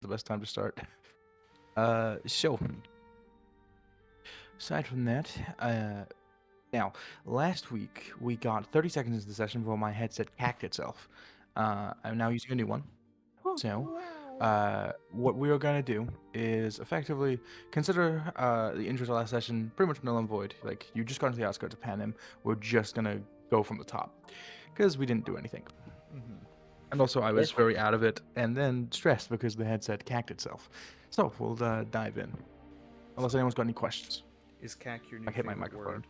the best time to start. So aside from that, now last week we got 30 seconds into the session before my headset cacked itself. I'm now using a new one. So, what we are gonna do is effectively consider the intro to last session pretty much null and void. Like you just got into the outskirts of Panim. We're just gonna go from the top because we didn't do anything. And also, I was very out of it, and then stressed because the headset cacked itself. So we'll dive in, unless anyone's got any questions. Is cack your new I hit my favorite microphone.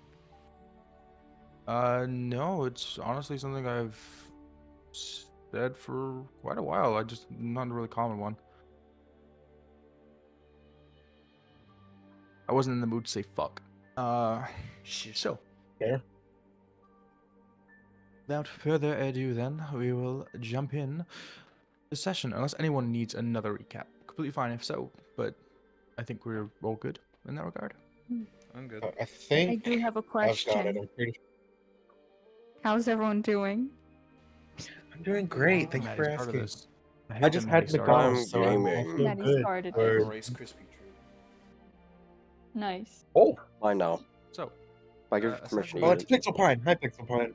word? No, it's honestly something I've said for quite a while. I just not a really common one. I wasn't in the mood to say fuck. Shit. So, Yeah. without further ado, then we will jump in the session. Unless anyone needs another recap, completely fine if so. But I think we're all good in that regard. I'm good. I think I do have a I've got it. question. I'm pretty. How's everyone doing? I'm doing great. Thank you Maddie's for part of asking. this. I just had Maddie started McDonald's, this. so I gaming. feel Maddie good. started I have it. a Rice Krispie treat. Nice. Oh, I know. So, I give aside permission from to oh, eat it's it. Pixel Pine. Hi, Pixel Pine.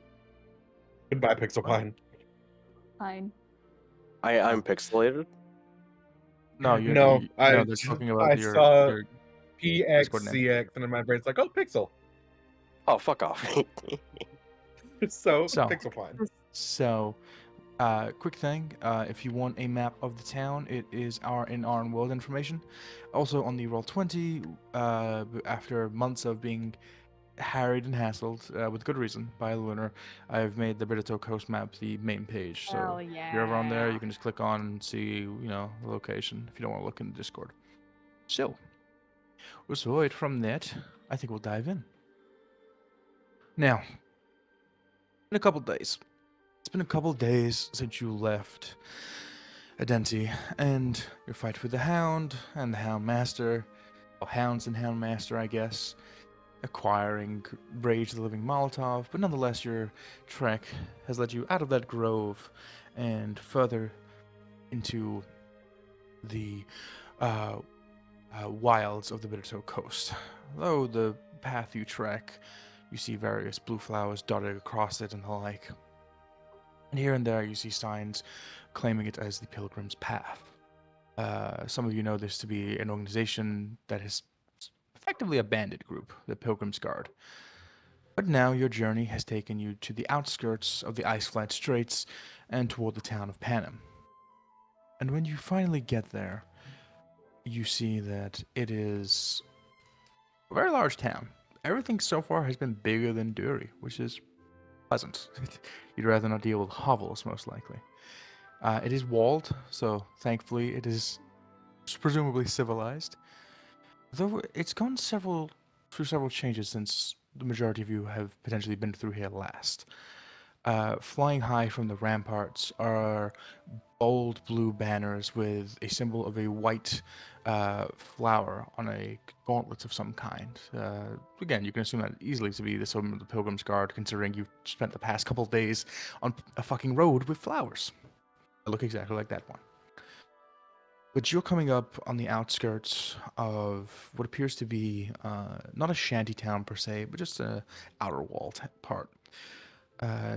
Goodbye, Pixel What? Pine. Fine. I'm pixelated. no, you're No, no, they're talking about I your saw Discord name. PXCX, and in my brain's like, oh, Pixel. Oh, fuck off. So, So. Pixel Pine. So, quick thing, if you want a map of the town, it is in our world information. Also on the Roll20, after months of being harried and hassled, with good reason, by Lunar, I've made the Britoto Coast map the main page. So Hell if you're ever on there, yeah. you can just click on and see, the location if you don't want to look in the Discord. So, aside from that, I think we'll dive in. Now, in a couple days. It's been a couple days since you left Adenti and your fight with the Hound and the Hound Master, or Hounds and Hound Master, I guess, acquiring Rage the Living Molotov, but nonetheless your trek has led you out of that grove and further into the wilds of the Bittertoe Coast. Though the path you trek, you see various blue flowers dotted across it and the like. And here and there you see signs claiming it as the Pilgrim's Path. Some of you know this to be an organization that is effectively a bandit group, the Pilgrim's Guard. But now your journey has taken you to the outskirts of the Iceflat Straits and toward the town of Panem. And when you finally get there, you see that it is a very large town. Everything so far has been bigger than Dury, which is pleasant. You'd rather not deal with hovels, most likely. It is walled, so thankfully it is presumably civilized. Though it's gone through several changes since the majority of you have potentially been through here last. Flying high from the ramparts are bold blue banners with a symbol of a white flower on a gauntlet of some kind. Again, you can assume that easily to be the symbol of the Pilgrim's Guard, considering you've spent the past couple of days on a fucking road with flowers. They look exactly like that one. But you're coming up on the outskirts of what appears to be not a shanty town per se, but just a outer wall part.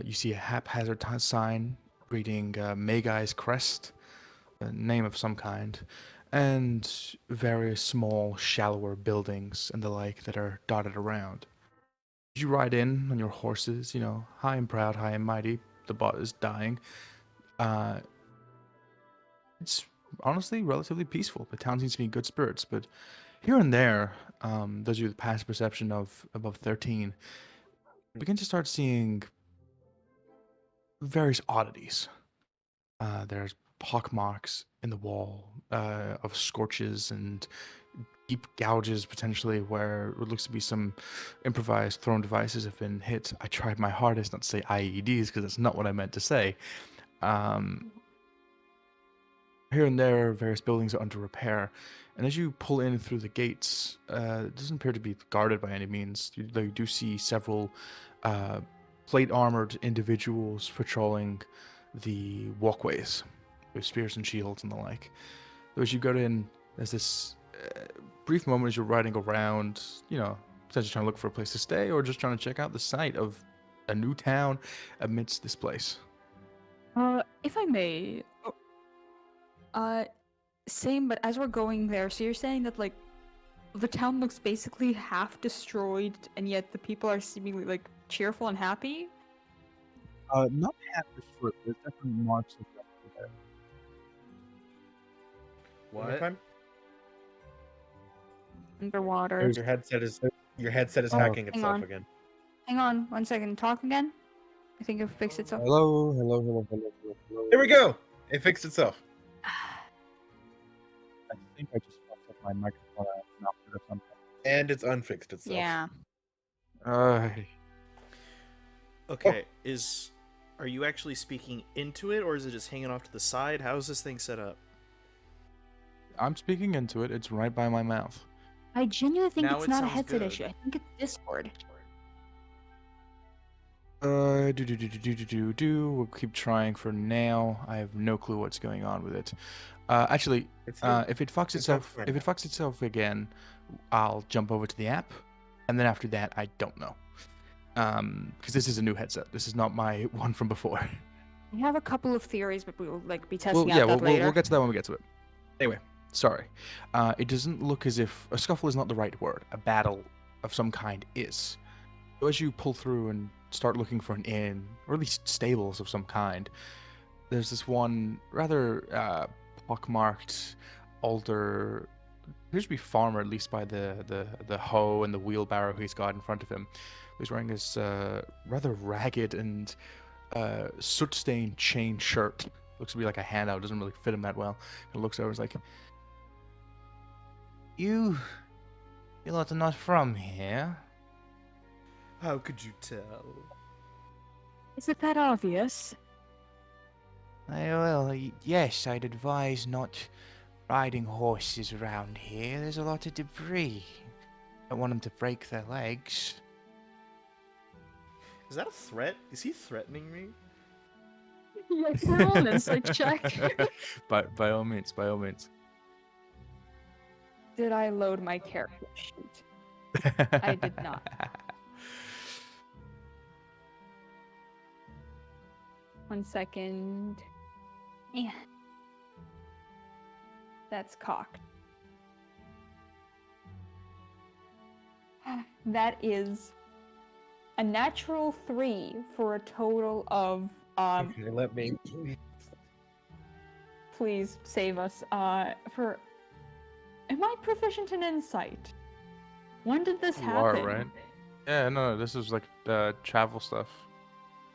You see a haphazard sign reading Maygai's Crest, a name of some kind, and various small, shallower buildings and the like that are dotted around. You ride in on your horses, high and proud, high and mighty. The bot is dying. It's honestly relatively peaceful. The town seems to be in good spirits, but here and there, those of you with past perception of above 13 begin to start seeing various oddities. There's pockmarks in the wall of scorches and deep gouges potentially where it looks to be some improvised thrown devices have been hit. I tried my hardest not to say IEDs because that's not what I meant to say. Here and there, various buildings are under repair, and as you pull in through the gates, it doesn't appear to be guarded by any means. You do see several plate-armored individuals patrolling the walkways with spears and shields and the like. So as you go in, there's this brief moment as you're riding around, potentially trying to look for a place to stay or just trying to check out the site of a new town amidst this place. If I may, same, but as we're going there, so you're saying that like the town looks basically half destroyed, and yet the people are seemingly like cheerful and happy. Not half destroyed. There's definitely marks of there. One more What? time? Underwater. Your headset is Oh, hacking hang itself on. again. Hang on, 1 second. Talk again. I think it fixed itself. Hello. There we go. It fixed itself. I think I just fucked up my microphone output or something. And it's unfixed itself. Yeah. Okay, are you actually speaking into it, or is it just hanging off to the side? How is this thing set up? I'm speaking into it. It's right by my mouth. I genuinely think Now it's it not a sounds headset good. issue. I think it's Discord. We'll keep trying for now. I have no clue what's going on with it. Actually, It's if it fucks it's not itself, fine if it now. fucks itself again, I'll jump over to the app, and then after that, I don't know. Because this is a new headset. This is not my one from before. We have a couple of theories, but we'll like be Well, testing yeah, out that later. we'll get to that when we get to it. Anyway, sorry. It doesn't look as if a scuffle is not the right word. A battle of some kind is. So as you pull through and start looking for an inn, or at least stables of some kind, there's this one rather pockmarked, older, appears to be farmer, at least by the hoe and the wheelbarrow he's got in front of him. He's wearing this rather ragged and soot-stained chain shirt. Looks to be like a handout. Doesn't really fit him that well. And looks over and is like, You lot are not from here. How could you tell? Is it that obvious? Well, yes, I'd advise not riding horses around here. There's a lot of debris. Don't want them to break their legs. Is that a threat? Is he threatening me? Yeah, can we roll an insight check? by all means, by all means. Did I load my character sheet? I did not. One second. Yeah. That's cocked. That is a natural 3 for a total of Okay, let me. please save us. For am I proficient in insight? When did this You happen? are, right? Yeah, no, this is like travel stuff.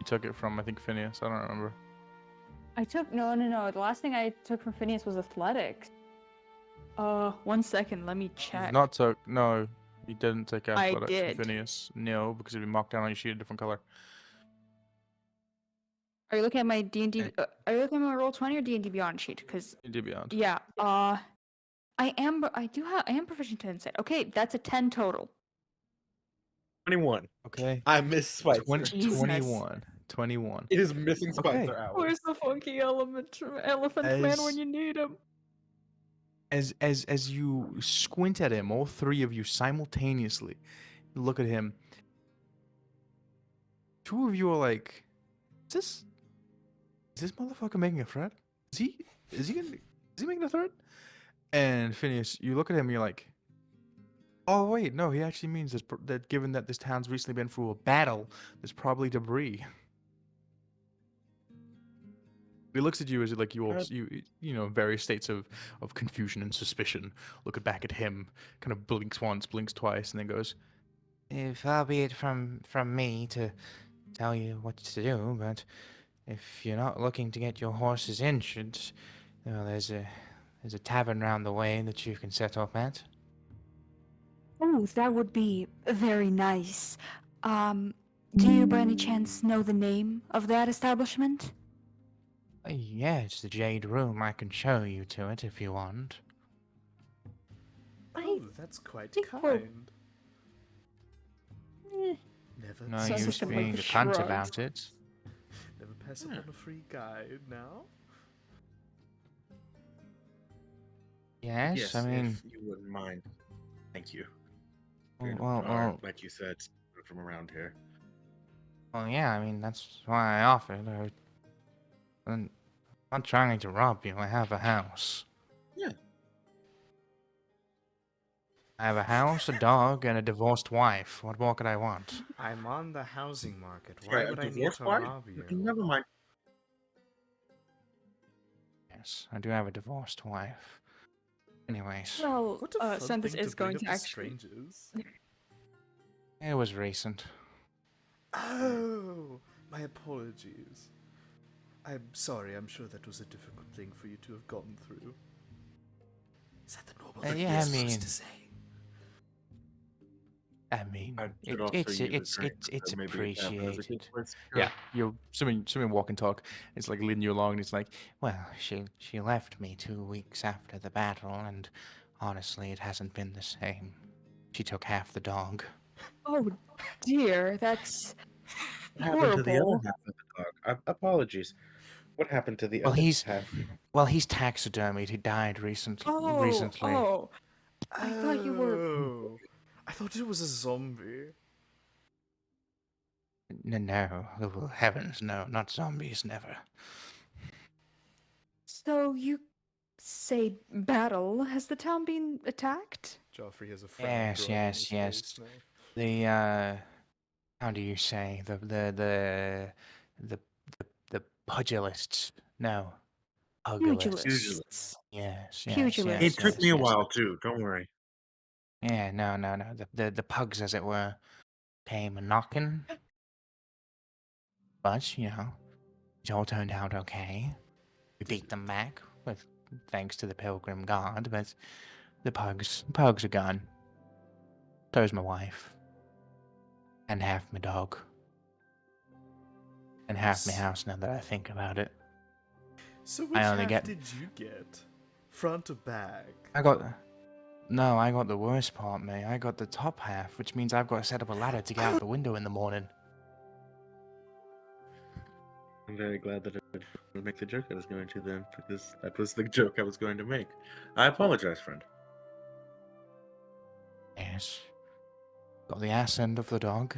You took it from, I think, Phineas. I don't remember. I took no. The last thing I took from Phineas was athletics. 1 second, let me check. You've not took. No, you didn't take I athletics did. from Phineas. No, because it'd be marked down on your sheet a different color. Are you looking at my D&D? Are you looking at my Roll20 or D&D Beyond sheet? Because You did beyond. yeah, I am. I am proficient in insight. Okay, that's a 10 total. 21. Okay. I miss Spicer. 21. 21. It is missing Spicer Okay. hours. Where's the funky elephant man when As- you need him? As you squint at him, all three of you simultaneously look at him. Two of you are like, is this motherfucker making a threat? Is he making a threat? And Phineas, you look at him and you're like, oh wait, no, he actually means that given that this town's recently been through a battle, there's probably debris. He looks at you as like you know, various states of confusion and suspicion. Looking back at him, kind of blinks once, blinks twice, and then goes, "Far be it from me to tell you what to do, but if you're not looking to get your horses injured, well, there's a tavern round the way that you can set up at." Oh, that would be very nice. Do you by any chance know the name of that establishment? Yeah, it's the Jade Room. I can show you to it if you want. Oh, that's quite think we're- kind. Never No So pass use just up like being the a cunt shrugs. about it. Never pass up on a free guide now. Yes, I mean, if you wouldn't mind. Thank you. Like you said, from around here. yeah, I mean, that's why I offered. I'm not trying to rob you. I have a house. Yeah. I have a house, a dog, and a divorced wife. What more could I want? I'm on the housing market. Why Sorry, a would I need divorced to wife? rob you? Never mind. Yes, I do have a divorced wife. Anyways, Well, What a fun Sandus thing to is bring going up to to actually. strangers. it was recent. Oh, my apologies. I'm sorry, I'm sure that was a difficult thing for you to have gone through. Is that the normal thing Yeah, you're I supposed mean, to say? I should offer you the drink. it's So maybe it happened as a good appreciated. place. Yeah, you something walk and talk. It's like leading you along, and it's like, well, she left me 2 weeks after the battle, and honestly, it hasn't been the same. She took half the dog. Oh dear, that's What happened to the other horrible. half of the dog? Apologies. What happened to the Well, other he's half? well, he's taxidermied. He died Oh, recently. oh. I thought you were. Oh, I thought it was a zombie. No, oh, heavens, no, not zombies, never. So you say battle? Has the town been attacked? Joffrey has a frown Yes, growing on his yes. face now. The how do you say the the pugilists? No, pugilists. Pugilists. Yes, yes, It yes, took Pugilists. me yes, a yes. while too. Don't worry. Yeah, no. The pugs, as it were, came a knocking, but it all turned out okay. We beat them back with thanks to the Pilgrim Guard, but the pugs are gone. So's my wife, and half my dog, and half my S- house. Now that I think about it, So I which only half get did you get? Front or back? I got no, I got the worst part, mate. I got the top half, which means I've got to set up a ladder to get out the window in the morning. I'm very glad that I didn't make the joke I was going to then, because that was the joke I was going to make. I apologize, friend. Yes. Got the ass end of the dog,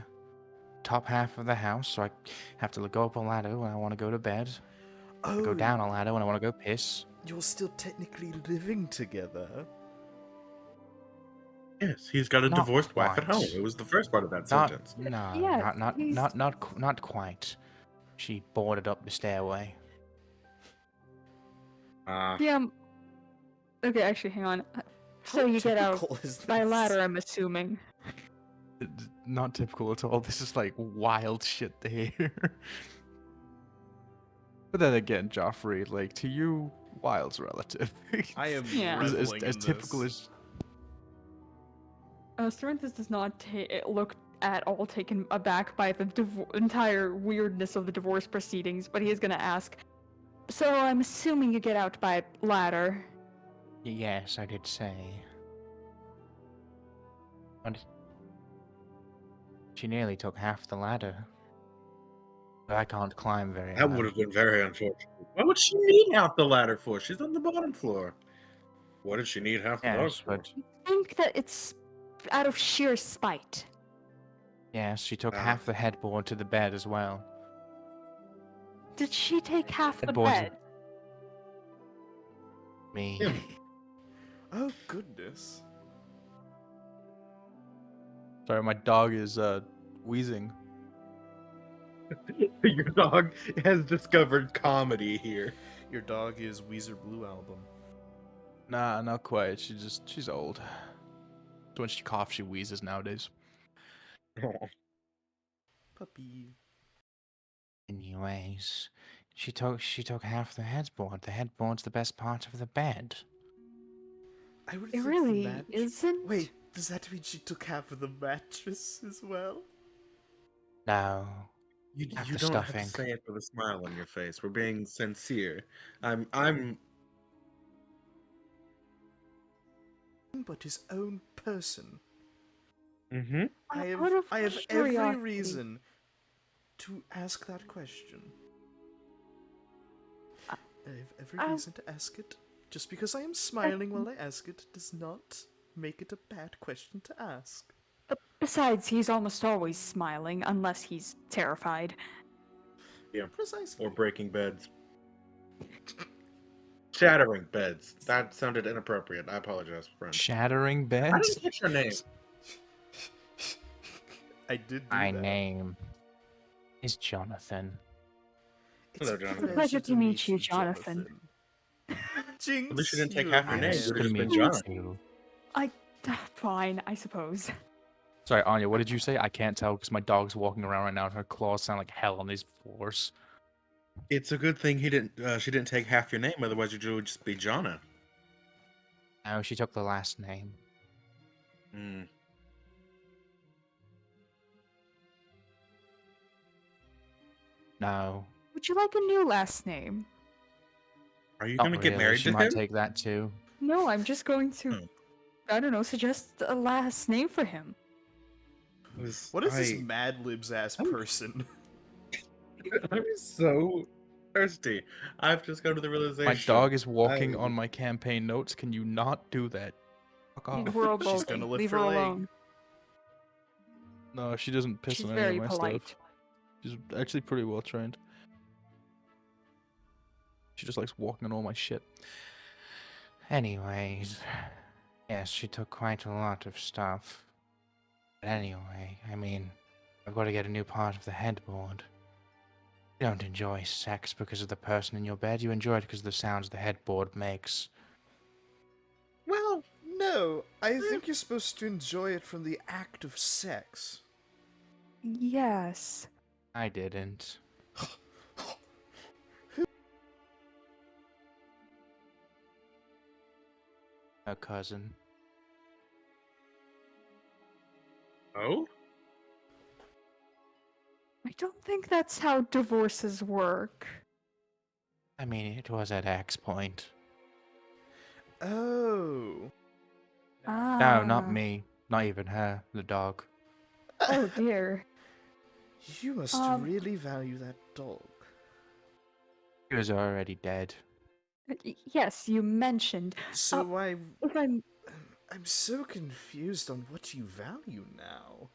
top half of the house, so I have to go up a ladder when I want to go to bed. I go Oh, down a ladder when I want to go piss. you're still technically living together. Yes, he's got a Not divorced wife at home. quite. It was the first part of that Not sentence. no, Yeah, he's. not quite. She boarded up the stairway. Ah, Yeah. Okay, actually, hang on. So How you get out typical is by this? ladder, I'm assuming. Not typical at all. This is like wild shit to hear. But then again, Joffrey, like to you, wild's relative. I am Yeah. reveling as in typical this. as Cervantes does not look at all taken aback by the entire weirdness of the divorce proceedings, but he is going to ask, so I'm assuming you get out by ladder. yes, I did say. But she nearly took half the ladder. But I can't climb very that high. would have been very unfortunate. What would she need half the ladder for? She's on the bottom floor. What did she need half the dog Yes, for? but I think that it's out of sheer spite. yes, she took Ah. half the headboard to the bed as well. Did she take half the Headboard's bed? me. Yeah. Oh goodness. Sorry, my dog is wheezing. Your dog has discovered comedy here. Your dog is Weezer Blue Album. Nah, not quite. She's old. When she coughs, she wheezes nowadays. Puppy. Anyways, she took half the headboard. The headboard's the best part of the bed. I would It think really the mattress. isn't. Wait, does that mean she took half of the mattress as well? No. You Half you the don't have stuffing. to say it with a smile on your face. We're being sincere. I'm But his own person. mm-hmm. I Out of have every curiosity. reason to ask that question. Uh, I have every uh, reason to ask it. Just because I am smiling while I ask it does not make it a bad question to ask. Besides, he's almost always smiling, unless he's terrified. Yeah. Precisely. Or breaking beds. Shattering beds. That sounded inappropriate. I apologize, friend. Shattering I beds? didn't get your name. I did do My that. name is Jonathan. It's Hello, a Jonathan. Pleasure to meet you, Jonathan. Jinx, At least you didn't take you half your name. Nice You again. would to have just been meet you Jonathan. too. Fine, I suppose. Sorry, Anya, what did you say? I can't tell because my dog's walking around right now and her claws sound like hell on these floors. It's a good thing she didn't take half your name, otherwise you would just be Jonna. No, she took the last name. Hmm. No, Would you like a new last name? Are you not gonna get really. married She to might him? take that too. No, I'm just going to, Hmm. I don't know, suggest a last name for him. What is this Mad Libs ass person? I'm so thirsty. I've just come to the realization. My dog is walking I- on my campaign notes. Can you not do that? Fuck off. We're all She's boating. gonna lift Leave her her leg. alone. No, she doesn't piss She's on any of very my polite. stuff. She's actually pretty well trained. She just likes walking on all my shit. Anyways, yes, she took quite a lot of stuff. But anyway, I mean, I've got to get a new part of the headboard. You don't enjoy sex because of the person in your bed. You enjoy it because of the sounds the headboard makes. Well, no. I think you're supposed to enjoy it from the act of sex. Yes. I didn't. Her cousin. Oh? I don't think that's how divorces work. I mean, it was at X point. Oh. No, not Ah. me. Not even her. The dog. Oh dear. You must really value that dog. He was already dead. Yes, you mentioned. So If I'm I'm so confused on what you value now.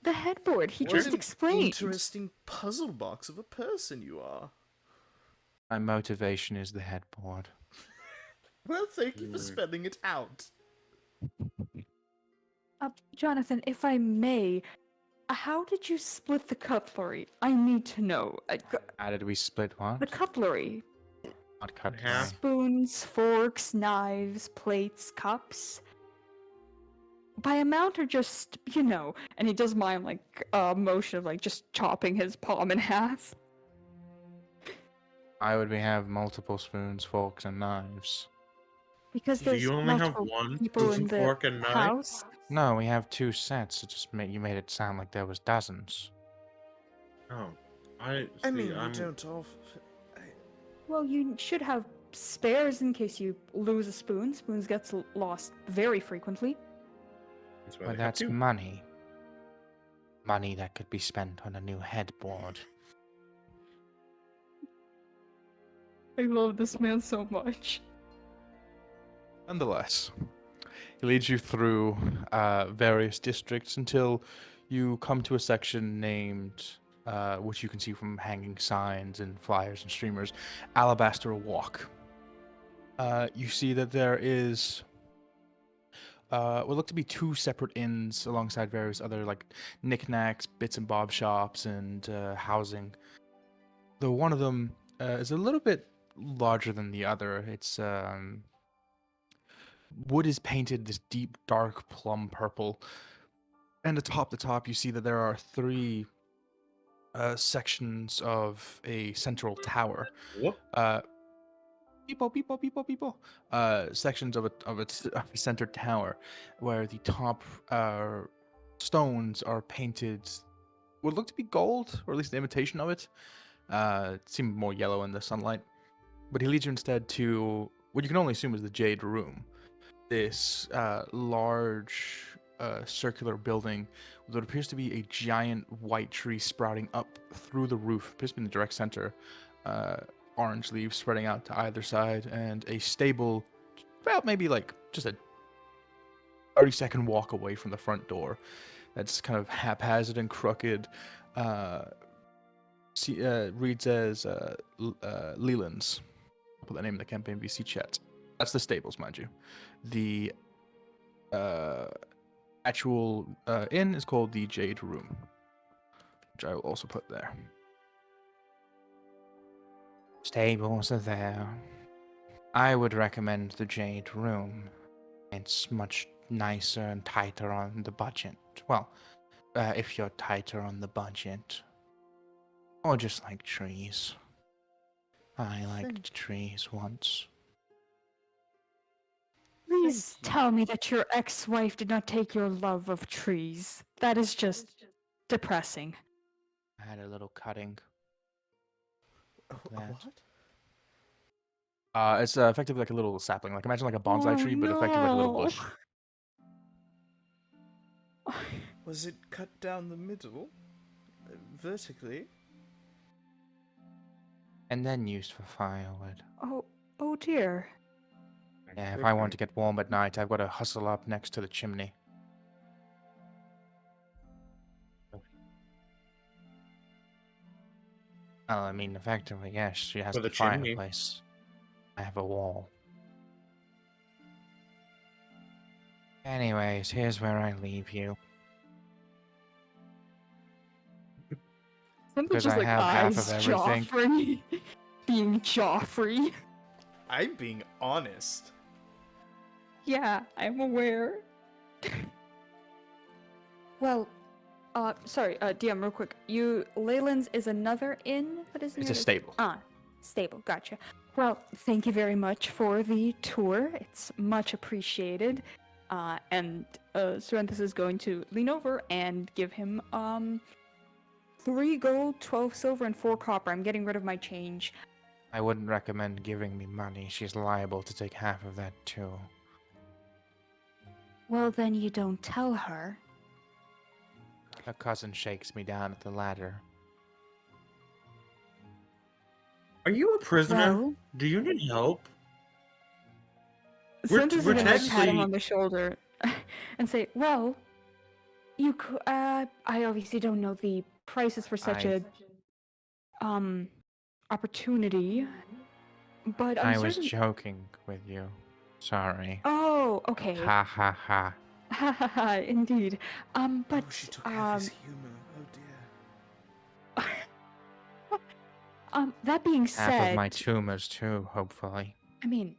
the headboard, he What just an explained. interesting puzzle box of a person you are. My motivation is the headboard. Well, thank you for Hmm. spelling it out. Jonathan, if I may, how did you split the cutlery? I need to know. How did we split what? The cutlery. Not cut. half. Spoons, forks, knives, plates, cups. By amount or just, and he does mime like motion of like just chopping his palm in half. Why would we have multiple spoons, forks, and knives? Because Do there's you only have multiple one people spoon, in the fork, and knife? house. No, we have two sets. It just you made it sound like there was dozens. Oh. I mean, I'm... you don't all. Well, you should have spares in case you lose a spoon. Spoons gets lost very frequently. That's why But they have that's two. money. Money that could be spent on a new headboard. I love this man so much. Nonetheless, he leads you through various districts until you come to a section named, which you can see from hanging signs and flyers and streamers, Alabaster Walk. You see that there is what look to be two separate inns alongside various other like knickknacks, bits and bob shops, and housing. Though one of them is a little bit larger than the other. It's wood is painted this deep, dark plum purple, and atop the top you see that there are three sections of a central tower. What? People. Sections of of a center tower, where the top stones are painted would look to be gold, or at least an imitation of it. It seemed more yellow in the sunlight. But he leads you instead to what you can only assume is the Jade Room. This large circular building with what appears to be a giant white tree sprouting up through the roof, appears to be in the direct center. orange leaves spreading out to either side, and a stable about maybe like just a 30-second walk away from the front door. That's kind of haphazard and crooked. Reads as Leland's. I'll put the name in the campaign VC chat. That's the stables, mind you. The actual inn is called the Jade Room, which I will also put there. Stables are there. I would recommend the Jade Room. It's much nicer and tighter on the budget. Well, if you're tighter on the budget. Or just like trees. I liked trees once. Please you. tell me that your ex-wife did not take your love of trees. That is just depressing. I had a little cutting. A That. what? It's effectively like a little sapling. Like imagine like a bonsai Oh, tree, but effectively like a little no. bush. Was it cut down the middle? Vertically? And then used for firewood. Oh dear. Yeah, if I want to get warm at night, I've got to hustle up next to the chimney. Well, I mean, effectively, yes, she has For the the chimney. fireplace. I have a wall. Anyways, here's where I leave you. Something Because just I like have half eyes of everything. Joffrey. Being Joffrey. I'm being honest. Yeah, I'm aware. Well, sorry, DM, real quick. Leyland's is another inn? What is It's near a this? stable. Stable, gotcha. Well, thank you very much for the tour. It's much appreciated. And Sorrenthes is going to lean over and give him 3 gold, 12 silver, and 4 copper. I'm getting rid of my change. I wouldn't recommend giving me money. She's liable to take half of that, too. Well, then you don't tell her. Her cousin shakes me down at the ladder. Are you a prisoner? Well, Do you need help? We're Sorrenthes is gonna like, pat him technically- on the shoulder and say, well, you could, I obviously don't know the prices for such a opportunity, but I'm I was certain. joking with you. Sorry. Oh, okay. Ha ha ha. Ha ha ha, indeed. But Oh, she took half his humor. Oh dear. that being Half said, of my tumors, too, hopefully. I mean,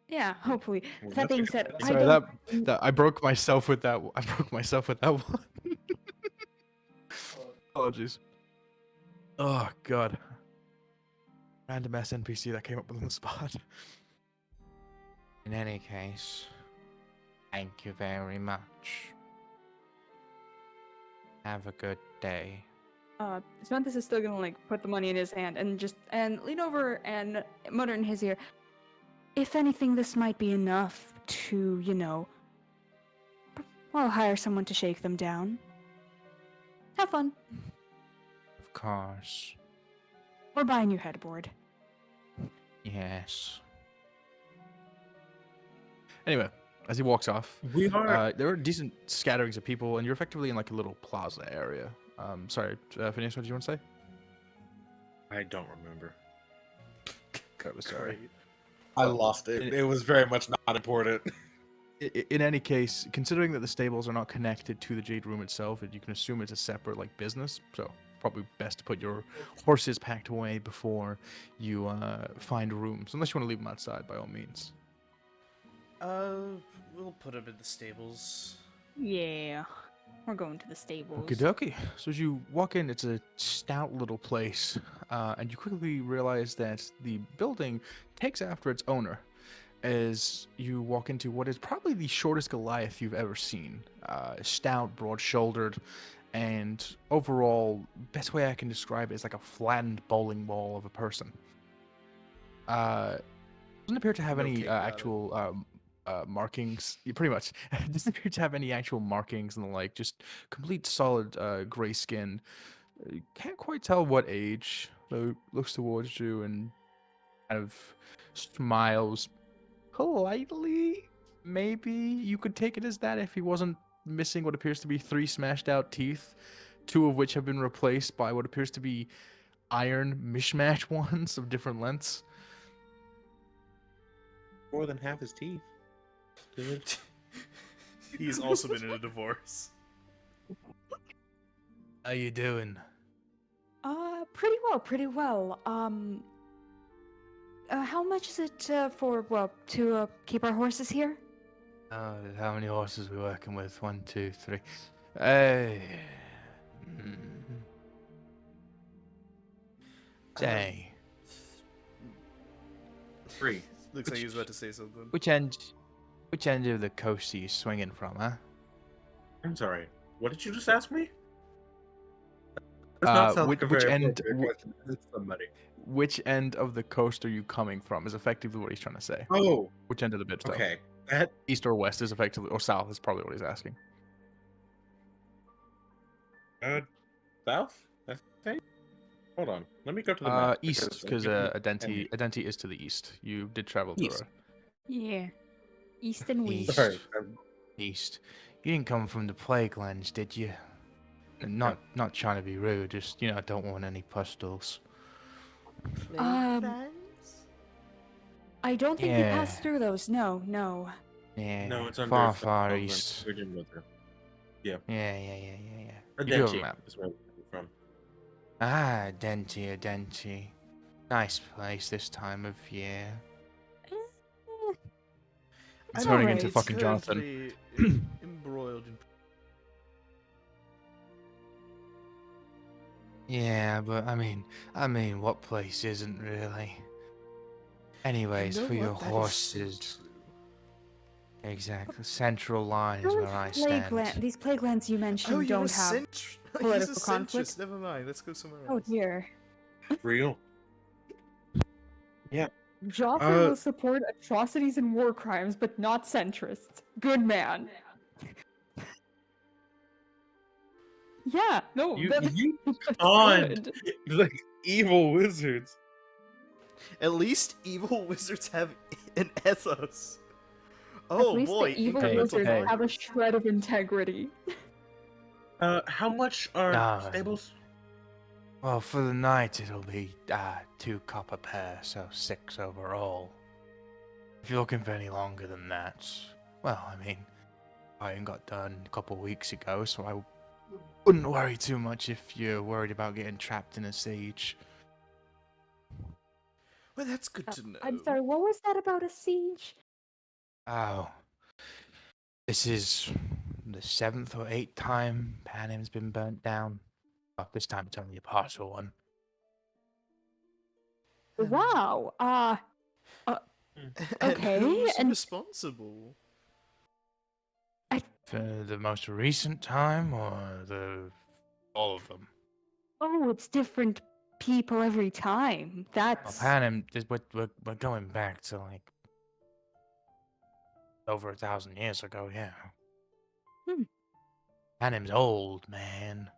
yeah, hopefully. Well, That that's being said, exciting. I Sorry, don't. that I broke myself with that. I broke myself with that one. Apologies. Oh god. Random ass NPC that came up with on the spot. In any case, thank you very much. Have a good day. Samantha is still gonna like put the money in his hand and lean over and mutter in his ear. If anything, this might be enough to, well, hire someone to shake them down. Have fun. Of course. Or buy a new headboard. Yes. Anyway, as he walks off, We are. there are decent scatterings of people, and you're effectively in like a little plaza area. Sorry, Phineas, what did you want to say? I don't remember. Oh, sorry. Great. I lost it. It was very much not important. In any case, considering that the stables are not connected to the Jade Room itself, you can assume it's a separate like business. So probably best to put your horses packed away before you find rooms, unless you want to leave them outside, by all means. We'll put him in the stables. Yeah. We're going to the stables. Okie dokie. So as you walk in, it's a stout little place, and you quickly realize that the building takes after its owner as you walk into what is probably the shortest Goliath you've ever seen. Stout, broad-shouldered, and overall, best way I can describe it is like a flattened bowling ball of a person. Doesn't appear to have No any cake about it. actual markings. Pretty much doesn't appear to have any actual markings and the like. Just complete solid gray skin. Can't quite tell what age. looks towards you and kind of smiles politely. Maybe you could take it as that if he wasn't missing what appears to be 3 smashed out teeth, 2 of which have been replaced by what appears to be iron mishmash ones of different lengths. More than half his teeth. Good. He's also been in a divorce. How you doing? Pretty well, pretty well. How much is it to keep our horses here? How many horses we working with? 1, 2, 3. Hey. Say, Three. Looks like he was about to say something. which end of the coast are you swinging from, huh? I'm sorry. What did you just ask me? Does not sound like a which very end? appropriate question to ask somebody. Which end of the coast are you coming from? Is effectively what he's trying to say. Oh, Which end of the bit? okay. That East or west is effectively, or south is probably what he's asking. south, I think. Hold on. Let me go to the map. East, because Adenti is to the east. You did travel the East. road. Yeah. East and west. East. Sorry. East. You didn't come from the plague lands, did you? And not trying to be rude, just don't want any pustules. I don't think we passed Yeah. through those. No, no. Yeah. No, it's under far over east. Virgin Winter. Yeah. Or You do have a Denchi map. is where we're coming from. Ah, Adenti. Nice place this time of year. I'm turning alright, into fucking Jonathan. currently embroiled in. Yeah, but I mean, what place isn't really? Anyways, You know for your what? That is so horses, true. exactly. Central line is where I stand. These plague lands you mentioned Oh, you're don't a have. he's a political conflict. centrist. Never mind. Let's go somewhere Oh else. dear. Real. Joffrey will support atrocities and war crimes, but not centrists. Good man. Yeah, no, You that's conned good. like evil wizards. At least evil wizards have an ethos. At Oh least boy, the evil Hey, wizards hey. have a shred of integrity. How much are Nah. stables? Well, for the night it'll be 2 copper pair, so 6 overall. If you're looking for any longer than that, well, I mean, fighting got done a couple weeks ago, so I wouldn't worry too much if you're worried about getting trapped in a siege. Well, that's good to know. I'm sorry, what was that about a siege? Oh, this is the 7th or 8th time Panim's been burnt down. Well, this time it's only a partial one. Wow. And okay, who's and- responsible? For the most recent time, or all of them? Oh, it's different people every time. Well, That's Panim, we're going back to like over 1,000 years ago, yeah. Hmm. Panim's old, man.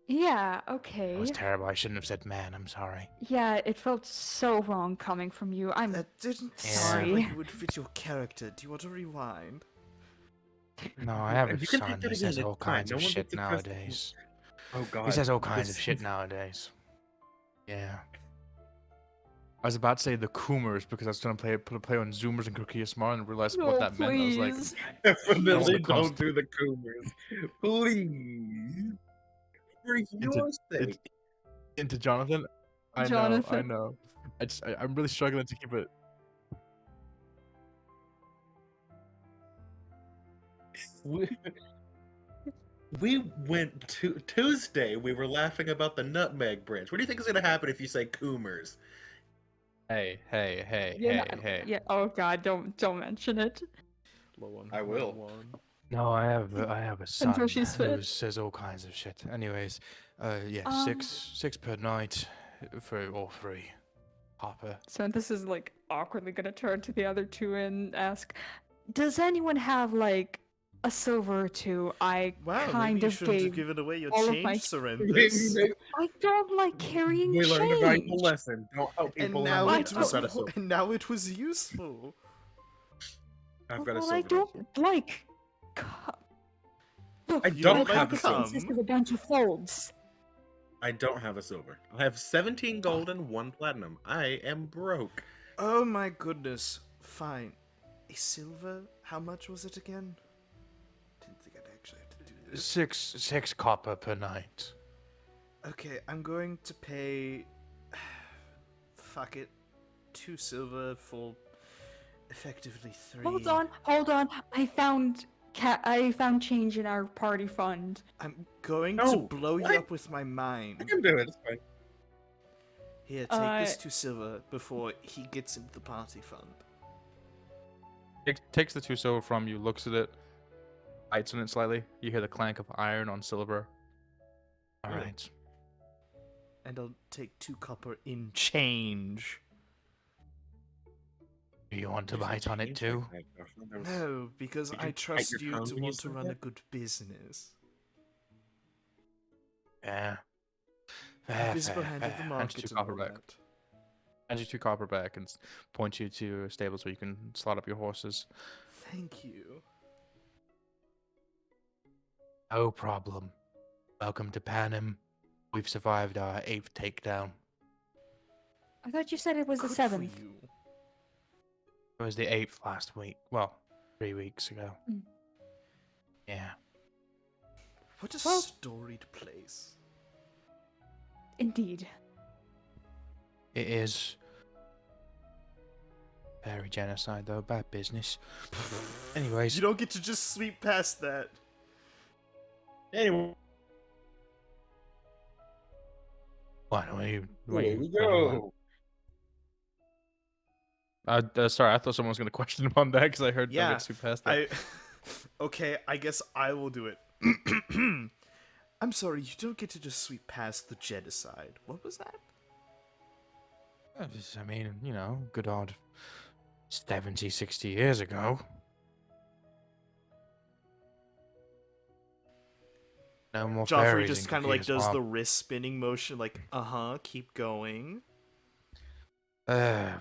yeah, That okay. was terrible. I shouldn't have said man. I'm sorry. Yeah, it felt so wrong coming from you. I'm That didn't Yeah. sound like Sorry. it would fit your character. Do you want to rewind? No, I have a You can take son. that He says again, all it's fine. kinds No of one shit gets aggressive. nowadays. Oh god. He says all kinds of This- shit nowadays. Yeah. I was about to say the Coomers because I was trying to put a play on Zoomers and Craquias'mar and realized what that meant. I was like, Definitely Don't don't do the Coomers. Please. For your sake. into Jonathan. I Jonathan. know. I'm really struggling to keep it. We went to Tuesday. We were laughing about the nutmeg branch. What do you think is going to happen if you say Coomers? Hey. Yeah. Yeah. Oh God, don't mention it. Low one. I will. low one. No, I have a son Until she's who fit. says all kinds of shit. Anyways, yeah, Um, six per night for all 3. Hopper. So this is like awkwardly gonna turn to the other two and ask, does anyone have like a silver or two, I Wow, maybe kind you of shouldn't have gave given away your all of my. change, Sorrenthus. I don't like carrying We learned a valuable change. lesson. Don't help And people now I it outside was of silver. and now it was useful. I've got a Well, I silver. don't like. Look, I You don't don't my have like a pockets silver. consist of a bunch of folds. I don't have a silver. I have 17 gold and 1 platinum. I am broke. Oh my goodness. Fine. A silver? How much was it again? Didn't think I'd actually have to do this. Six copper per night. Okay, I'm going to pay. Fuck it. 2 silver for effectively 3. Hold on. I found change in our party fund. I'm going to No, blow what? you up with my I mind. can do it. It's fine. Here, take this Uh, 2 silver before he gets into the party fund. It takes the 2 silver from you, looks at it, bites on it slightly. You hear the clank of iron on silver. All Really? right. And I'll take 2 copper in change. Do you want to There's no bite on it change too? like that, Garfield. That was- No, because Did I you bite trust your you tongue to when you want to said run a that? good business. Yeah. Invisible hand of the Hands market 2 and all copper back. that. Hands you 2 copper back and point you to a stable so you can slot up your horses. Thank you. No problem. Welcome to Panim. We've survived our 8th takedown. I thought you said it was the Good 7th. for you. It was the 8th last week. Well, 3 weeks ago. Mm. Yeah. What a Well- storied place. Indeed. It is. Very genocide though, bad business. Anyways, You don't get to just sweep past that. Anyway, what are you? here we go. Sorry, I thought someone was gonna question him on that because I heard Yeah, don't get sweep past that. Okay, I guess I will do it. I'm sorry, you don't get to just sweep past the genocide. What was that? I mean, you know, good odd 70, 60 years ago. No more Joffrey fairies just in kind of like does Craquias'mar. the wrist spinning motion, like, keep going. Uh,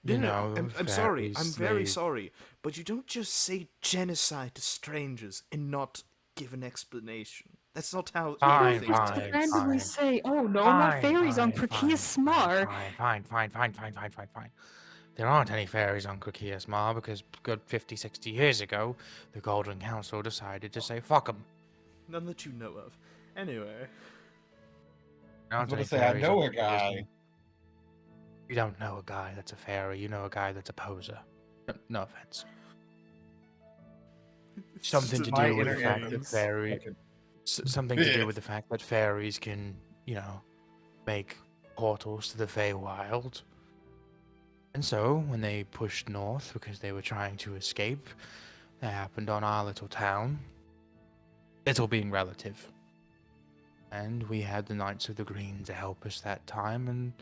you No, know, I'm sorry. I'm fairies, very they- sorry. But you don't just say genocide to strangers and not give an explanation. That's not how Fine, things fine, work. Randomly fine. say, "Oh, no more fairies on Craquias'mar." Fine. There aren't any fairies on Craquias'mar because good 50, 60 years ago, the Golden Council decided to say fuck them. None that you know of. Anyway. I was gonna say, I know a guy. You don't know a guy that's a fairy, you know a guy that's a poser. No offense. Something to Just do with the fact that names. something to do with the fact that fairies can, you know, make portals to the Feywild. And so, when they pushed north because they were trying to escape, that happened on our little town. Little being relative. And we had the Knights of the Green to help us that time, and,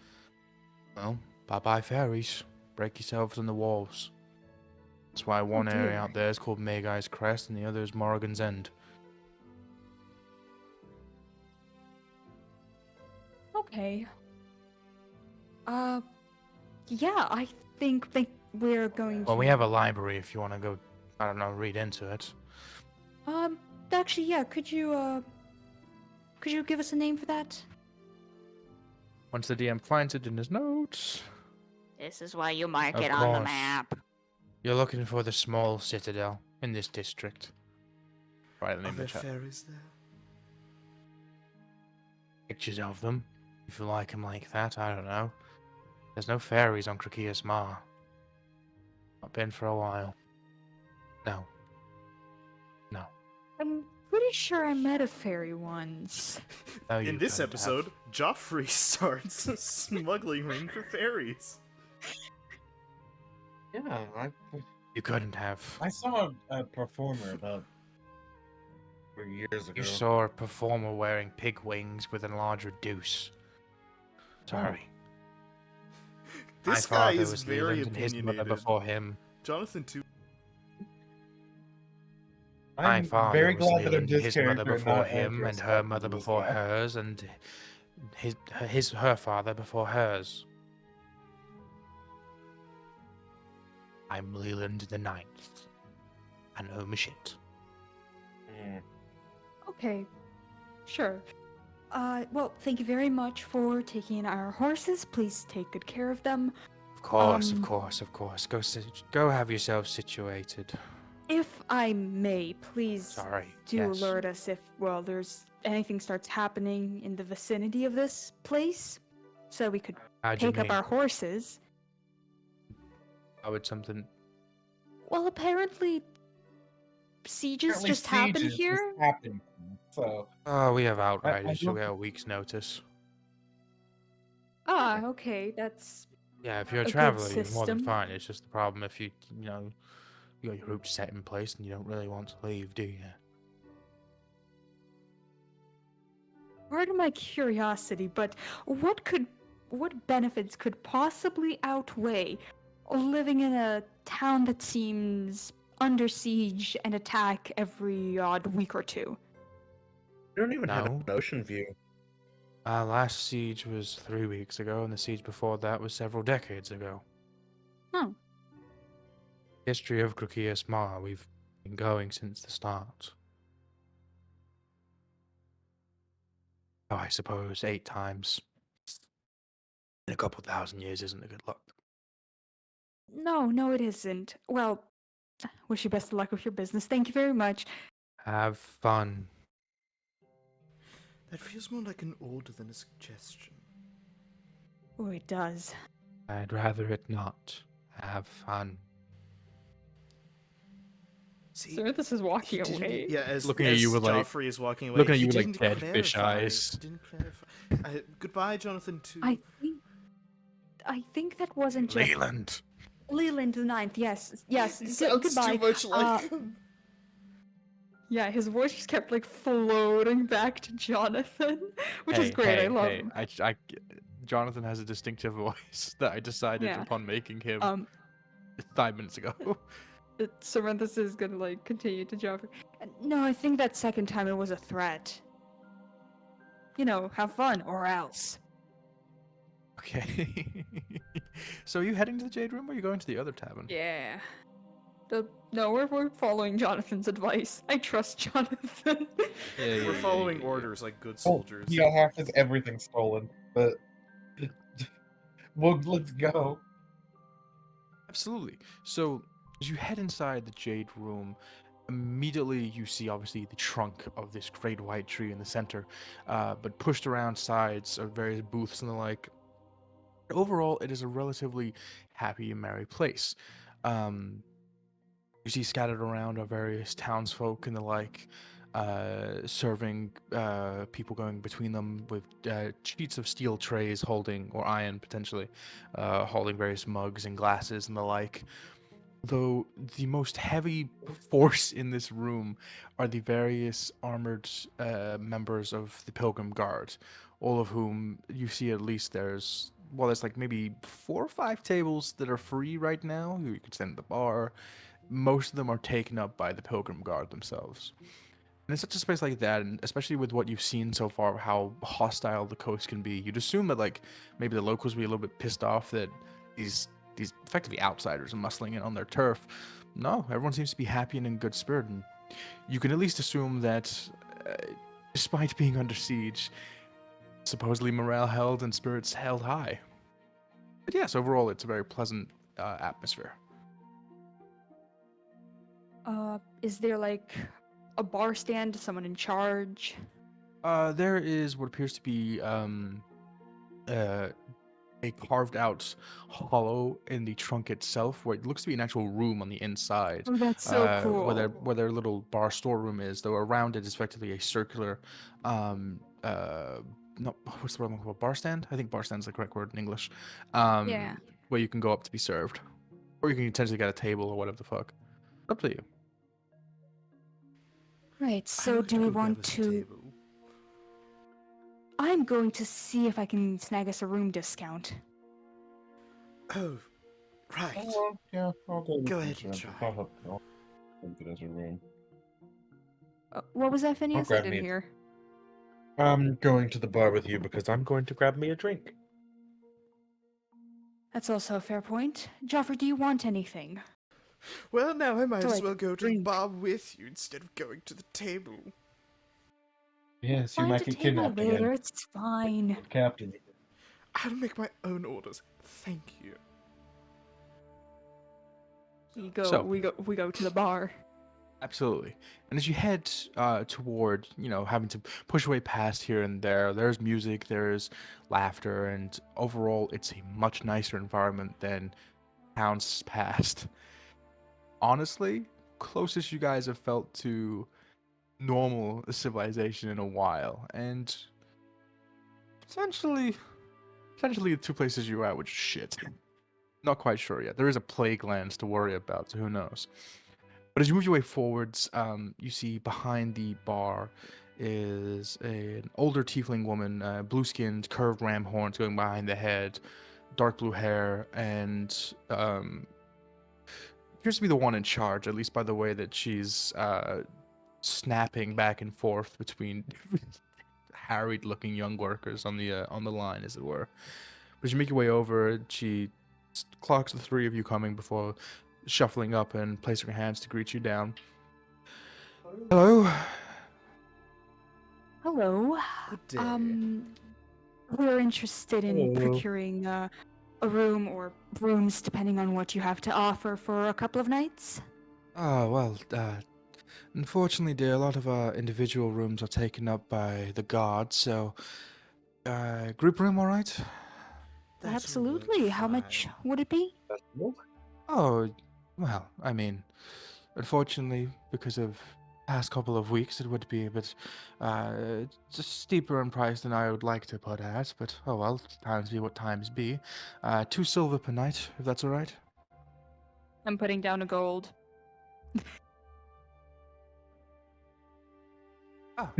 well, bye-bye fairies. Break yourselves on the walls. That's why one area dear. out there is called Mayguy's Crest, and the other is Morrigan's End. Okay. Yeah, I think we're going to. Well, we have a library if you want to go, I don't know, read into it. Actually, yeah. Could you give us a name for that? Once the DM finds it in his notes. This is why you mark Of it on the course. map. You're looking for the small citadel in this district. Right, the Are name of there the chat. fairies there? Pictures of them. If you like them like that, I don't know. There's no fairies on Craquias'mar. Not been for a while. No. I'm pretty sure I met a fairy once. No, you In this couldn't episode, have. Joffrey starts a smuggling ring for fairies. Yeah, You couldn't have. I saw a performer about 3 years ago. You saw a performer wearing pig wings with an enlarged reduce. Sorry. This My guy father is was very Leland and his mother opinionated. before him. Jonathan too. My I'm father very was glad that I'm Leland, this his mother character and before not him, Andrew and her talking mother to this before guy. hers, and her father before hers. I'm Leland the Ninth. I know my shit. Mm. Okay, sure. Well, thank you very much for taking our horses. Please take good care of them. Of course, of Um, course, of course. Go have yourself situated. If I may, please Sorry. do Yes. alert us if, well, there's anything starts happening in the vicinity of this place, so we could How'd you take up mean? our horses. How would something? Well, apparently sieges Apparently just happen sieges here. just happen. So Oh, we have I outriders, so don't we have a week's notice. Ah, okay, that's Yeah, if you're a a good traveler, you're more than system. fine. It's just the problem if you know, you got your route set in place and you don't really want to leave, do you? Pardon my curiosity, but what benefits could possibly outweigh living in a town that seems under siege and attack every odd week or two? You don't even have No. an ocean view. Last siege was 3 weeks ago, and the siege before that was several decades ago. Oh, History of Craquias'mar, we've been going since the start. Oh, I suppose 8 times in a couple thousand years isn't a good luck. no, it isn't. Well, wish you best of luck with your business. Thank you very much. Have fun. That feels more like an order than a suggestion. Oh, it does. I'd rather it not. Have fun. See, Sir, this is he walking didn't. away. Yeah, as Looking at as you with, like- Joffrey is walking away, looking at he you with, like, didn't dead fish clarify. eyes. He didn't clarify. Goodbye, Jonathan. Too. I think that wasn't just Leland! Leland the Ninth. Yes, yes. He sounds goodbye. too much like. Yeah, his voice just kept like floating back to Jonathan, which is great. I love him. Jonathan has a distinctive voice that I decided Yeah. upon making him Um, 5 minutes ago. Samantha is gonna like continue to Joffrey. No, I think that second time it was a threat. You know, have fun or else. Okay. So are you heading to the Jade Room or are you going to the other tavern? Yeah. No, we're following Jonathan's advice. I trust Jonathan. We're following orders like good oh, soldiers. yeah, half his everything stolen, but well, let's go. Absolutely. So as you head inside the Jade Room, immediately you see obviously the trunk of this great white tree in the center, but pushed around sides are various booths and the like. Overall, it is a relatively happy and merry place. You see scattered around are various townsfolk and the like, serving people going between them with sheets of steel trays holding, or iron potentially, holding various mugs and glasses and the like. Though the most heavy force in this room are the various armored members of the Pilgrim Guard, all of whom you see at least there's like maybe 4 or 5 tables that are free right now. You could stand at the bar. Most of them are taken up by the Pilgrim Guard themselves. And in such a space like that, and especially with what you've seen so far, of how hostile the coast can be, you'd assume that like maybe the locals would be a little bit pissed off that these effectively outsiders are muscling in on their turf. No, everyone seems to be happy and in good spirit, and you can at least assume that, despite being under siege, supposedly morale held and spirits held high. But yes, overall, it's a very pleasant atmosphere. Is there like a bar stand, someone in charge? There is what appears to be a carved out hollow in the trunk itself, where it looks to be an actual room on the inside. Oh, that's so cool. Where their little bar storeroom is, though around it is effectively a circular, no, what's the word I'm looking for? Bar stand? I think bar stand's the correct word in English. Yeah. Where you can go up to be served, or you can potentially get a table or whatever the fuck. Up to you. Right, so I'm do gonna we go grab want us a to... table. I'm going to see if I can snag us a room discount. Oh, right. Oh, well, yeah, I'll go. Go ahead and try. I'll take it as a room. What was that, I'll Phineas? I grab didn't me. hear. I'm going to the bar with you because I'm going to grab me a drink. That's also a fair point. Joffrey, do you want anything? Well, now I might To, as like, well go to the drink. bar with you instead of going to the table. Yes, you Find might a get table kidnapped again. later, it's fine. Captain. I'll make my own orders. Thank you. So, We go to the bar. absolutely. And as you head toward, having to push away past here and there, there's music, there's laughter, and overall, it's a much nicer environment than towns past. Honestly, closest you guys have felt to normal civilization in a while, and essentially the two places you're at, which is shit. Not quite sure yet. There is a plague lands to worry about, so who knows. But as you move your way forwards, you see behind the bar is an older tiefling woman, blue-skinned, curved ram horns going behind the head, dark blue hair, and appears to be the one in charge, at least by the way that she's snapping back and forth between harried-looking young workers on the line, as it were. But as you make your way over, she clocks the three of you coming before shuffling up and placing her hands to greet you down. Hello. Hello. Good day. We're interested in Hello. procuring a room or rooms, depending on what you have to offer, for a couple of nights. Oh, well, unfortunately, dear, a lot of our individual rooms are taken up by the guards, so, group room, all right? That'll Absolutely. work How much fine. would it be? Oh, well, I mean, unfortunately, because of past couple of weeks, it would be a bit, just steeper in price than I would like to put at, but, oh well, times be what times be. 2 silver per night, if that's all right? I'm putting down a gold. Ah,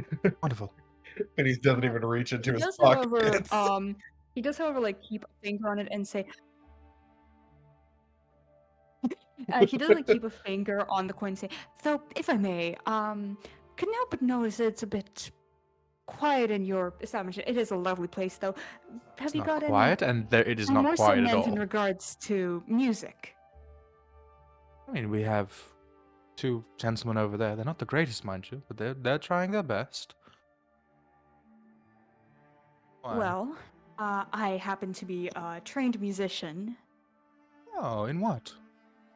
wonderful. And he doesn't even reach into his However, pockets. he does, however, like keep a finger on it and say, he does like keep a finger on the coin and say, "So, if I may, couldn't help but notice it's a bit quiet in your establishment. It is a lovely place, though. Have It's you not got quiet, any?" and it is I not more so quiet at meant in all. regards to music. I mean, we have 2 gentlemen over there. They're not the greatest, mind you, but they're trying their best. Why? Well, I happen to be a trained musician. Oh, in what?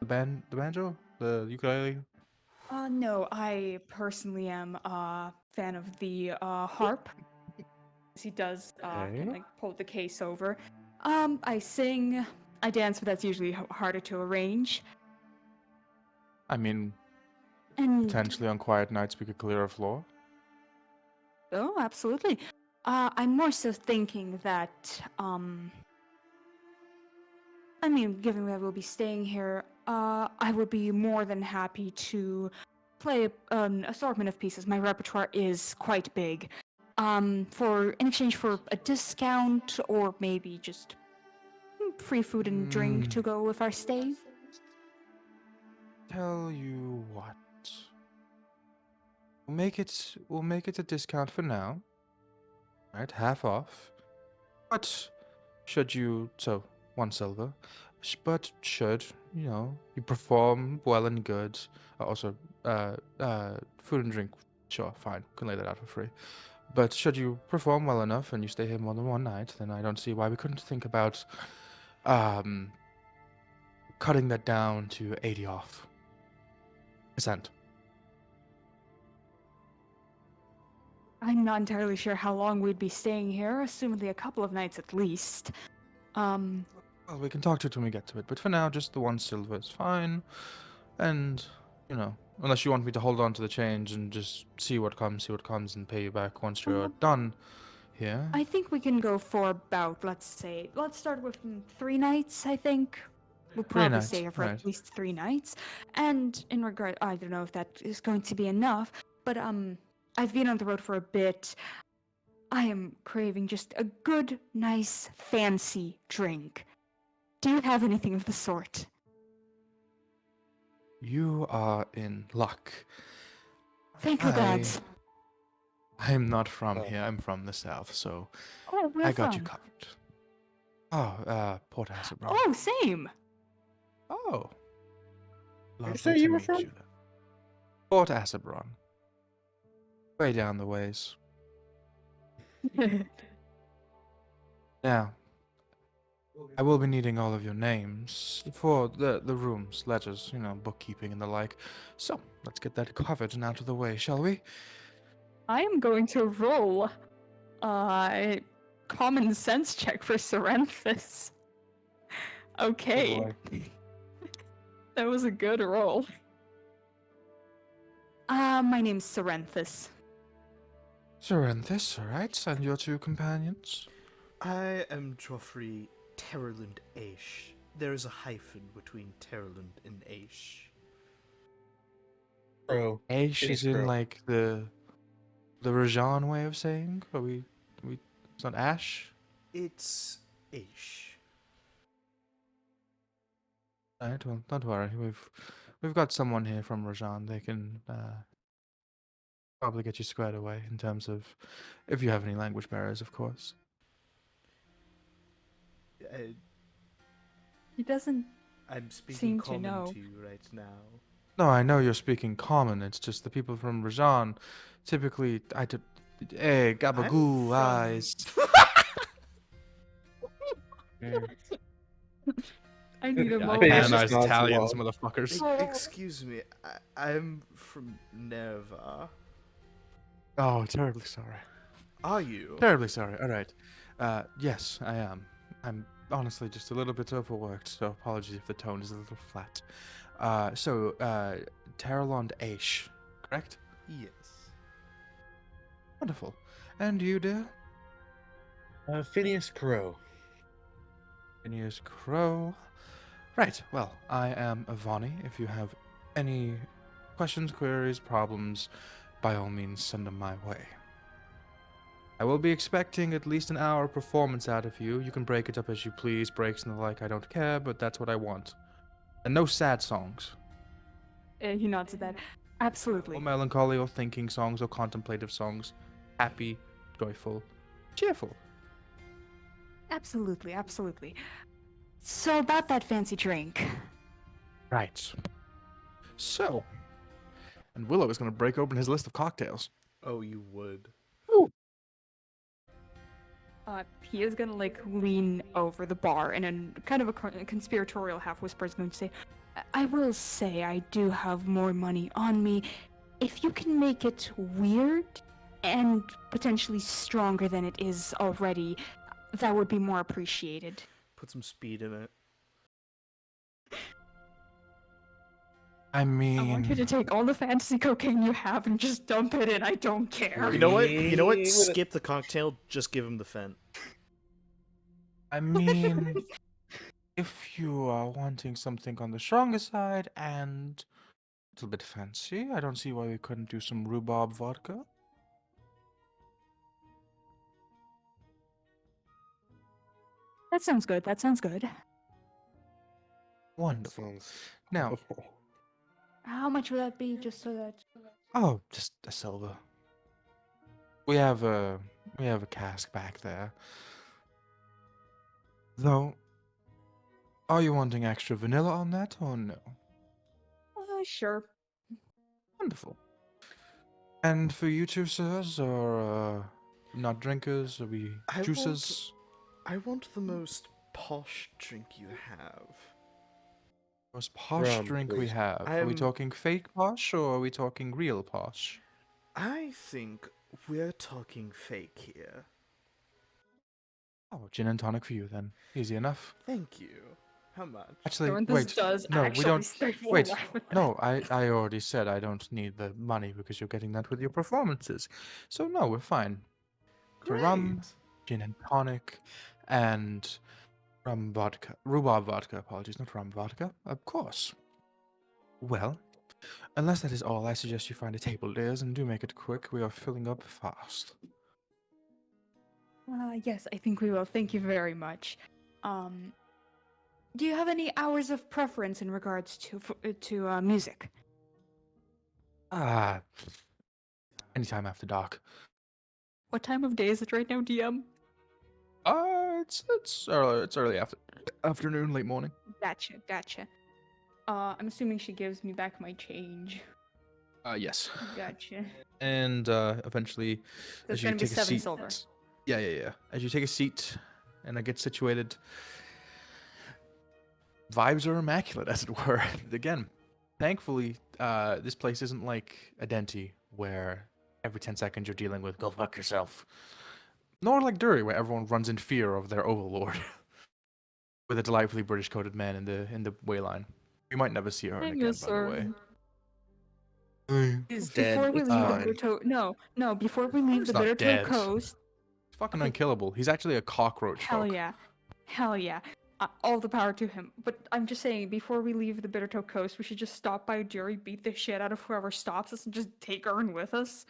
The banjo? The ukulele? No, I personally am a fan of the harp. He does Okay. like pull the case over. I sing, I dance, but that's usually harder to arrange. I mean, And potentially on quiet nights we could clear a floor. oh, absolutely. I'm more so thinking that I mean, given that we'll be staying here, I would be more than happy to play an assortment of pieces. My repertoire is quite big. For in exchange for a discount or maybe just free food and drink to go with our stay. Tell you what. We'll make it a discount for now. Right, half off. But should you 1 silver. But should, you perform well and good. Also, food and drink, sure, fine, can lay that out for free. But should you perform well enough and you stay here more than one night, then I don't see why we couldn't think about cutting that down to 80 off percent. I'm not entirely sure how long we'd be staying here, assumedly a couple of nights at least. Well, we can talk to it when we get to it, but for now, just the 1 silver is fine. And, unless you want me to hold on to the change and just see what comes, and pay you back once you're done here. I think we can go for about, let's start with 3 nights, I think. We'll 3 probably nights, stay here for right. at least 3 nights. And in regard, I don't know if that is going to be enough, but I've been on the road for a bit. I am craving just a good, nice, fancy drink. Do you have anything of the sort? You are in luck. Thank the gods. I'm not from Oh. here. I'm from the south, so Oh, where I got you from? covered. Oh, Port Asabron. Oh, same. Oh. Where'd you Lovely say to you were meet from? you then. Port Asabron. Way down the ways. Now, I will be needing all of your names for the rooms, ledgers, bookkeeping and the like. So, let's get that covered and out of the way, shall we? I am going to roll a common sense check for Serenthus. Okay. boy. That was a good roll. My name's Serenthus. Serenthus, alright, and your two companions? I am Joffrey Terrorland Aish. There is a hyphen between Terrorland and Aish. Bro. Aish It is is in crow. like the Rajan way of saying? It's not Ash? It's Aish. Alright, well, don't worry. We've got someone here from Rajan. They can probably get you squared away in terms of if you have any language barriers, of course. He doesn't. I'm speaking Seem to common know. to you right now. No, I know you're speaking common. It's just the people from Rajan typically hey, gabagoo I'm eyes. I need a Yeah, I moment. Aish just canonize nods Italians, along. motherfuckers. Excuse me, I'm from Nerva. Oh, terribly sorry. Are you? Terribly sorry. All right. Yes, I am. I'm honestly just a little bit overworked, so apologies if the tone is a little flat. Terralond Aish, correct? Yes. Wonderful. And you, dear? Phineas Crow. Phineas Crow. Right, well, I am Avani. If you have any questions, queries, problems, by all means send them my way. I will be expecting at least an hour performance out of you. You can break it up as you please, breaks and the like, I don't care, but that's what I want. And no sad songs. He nods at that. Absolutely. Or melancholy or thinking songs or contemplative songs. Happy, joyful, cheerful. Absolutely, absolutely. So about that fancy drink. Right. So, and Willow is going to break open his list of cocktails. Oh, you would. He is gonna lean over the bar and in kind of a conspiratorial half whisper is going to say, I will say I do have more money on me. If you can make it weird and potentially stronger than it is already, that would be more appreciated. Put some speed in it. I mean, I want you to take all the fantasy cocaine you have and just dump it in. I don't care. You know what? With it. Skip the cocktail. Just give him the Fent. I mean, if you are wanting something on the stronger side and a little bit fancy, I don't see why we couldn't do some rhubarb vodka. That sounds good. That sounds good. Wonderful. Sounds Now, awful. How much would that be, just so that... oh, just a silver. We have a cask back there. Though, are you wanting extra vanilla on that or no? Sure. Wonderful. And for you two, sirs, or not drinkers, are we I juicers? I want the most posh drink you have. Most posh Rum, drink we please. have. Are we I'm- talking fake posh or are we talking real posh? I think we're talking fake here. Oh, gin and tonic for you then. Easy enough. Thank you. How much? Actually, This wait. does No, we actually don't. stifle Wait. a laugh at that. No, I already said I don't need the money because you're getting that with your performances. So no, we're fine. For rum, Great. gin and tonic, and rum vodka. Rhubarb vodka, apologies, not rum vodka. Of course. Well, unless that is all, I suggest you find a table, dears, and do make it quick. We are filling up fast. Yes, I think we will. Thank you very much. Do you have any hours of preference in regards to music? Ah, anytime after dark. What time of day is it right now, DM? It's early afternoon, late morning. Gotcha. I'm assuming she gives me back my change. Yes. Gotcha. And eventually, So it's as you gonna be take a 7 seat, silver. yeah. As you take a seat and I get situated, vibes are immaculate, as it were. Again, thankfully, this place isn't like a Denti where every 10 seconds you're dealing with "go fuck yourself," nor like Dury where everyone runs in fear of their overlord. With a delightfully British coated man in the way line. We might never see her I again, miss by the her. way. He's Before dead. we It's leave the fine. Bittertoe, no, before we leave He's the not Bittertoe dead. Coast, He's fucking Okay. unkillable. He's actually a cockroach hell folk. yeah, hell yeah, all the power to him. But I'm just saying, before we leave the Bittertoe Coast, we should just stop by Dury, beat the shit out of whoever stops us, and just take Ern with us.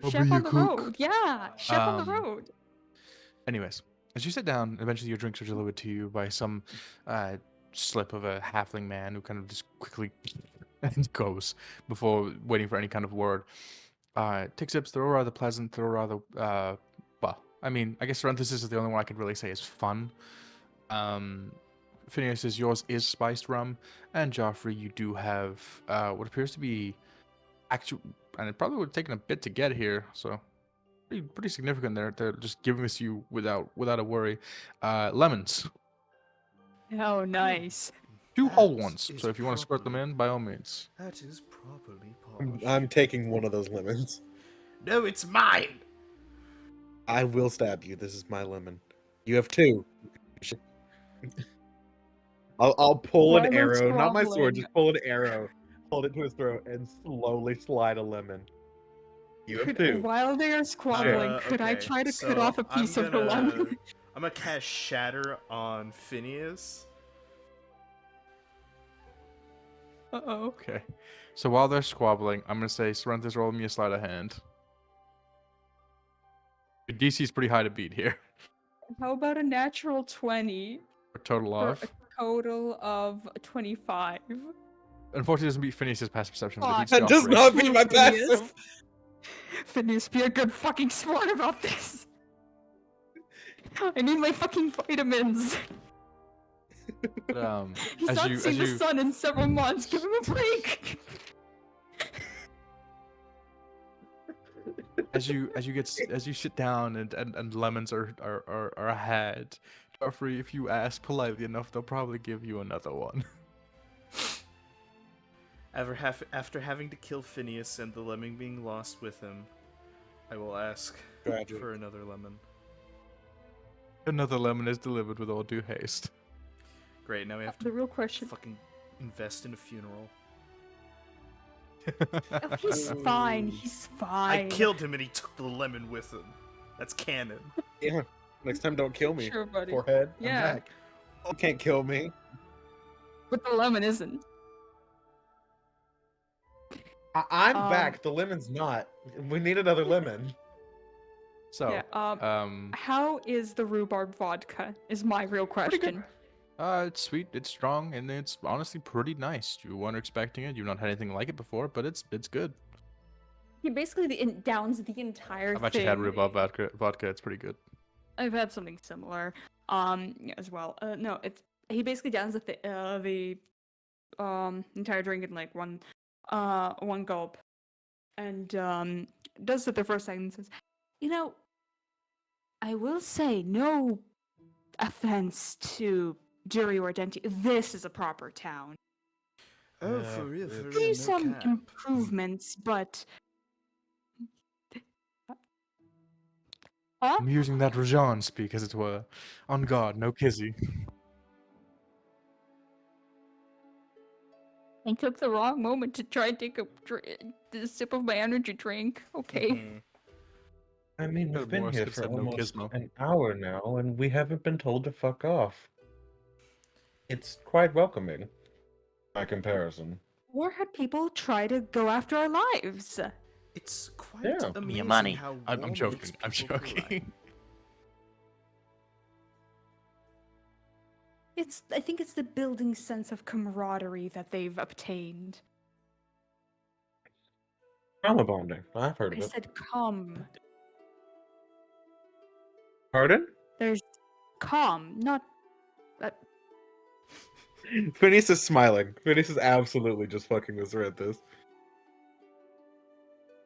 I'll Chef be on your the cook. road, yeah, chef on the road. Anyways, as you sit down, eventually your drinks are delivered to you by some slip of a halfling man who kind of just quickly and goes before waiting for any kind of word. Tick sips, they're all rather pleasant, they're all rather, well, I mean, I guess parenthesis is the only one I could really say is fun. Phineas says yours is spiced rum, and Joffrey, you do have what appears to be actual, and it probably would have taken a bit to get here, so pretty significant there. They're just giving this to you without a worry. Lemons, Oh, nice. two That whole ones. is So if you want to squirt them properly- in, by all means. That is properly polished. I'm taking one of those lemons. No, it's mine! I will stab you. This is my lemon. You have two. I'll pull While an they're arrow, not my sword, squabbling. just pull an arrow, hold it to his throat, and slowly slide a lemon. You have two. While they are squabbling, could I Okay, try to cut so off a piece of the lemon? I'm gonna cast Shatter on Phineas. Uh-oh. Okay. So while they're squabbling, I'm gonna say, Sorrentha's roll me a sleight of hand. Your DC is pretty high to beat here. How about a natural 20 A total for a of. total of 25? Unfortunately, it doesn't beat Phineas's past perception, but it beats That does Joffrey's. not beat my Phineas. passive. Phineas, be a good fucking sport about this. I need my fucking vitamins. But, He's as not you seen the sun in several months. Give him a break. as you sit down and lemons are had, Joffrey, if you ask politely enough, they'll probably give you another one. After having to kill Phineas and the lemon being lost with him, I will ask Tragic. for another lemon. Another lemon is delivered with all due haste. Great, now we have to The real question. fucking invest in a funeral. Oh, he's fine. He's fine. I killed him and he took the lemon with him. That's canon. Yeah. Next time, don't kill me. Sure, buddy. Forehead. I'm Yeah. back. You can't kill me. But the lemon isn't. I'm Um, back. The lemon's not. We need another lemon. So, Yeah. How is the rhubarb vodka? Is my real Pretty good. question. It's sweet, it's strong, and it's honestly pretty nice. You weren't expecting it. You've not had anything like it before, but it's good. He basically downs the entire I've actually had rhubarb vodka. It's pretty good. I've had something similar, as well. No, he basically downs the entire drink in like one gulp, and does it the first second and says, "You know, I will say no offense to Jury or Denti. This is a proper town. Oh, Yeah, for real, for it's- real, Maybe no some cap. improvements, but." Huh? I'm using that Rajan speak, as it were. On guard, no kizzy. I took the wrong moment to try and take a sip of my energy drink. Okay. Mhm. I mean, Good we've been Morris here could've for said no almost gizmo. an hour now, and we haven't been told to fuck off. It's quite welcoming, by comparison. Or had people try to go after our lives? It's quite Yeah. amazing money. how I'm warm joking. these I'm people collide. joking. I think it's the building sense of camaraderie that they've obtained. Trauma bonding. I've heard I of it. said come. Pardon? There's come, not. Phineas is smiling. Phineas is absolutely just fucking with this.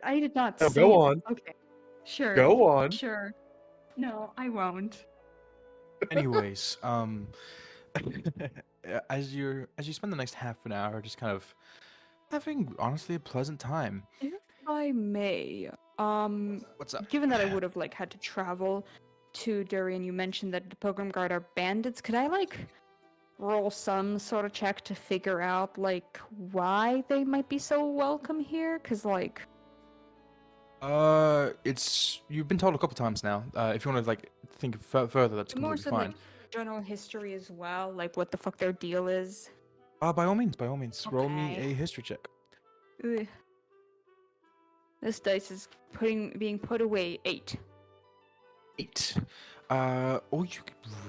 I did not No, say. go on. Okay. Sure. Go on. Sure. No, I won't. Anyways, as you spend the next half an hour just kind of having honestly a pleasant time. If I may, What's up? given that I would have like had to travel to Durian, you mentioned that the Pilgrim Guard are bandits. Could I like roll some sort of check to figure out like why they might be so welcome here? Cause like It's you've been told a couple times now. If you want to like think further, that's more completely so fine. like general history as well, like what the fuck their deal is. By all means, roll me Okay. a history check. Ugh. This dice is being put away 8. 8. All you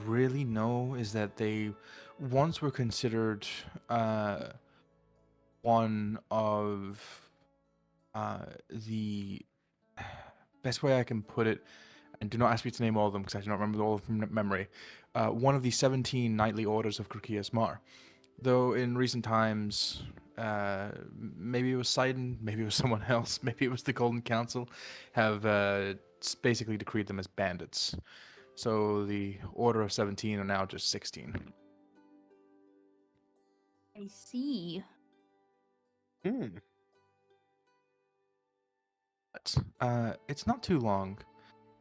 really know is that they once were considered one of the best way I can put it, and do not ask me to name all of them because I do not remember all of them from memory. One of the 17 knightly orders of Craquias'mar. Though in recent times, maybe it was Sidon, maybe it was someone else, maybe it was the Golden Council, have basically decreed them as bandits. So the Order of 17 are now just 16. I see. But it's not too long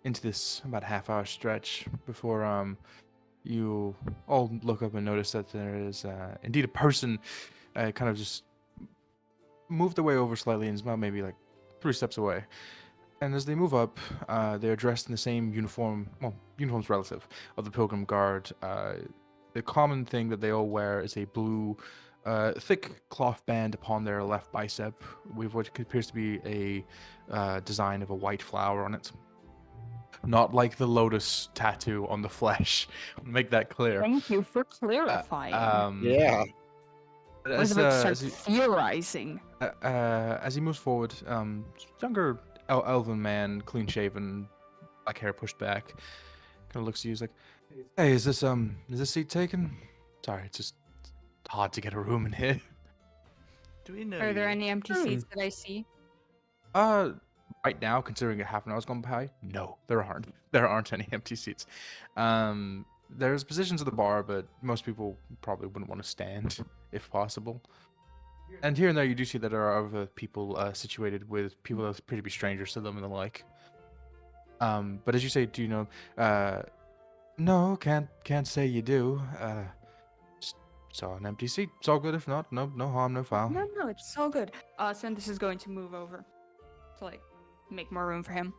into this about half-hour stretch before you all look up and notice that there is indeed a person kind of just moved their way over slightly and is about maybe like 3 steps away. And as they move up, they're dressed in the same uniform, well, uniform's relative, of the Pilgrim Guard. The common thing that they all wear is a blue, thick cloth band upon their left bicep, with what appears to be a design of a white flower on it. Not like the lotus tattoo on the flesh. Make that clear. Thank you for clarifying. Yeah. I was As, about to start as he- theorizing. as he moves forward, younger elven man, clean shaven, black hair pushed back, kind of looks at you. He's like, "Hey, is this seat taken? Sorry, it's just hard to get a room in here." Do we know Are there you? any empty seats that I see? Right now, considering a half an hour's gone by, no, there aren't. There aren't any empty seats. There's positions at the bar, but most people probably wouldn't want to stand if possible. And here and there, you do see that there are other people situated with people that appear to be strangers to them and the like. But as you say, do you know? No, can't say you do. Just saw an empty seat. It's all good if not. No harm, no foul. No, it's all good. Sentis is going to move over to like make more room for him.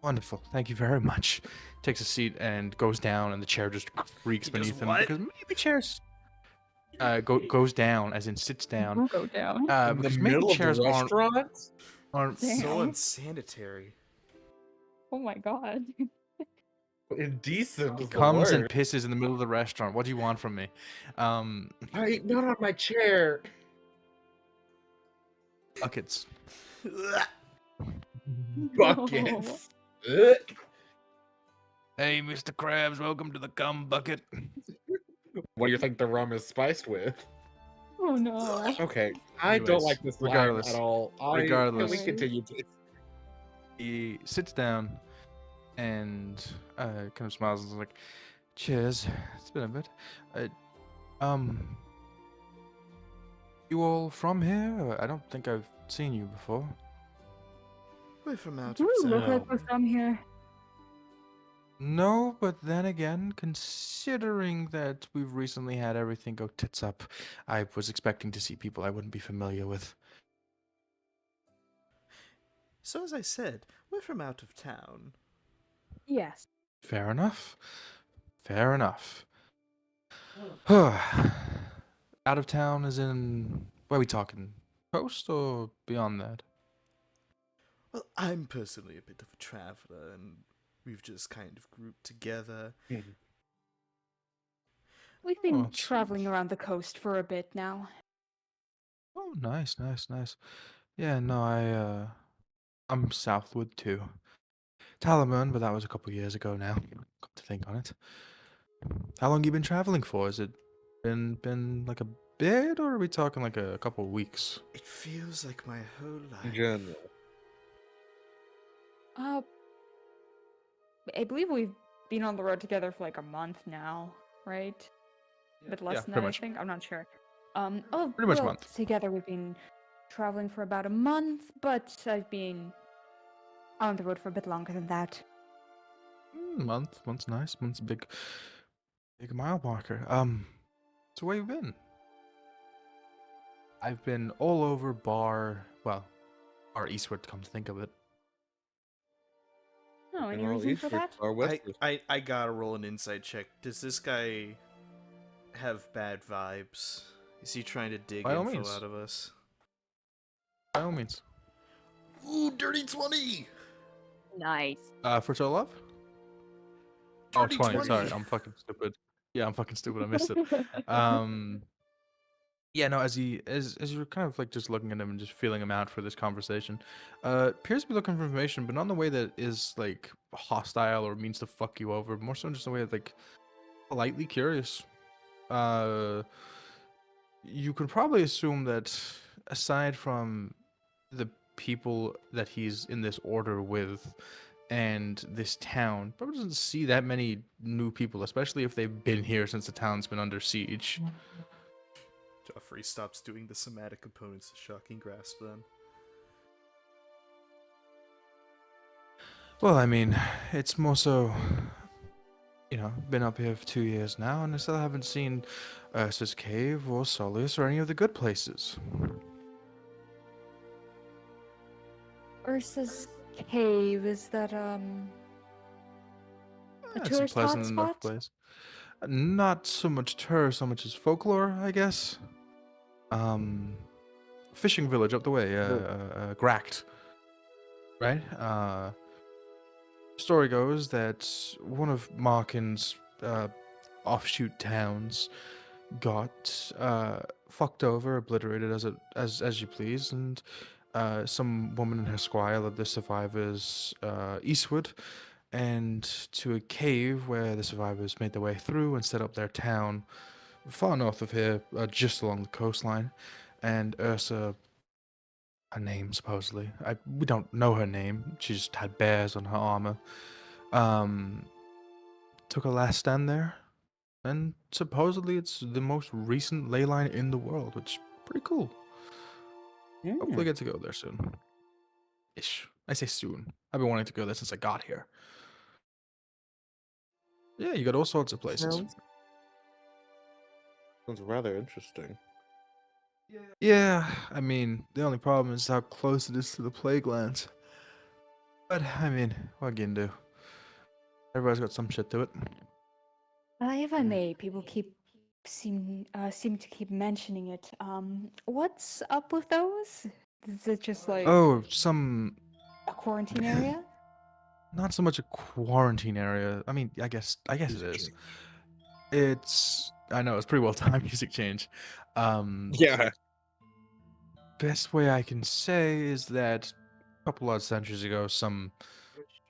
Wonderful. Thank you very much. Takes a seat and goes down, and the chair just creaks He does beneath him what? because maybe chairs goes down, as in sits down. We'll go down. In the Because maybe middle of the chairs restaurant? aren't Damn. So unsanitary. Oh my god. Indecent is the comes and word. pisses in the middle of the restaurant. What do you want from me? Not on my chair. Buckets. Buckets. Ugh. Hey, Mr. Krabs, welcome to the cum bucket. What do you think the rum is spiced with? Oh no. Okay, I don't Anyways, like this regardless- line at all. regardless. Can we continue, please? He sits down and kind of smiles and is like, "Cheers. It's been a bit. You all from here? I don't think I've seen you before." We're from out Do of we look town. like we're from here? No, but then again, considering that we've recently had everything go tits up, I was expecting to see people I wouldn't be familiar with. So as I said, we're from out of town. Yes. Fair enough. Fair enough. Out of town is in... Where are we talking? Coast or beyond that? Well, I'm personally a bit of a traveler, and we've just kind of grouped together. We've been Oh, traveling around the coast for a bit now. Oh, nice. Yeah, no, I'm southward too. Talaman, but that was a couple years ago now. Come to think on it. How long you been traveling for? Has it been like a bit, or are we talking like a couple weeks? It feels like my whole In life. general. Uh, I believe we've been on the road together for like a month now, right? A bit less Yeah, than pretty that, I much. think. I'm not sure. Oh, Pretty much a well, month. together we've been traveling for about a month, but I've been on the road for a bit longer than that. Month's nice. Month's a big mile marker. So where you been? I've been all over Bar Eastward, come to think of it. Oh, And any all reason for eastward that? or westward. I gotta roll an insight check. Does this guy have bad vibes? Is he trying to dig By all info means. out of us? By all means. Ooh, dirty 20! Nice. For total love? Oh, Dirty 20. Sorry, 20! I'm fucking stupid. Yeah, I'm fucking stupid. I missed it. Um, yeah, no. As you're kind of like just looking at him and just feeling him out for this conversation, appears to be looking for information, but not in a way that is like hostile or means to fuck you over. More so, in just a way of like politely curious. Uh, you could probably assume that aside from the people that he's in this order with and this town, probably doesn't see that many new people, especially if they've been here since the town's been under siege. Joffrey stops doing the somatic components of Shocking Grasp then. Well, I mean, it's more so, been up here for 2 years now, and I still haven't seen Ursa's Cave or Solace or any of the good places. Ursa's Cave, is that, a It's a tourist pleasant enough hotspot? place. Not so much tourist, so much as folklore, I guess. Um, Fishing village up the way, Gracht, right? Story goes that one of Markin's offshoot towns got fucked over, obliterated as you please, and some woman and her squire led the survivors eastward and to a cave where the survivors made their way through and set up their town far north of here, just along the coastline. And Ursa, her name supposedly, we don't know her name. She just had bears on her armor. Um, Took a last stand there, and supposedly it's the most recent ley line in the world, which is pretty cool. Hopefully, get to go there soon. Ish. I say soon. I've been wanting to go there since I got here. Yeah, you got all sorts of places. Sounds rather interesting. Yeah, I mean, the only problem is how close it is to the plague lands. But, I mean, what can you do? Everybody's got some shit to it. If I may, people seem to keep mentioning it. What's up with those? Is it just like Oh, a quarantine area? not so much a quarantine area. I mean, I guess it is. I know, it's pretty well timed music change. Yeah. Best way I can say is that a couple odd centuries ago, some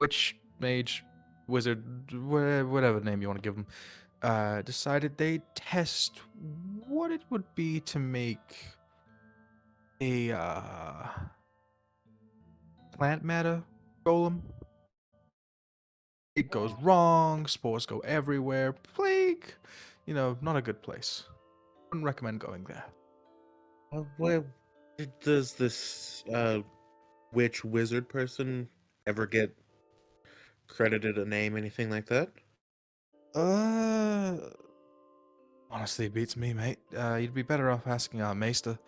witch, mage, wizard, whatever name you want to give them, decided they'd test what it would be to make a plant matter golem. It goes wrong, spores go everywhere, plague, not a good place. Wouldn't recommend going there. Where does this witch wizard person ever get credited a name, anything like that? Uh, Honestly, it beats me, mate. You'd be better off asking our maester.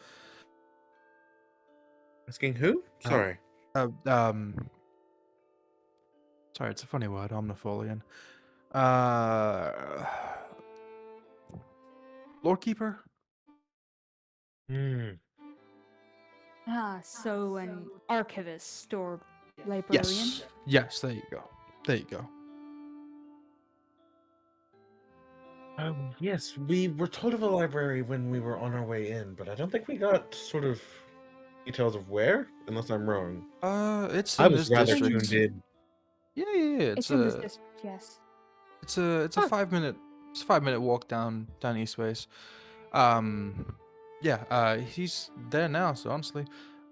Asking who? Uh, Sorry. uh, um, Sorry, it's a funny word, omnifolian. Uh, Lorekeeper? Hmm. So an archivist or librarian? Yes. Yes, there you go. There you go. Yes, we were told of a library when we were on our way in, but I don't think we got sort of details of where, unless I'm wrong. It's I in was this rather district. tuned in. Yeah. It's in this district, yes. It's a Huh. 5 minute walk down Eastways. Yeah. He's there now. So honestly,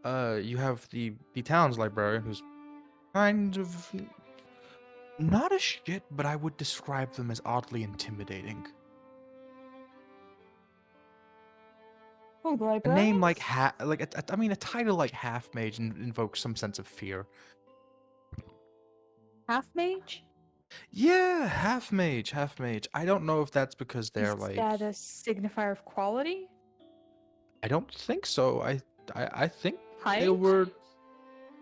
you have the town's librarian who's kind of not a shit, but I would describe them as oddly intimidating. Oh, the A librarians? name like I mean, a title like half mage invokes some sense of fear. Half mage? Yeah, half mage, half mage. I don't know if that's because they're Is like. that a signifier of quality? I don't think so. I think they Height? were.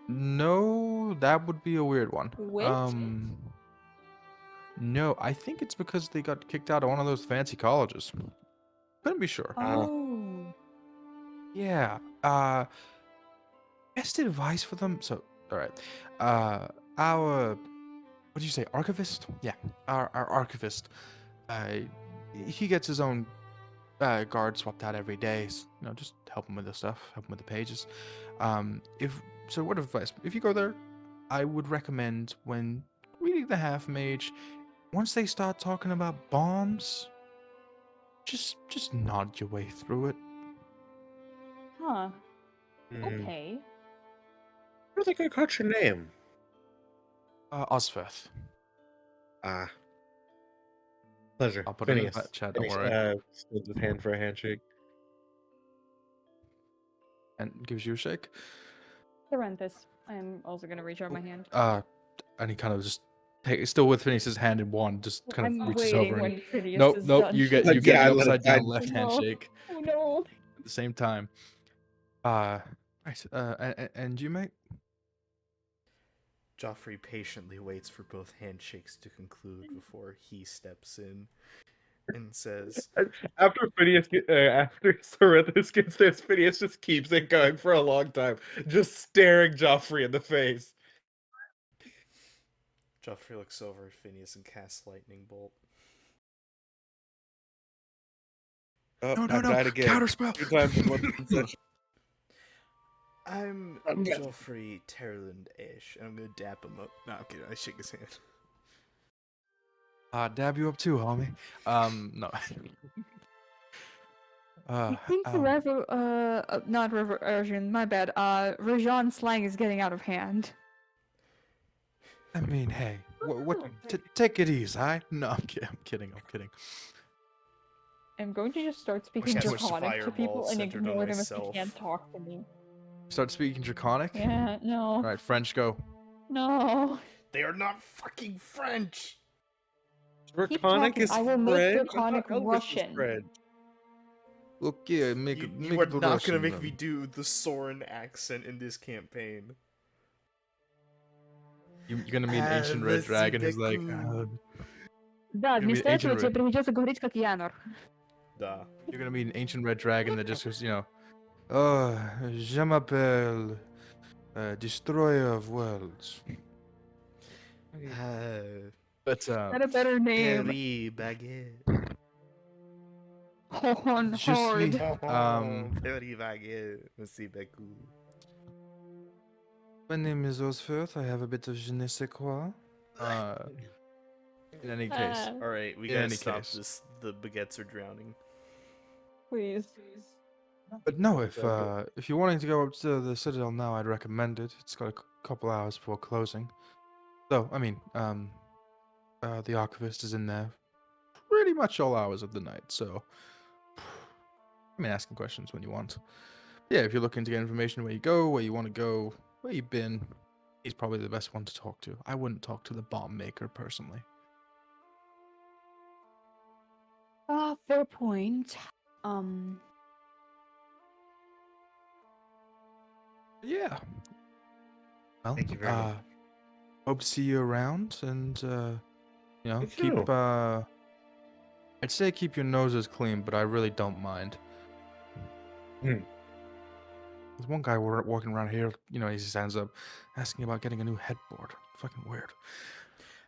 No, that would be a weird one. Wit? No, I think it's because they got kicked out of one of those fancy colleges. Couldn't be sure. Oh. Yeah. Best advice for them. So, all right. Our what did you say? Archivist? Yeah, our archivist. Uh, he gets his own guard swapped out every day. Just help him with the stuff, help him with the pages. If so, what advice? If you go there, I would recommend when reading the half mage, once they start talking about bombs, just nod your way through it. Huh. Hmm. Okay. I don't think I caught your name. Osfirth. Ah. Pleasure. I'll put it in Phineas. the chat. Don't Phineas, worry. extends his hand for a handshake. And gives you a shake. Serenthus. I'm also gonna reach out my hand. And he kind of just still with Phineas's hand in one, just kind of I'm reaches waiting over and when Phineas nope, is nope. done. You get Yeah, the I let it upside down die. left Oh, hand no. shake Oh no. at the same time. Nice. And you, mate? Joffrey patiently waits for both handshakes to conclude before he steps in and says, After after Sorithus gets this, Phineas just keeps it going for a long time, just staring Joffrey in the face. Joffrey looks over at Phineas and casts Lightning Bolt. Oh, No, I died again. counterspell. 2 times in 1 session. I'm I'm good. Joffrey Terland Ash, and I'm gonna dap him up. No, I'm kidding, I shake his hand. Dab you up too, homie. No. I think the not reversion, my bad. Rajan slang is getting out of hand. I mean, hey, take it easy, alright? No, I'm kidding. I'm going to just start speaking Wish I was Draconic to people fireball and centered on ignore them if they myself. can't talk to me. Start speaking Draconic. Yeah, no. All right, French, go. No. They are not fucking French! Keep Draconic talking. is I will make French? I Draconic thought Elvis was Russian. French. Okay, make You it are not Russian, gonna make then. me do the Soren accent in this campaign. You're gonna meet an ancient red dragon who's like, Да, You're gonna meet вместо этого ancient тебе red. придется говорить как Янор. Da. You're gonna meet an ancient red dragon that just goes, oh, je m'appelle Destroyer of Worlds. But Got a better name. Perry Baguette. On Je suis- hard. Perry Baguette. Merci beaucoup. my name is Osfirth. I have a bit of je ne sais quoi. In any case, Alright, we In gotta any stop case. this. The baguettes are drowning. Please. but no, if you're wanting to go up to the Citadel now, I'd recommend it. It's got a couple hours before closing. So, I mean, the archivist is in there pretty much all hours of the night. So, I mean, ask him questions when you want. Yeah, if you're looking to get information where you go, where you want to go, where you've been, he's probably the best one to talk to. I wouldn't talk to the bomb maker personally. Fair point. Yeah. Well, Thank you very much. hope to see you around, and Me keep. too. I'd say keep your noses clean, but I really don't mind. Hmm. There's one guy walking around here, he stands up, asking about getting a new headboard. Fucking weird.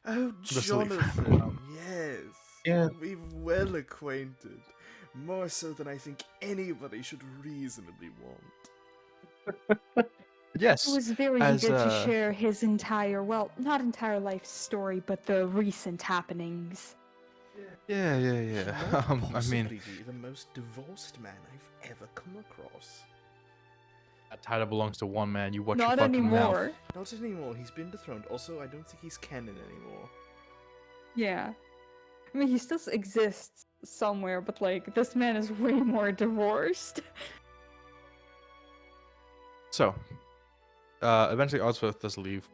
Oh, Let's leave. Jonathan, yes. Yeah. We've well acquainted. More so than I think anybody should reasonably want. He Yes, was very as eager to share his entire, well, not entire life story, but the recent happenings. yeah, yeah, He yeah. might I mean, possibly be the most divorced man I've ever come across. that title belongs to one man. You watch your Not fucking mouth. anymore. Not anymore, he's been dethroned. Also, I don't think he's canon anymore. Yeah. I mean, he still exists somewhere, but like, this man is way more divorced. So, eventually Oswald does leave,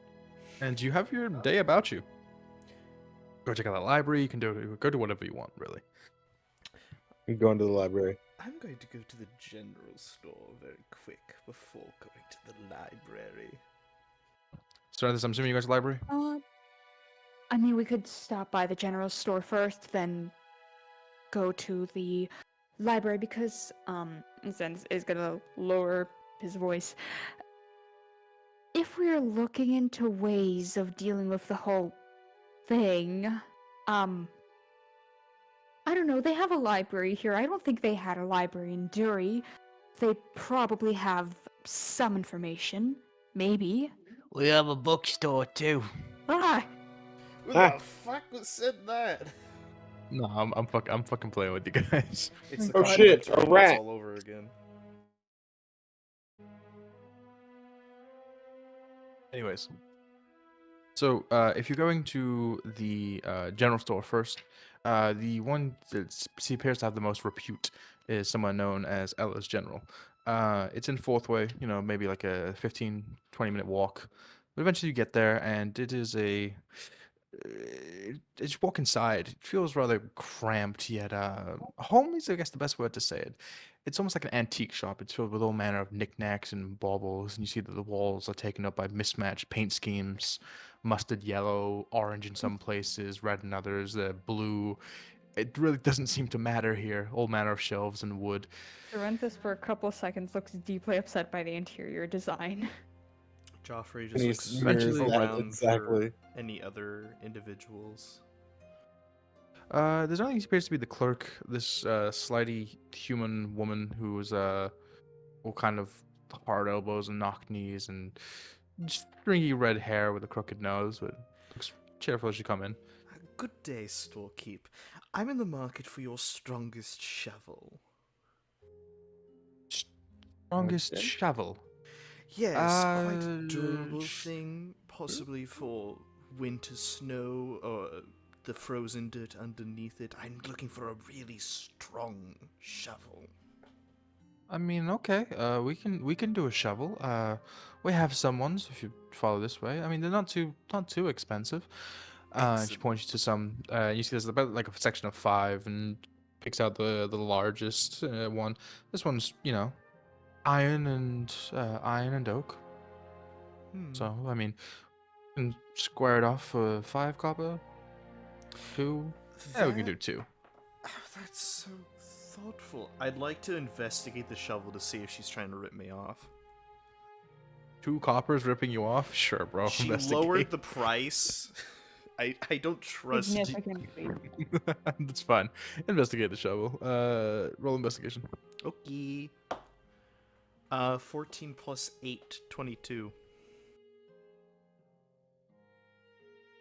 and you have your day about you. Go check out the library. You can go do whatever you want, really. You go into the library. I'm going to go to the general store very quick before going to the library. So, I'm assuming you go to the library. I mean, we could stop by the general store first, then go to the library because, Zen is gonna lower his voice. If we're looking into ways of dealing with the whole thing, I don't know, they have a library here. I don't think they had a library in Dury. They probably have some information. Maybe. We have a bookstore too. Ah! Who Ah. the fuck said that? No, I'm fucking playing with you guys. It's the Oh, Craquias'mar shit, a tournaments rat. all over again. Anyways, so if you're going to the general store first, the one that appears to have the most repute is someone known as Ella's General. It's in Fourth Way, maybe like a 15, 20-minute walk. But eventually you get there, and it is as you walk inside, it feels rather cramped yet homely is I guess the best word to say it. It's almost like an antique shop. It's filled with all manner of knickknacks and baubles, and you see that the walls are taken up by mismatched paint schemes, mustard yellow, orange in some places, red in others, blue. It really doesn't seem to matter here. All manner of shelves and wood. Serenthis for a couple of seconds looks deeply upset by the interior design. Joffrey And just he looks mirrors that around exactly. for any other individuals. There's only appears to be the clerk, this slightly human woman who is all kind of hard elbows and knock knees and stringy red hair with a crooked nose, but looks cheerful as you come in. Good day, storekeep. I'm in the market for your strongest shovel. Strongest Okay. shovel. Yes, quite a durable sh- thing, possibly for winter snow or the frozen dirt underneath it. I'm looking for a really strong shovel. I mean, okay. We can do a shovel. We have some ones if you follow this way. I mean, they're not too expensive. She Excellent. points you to some. You see, there's about like a section of 5, and picks out the largest one. This one's iron and oak. So I mean, can square it off for 5 copper. 2. Yeah, we can do 2. That's so thoughtful. I'd like to investigate the shovel to see if she's trying to rip me off. 2 coppers ripping you off? Sure, bro. She Investigate. lowered the price. I don't trust. Significantly. That's fine. Investigate the shovel. Roll investigation. Okay. 14 plus 8, 22.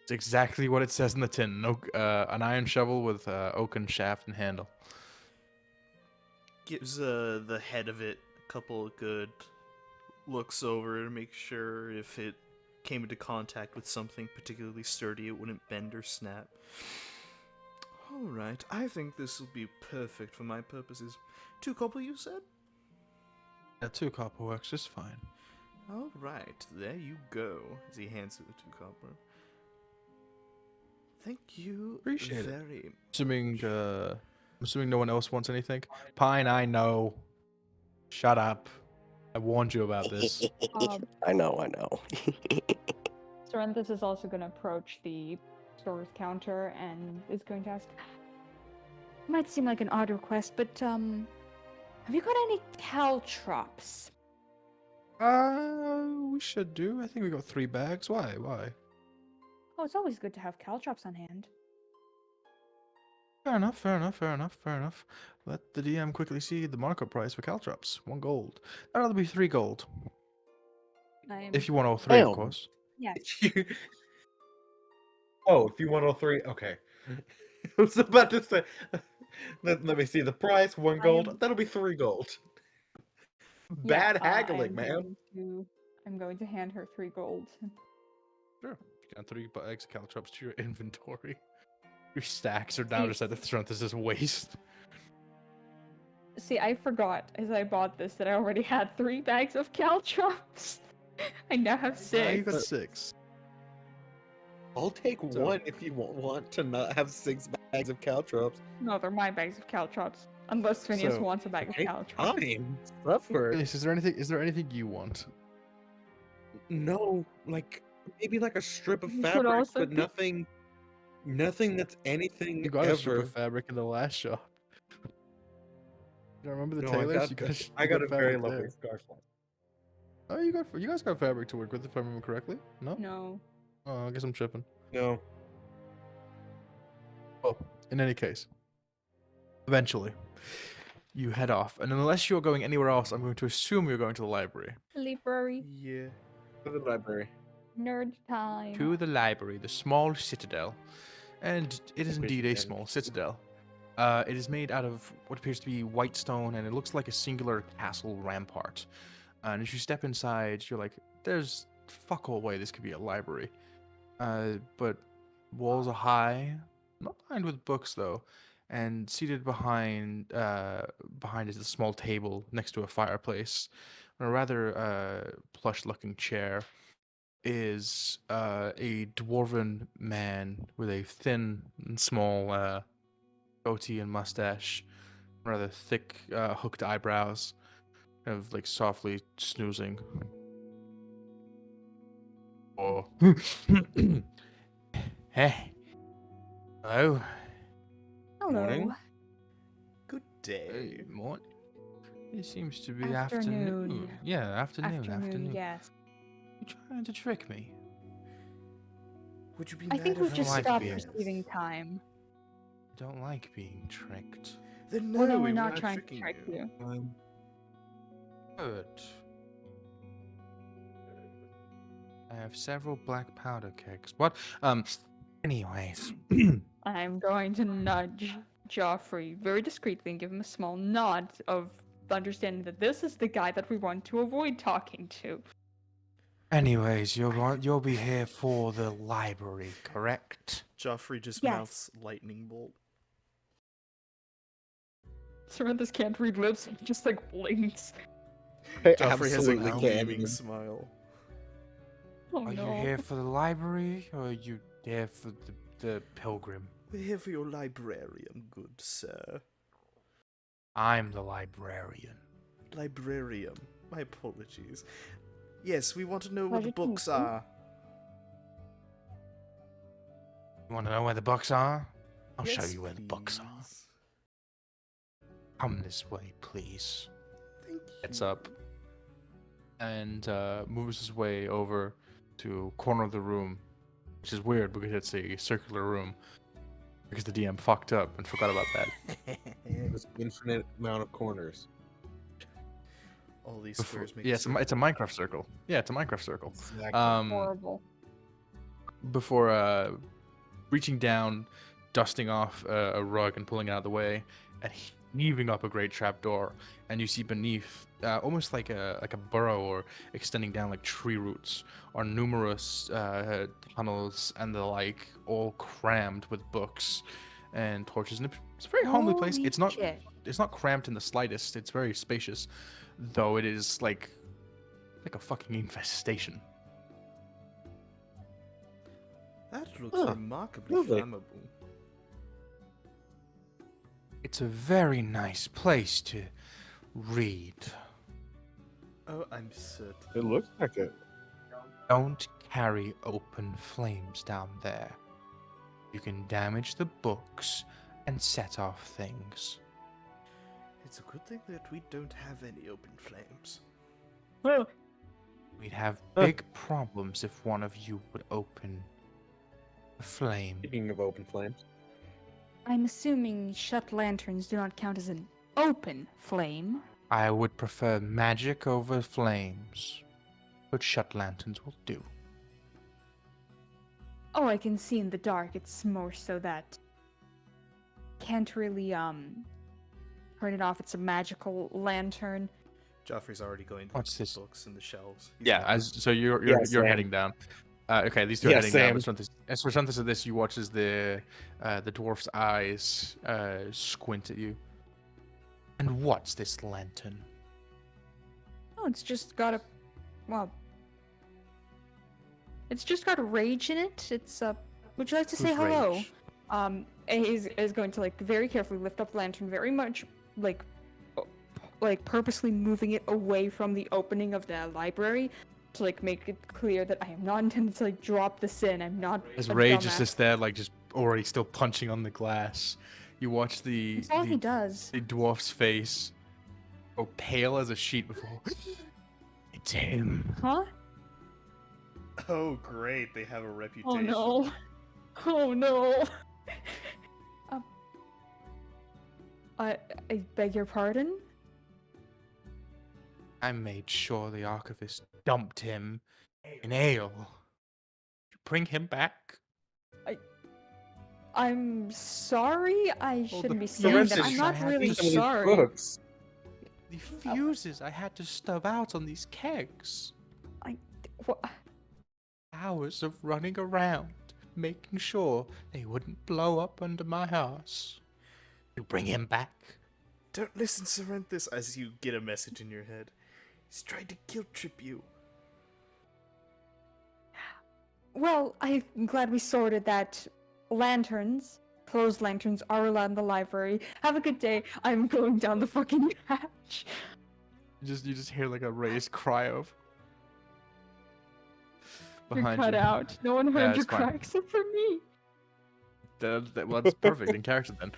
It's exactly what it says in the tin. An iron shovel with oaken shaft and handle. Gives the head of it a couple of good looks over to make sure if it came into contact with something particularly sturdy, it wouldn't bend or snap. Alright, I think this will be perfect for my purposes. 2 copper, you said? Yeah, 2 copper works just fine. Alright, there you go. As he hands her the 2 copper. Thank you Appreciate it. very Assuming no one else wants anything. Pine, I know. Shut up. I warned you about this. I know. Serenthis is also going to approach the store's counter and is going to ask, might seem like an odd request, but have you got any caltrops? We should do. I think we got 3 bags. Why? Oh, it's always good to have caltrops on hand. Fair enough. Let the DM quickly see the markup price for caltrops. 1 gold. That'll be 3 gold. If you want all three, of Damn. course. Yes. Oh, if you want all three, okay. I was about to say. Let me see the price. 1 gold. am- That'll be 3 gold. Yeah, Bad haggling, man. I'm going to hand her 3 gold. Sure. You got 3 bags of caltrops to your inventory. Your stacks are now See- just at the front. This is waste. See, I forgot as I bought this that I already had 3 bags of caltrops. I now have 6. Now you got 6. I'll take So- 1 if you want to not have 6 bags of caltrops. No, they're my bags of caltrops. Unless Phineas So, wants a bag Okay, of caltrops. fine. Suffer. Is there anything you want? No, like maybe like a strip of This would fabric, also but be- nothing that's anything You got a strip ever. of fabric in the last shop. You don't remember the No, tailors? You got I you got a very fabric lovely there. scarf. Oh, you guys got fabric to work with, if I remember correctly. No? No. Oh, I guess I'm tripping. No. Well, in any case, eventually, you head off, and unless you're going anywhere else, I'm going to assume you're going to the library. Library. Yeah. To the library. Nerd time. To the library, the small citadel, and it is Which indeed a end? small citadel. It is made out of what appears to be white stone, and it looks like a singular castle rampart. And as you step inside, you're like, "There's fuck all way this could be a library." But walls are high, not lined with books though, and seated behind is a small table next to a fireplace, on a rather plush-looking chair is a dwarven man with a thin and small goatee and mustache, rather thick hooked eyebrows, kind of like softly snoozing. Oh. Hey. Hello. Hello. Morning. Good day. Hey, morning. It seems to be Afternoon. afternoon. Yeah, afternoon. Yes. You trying to trick me? Would you be I mad think if we've don't just like stopped being- receiving time. I don't like being tricked. Then no, We're only we were not trying to tricking trick you. Good. I have several black powder kegs. What? Anyways. I'm going to nudge Joffrey very discreetly and give him a small nod of understanding that this is the guy that we want to avoid talking to. Anyways, you'll be here for the library, correct? Joffrey just Yes. mouths lightning bolt. Samantha's can't read lips, he just like blinks. I Joffrey has a absolutely gleaming can. smile. Oh Are no. you here for the library, or are you here for the pilgrim? We're here for your librarian, good sir. I'm the librarian. Librarian. My apologies. Yes, we want to know where Pleasure the to books meet you. are. You want to know where the books are? I'll show Yes, you where the books are. please. Come this way, please. Thank Gets you. up and moves his way over to a corner of the room, which is weird because it's a circular room. Because the DM fucked up and forgot about that. There's infinite amount of corners. All these Before- squares make yeah, it's a Minecraft circle. Yeah, it's a Minecraft circle. Exactly. Horrible. Before reaching down, dusting off a rug and pulling it out of the way, and heaving up a great trapdoor, and you see beneath, almost like a burrow or extending down like tree roots, are numerous tunnels and the like, all crammed with books and torches. And it's a very homely place. Holy It's not shit. cramped in the slightest. It's very spacious, though it is like a fucking infestation. That looks Huh, remarkably lovely. flammable. It's a very nice place to read. Oh, I'm certain. It looks like it. Don't carry open flames down there. You can damage the books and set off things. It's a good thing that we don't have any open flames. Well, We'd have big problems if one of you would open a flame. Speaking of open flames, I'm assuming shut lanterns do not count as an open flame. I would prefer magic over flames. but shut lanterns will do. Oh, I can see in the dark. It's more so that can't really turn it off. It's a magical lantern. Joffrey's already going to What's the this? books and the shelves. He's Yeah, got- so you're Yeah, you're Sam. heading down. Okay, these two are Yeah, heading Sam. down. As Sorcentis of this, you watch as the dwarf's eyes squint at you. And what's this lantern? Oh, it's just got a, well, it's just got a rage in it. It's would you like to say Whose hello? rage? And is going to like very carefully lift up the lantern, very much like purposely moving it away from the opening of the library to like make it clear that I am not intended to like drop this in. I'm not As a Rage is dumbass. just there, like just already still punching on the glass. You watch That's all he does. the dwarf's face go pale as a sheet before. It's him. Huh? Oh, great! They have a Oh reputation. no. Oh no. um, I beg your pardon? I made sure the archivist dumped him in ale. You bring him back? I'm sorry. I Well, shouldn't the be saying that. fuses I'm I not had really to- Some of these sorry. books. The fuses I had to stub out on these kegs. Wha- Hours of running around, making sure they wouldn't blow up under my house. You bring him back? Don't listen, Sorrenthus, as you get a message in your head. He's trying to guilt trip you. Well, I'm glad we sorted that. Lanterns, closed lanterns, are allowed in the library. Have a good day. I'm going down the fucking hatch. You just hear like a raised cry of You're behind cut you. out. No one Yeah, heard your it's fine. cry except for me. Well, that's perfect in character then.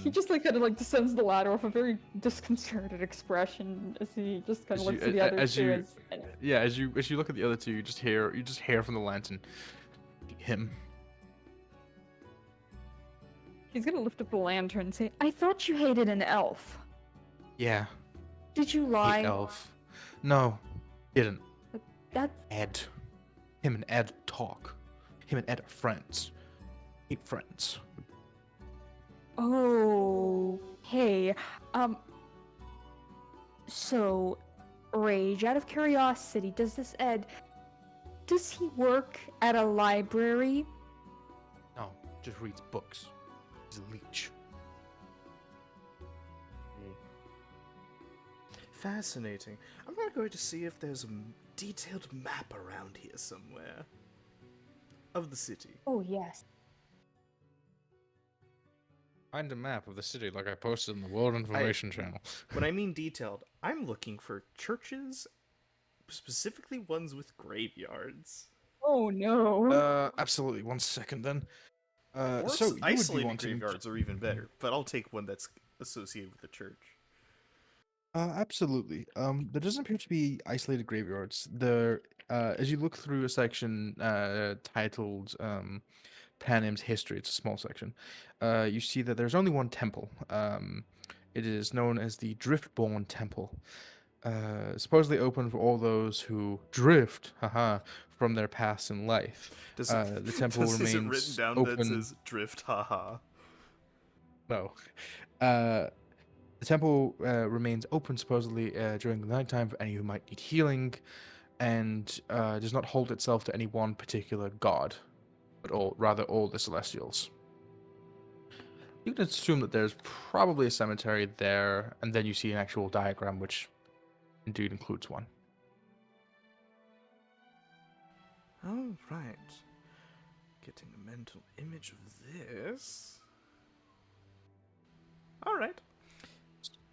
He just like kind of like descends the ladder with a very disconcerted expression as he just kind As of you- looks at the other as two. you- As, Yeah, as you look at the other two, you just hear from the lantern him. he's gonna lift up the lantern and say, "I thought you hated an elf. Yeah, Did you hate lie?" elf. No, didn't. That Ed. Him and Ed talk. Him and Ed are friends. Hate friends. Okay. So, Rage, out of curiosity, does this Ed, does he work at a library? No, just reads books. He's a leech. Fascinating. I'm not going to see if there's a detailed map around here somewhere. Of the city. Oh, yes. Find a map of the city like I posted in the World Information Channel. When I mean detailed, I'm looking for churches, specifically ones with graveyards. Oh, no. Absolutely. 1 second then. Or So you would be isolated wanting graveyards are even better, but I'll take one that's associated with the church. Absolutely. There doesn't appear to be isolated graveyards. There, as you look through a section titled Panim's History, it's a small section. You see that there's only one temple. It is known as the Driftborn Temple. Supposedly open for all those who drift, from their paths in life. Does The temple is it written remains down open. that says drift, haha? No. The temple remains open supposedly during the nighttime for any who might need healing, and does not hold itself to any one particular god, but rather all the Celestials. You can assume that there's probably a cemetery there, and then you see an actual diagram, which indeed includes one. Oh, right. Getting a mental image of this. Alright.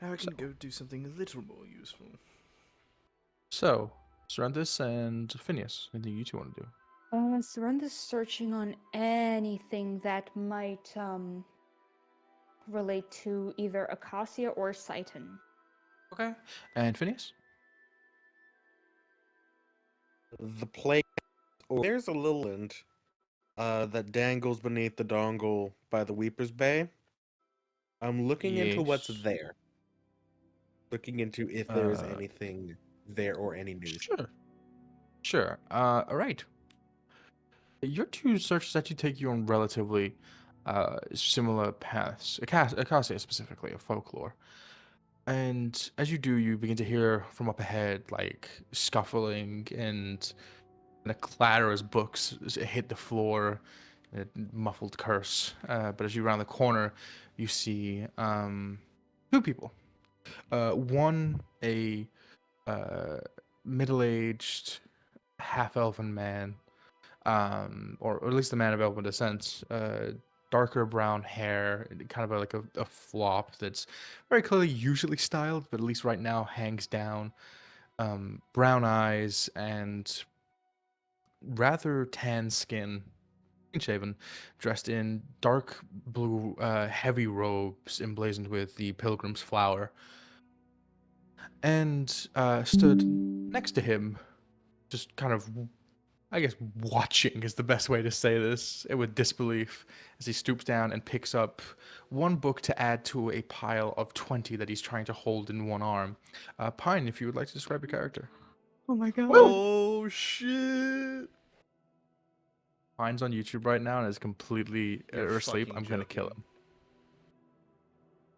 Now I can go do something a little more useful. So, Sorrentis and Phineas, anything you two want to do? Surrender's searching on anything that might, relate to either Acacia or Seitan. Okay. And Phineas? The plague. Oh, there's a little land that dangles beneath the dongle by the Weeper's Bay. I'm looking into what's Yes. there. Looking into if there is Uh, anything there or any news. Sure. Sure. All right. Your two searches actually take you on relatively similar paths. Acacia specifically, of folklore. And as you do, you begin to hear from up ahead, like scuffling and a clatter as books hit the floor, a muffled curse. But as you round the corner, you see two people. One, a middle-aged half-elven man, or at least a man of elven descent, darker brown hair, and kind of like a flop that's very clearly usually styled, but at least right now hangs down. Brown eyes and rather tan skin, clean shaven, dressed in dark blue, heavy robes emblazoned with the pilgrim's flower, and stood next to him, just kind of, I guess, watching is the best way to say this, with disbelief, as he stoops down and picks up one book to add to a pile of 20 that he's trying to hold in one arm. Pine, if you would like to describe your character. Oh my god. Oh shit! Pine's on YouTube right now and is completely You're asleep. fucking I'm gonna kill joking.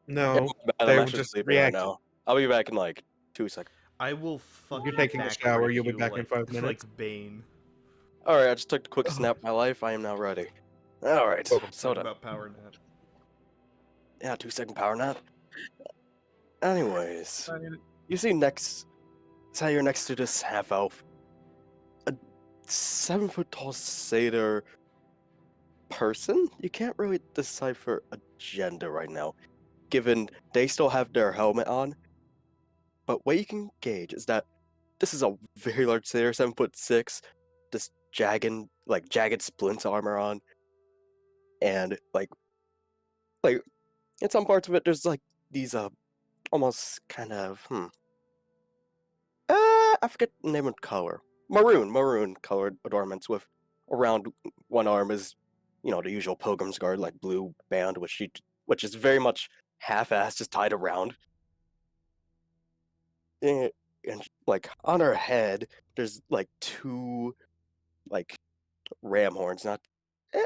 him. No, I'm they were actually just sleeping right reacting. now. I'll be back in like 2 seconds. I will fucking taking a back shower, you'll be ridicule back in 5 minutes. like Bane. Alright, I just took a quick snap of my life. I am now ready. Alright, so Talk done. about power nap. Yeah, 2 second power nap. Anyways, you see next, so you're next to this half elf, a 7 foot tall satyr person. You can't really decipher a gender right now, given they still have their helmet on. But what you can gauge is that this is a very large satyr, 7'6", this jagged splint armor on, and like in some parts of it, there's like these almost kind of I forget the name of the color. Maroon colored adornments with around one arm is, the usual pilgrim's guard, like blue band, which is very much half-assed, just tied around. And like on her head, there's like two like ram horns, not eh,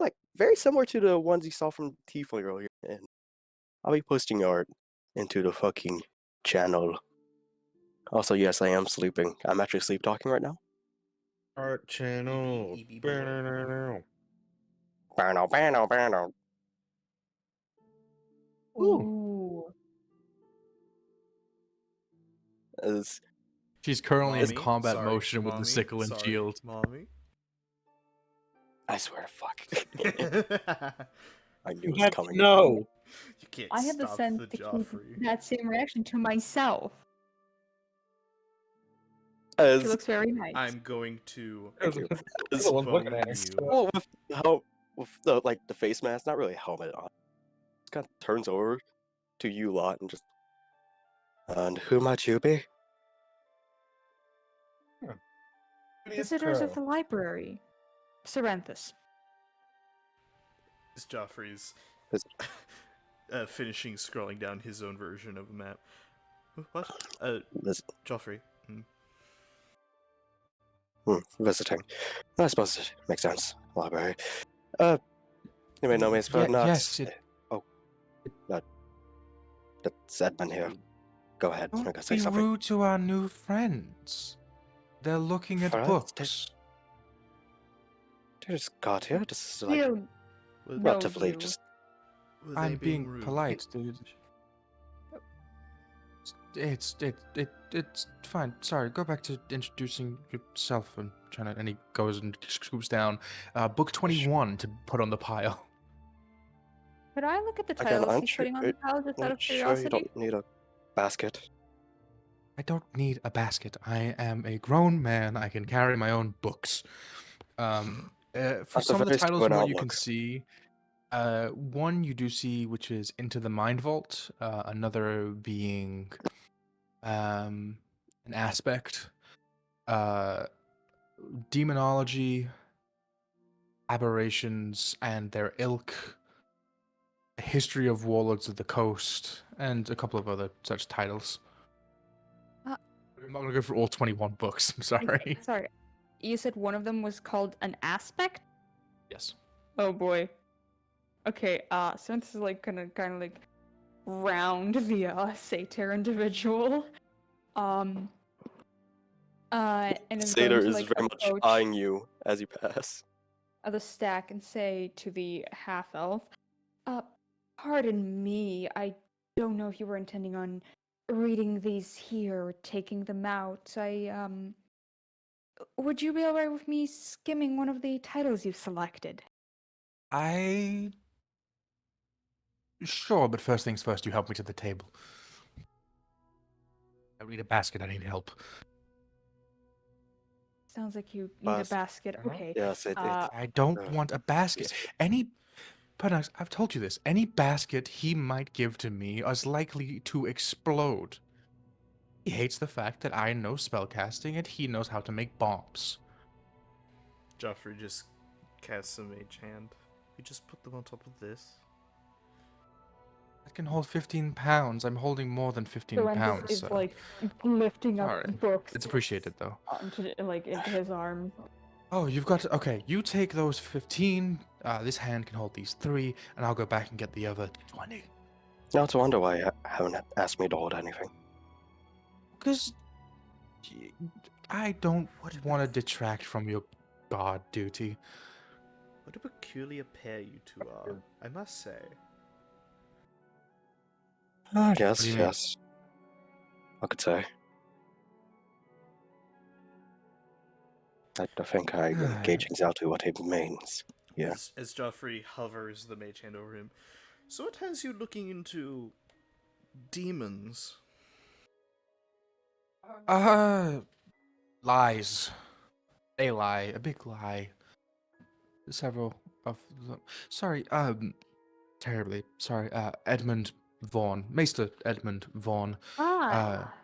like very similar to the ones you saw from Tiefling earlier. And I'll be posting art into the fucking channel. Also, yes, I am sleeping. I'm actually sleep talking right now. Art channel. EB boy. Bano, bano, bano. Ooh. As She's currently in Mommy, combat sorry, motion with the mommy, sickle and sorry, shield. Mommy. I swear to fuck. I knew it was But coming. no. You can't I have the stop sense the to keep Joffrey. that same reaction to myself. She As looks very nice. I'm going to Thank you. You're the one's looking at her. you. Well, with the face mask, not really a helmet on, just kind of turns over to you lot and just. And who might you be? Visitors of the library. Serenthus. As Joffrey's Is- finishing scrolling down his own version of a map. What? Joffrey. Visiting. I suppose it makes sense. Library. You may know me as Knox. Yes, Oh, that's Edmund here. Go ahead. I'm don't gonna say be something. rude to our new friends. They're looking at Friends? books. They just got here. This is like You Was, No, relatively you. just. was I'm they being rude? polite, dude. It's fine. Sorry, go back to introducing yourself and he goes and scoops down book 21 to put on the pile. Could I look at the Again, titles aren't he's you- putting on the pile just out of Sure, you curiosity? don't need a basket. I don't need a basket. I am a grown man. I can carry my own books. For That's a some of the very titles stubborn from what you can outlook. see, one you do see, which is Into the Mind Vault. Another being an aspect, uh, demonology, aberrations, and their ilk, a history of warlords of the coast, and a couple of other such titles. I'm not gonna go for all 21 books. I'm sorry. Sorry, you said one of them was called an aspect? Yes. Oh boy. Okay, so this is like gonna kind of like round the satyr individual. And is going Satyr to is like very much approach eyeing you as you pass. the stack and say to the half elf, uh, pardon me, I don't know if you were intending on reading these here or taking them out. Would you be alright with me skimming one of the titles you've selected? Sure, but first things first, you help me to the table. I need a basket. I need help. Sounds like you need a Bas- basket. Okay. Yes, I don't uh, want a basket. it's- Any, Panax, I've told you this. Any basket he might give to me is likely to explode. He hates the fact that I know spellcasting and he knows how to make bombs. Joffrey just casts a mage hand. You just put them on top of this. That can hold 15 pounds. I'm holding more than 15 Lorenz pounds. is So. like lifting up Sorry. books It's appreciated, though. into his arm. Oh, you've got to, okay, you take those 15. This hand can hold these 3, and I'll go back and get the other 20. Not to wonder why you haven't asked me to hold anything. Because I don't What a want to pecu- detract from your god duty. What a peculiar pair you two are, I must say. Oh, do yes, you mean? yes. I could say. I think I'm gauging exactly what it means. Yeah. As Joffrey hovers the mage hand over him. So what has you looking into demons? Lies. A lie. A big lie. Several of them. Sorry, terribly. Sorry, Edmund Vaughan. Maester Edmund Vaughan.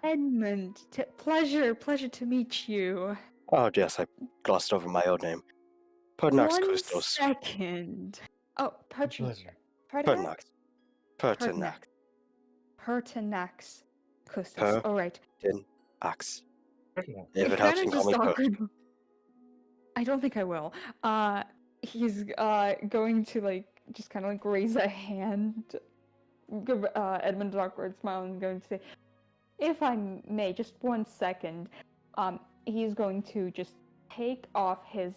Edmund, pleasure to meet you. Oh, yes, I glossed over my own name. Pertinax One Kustos. second. Oh, Pleasure. Pertinax? Pertinax. Pertinax Custos. Per- All right. Axe. Personal. If it It's helps, kind you of can call just me Per. awkward. I don't think I will. He's going to like just kind of like raise a hand. Give Edmund an awkward smile and going to say, "If I may, just 1 second." He's going to just take off his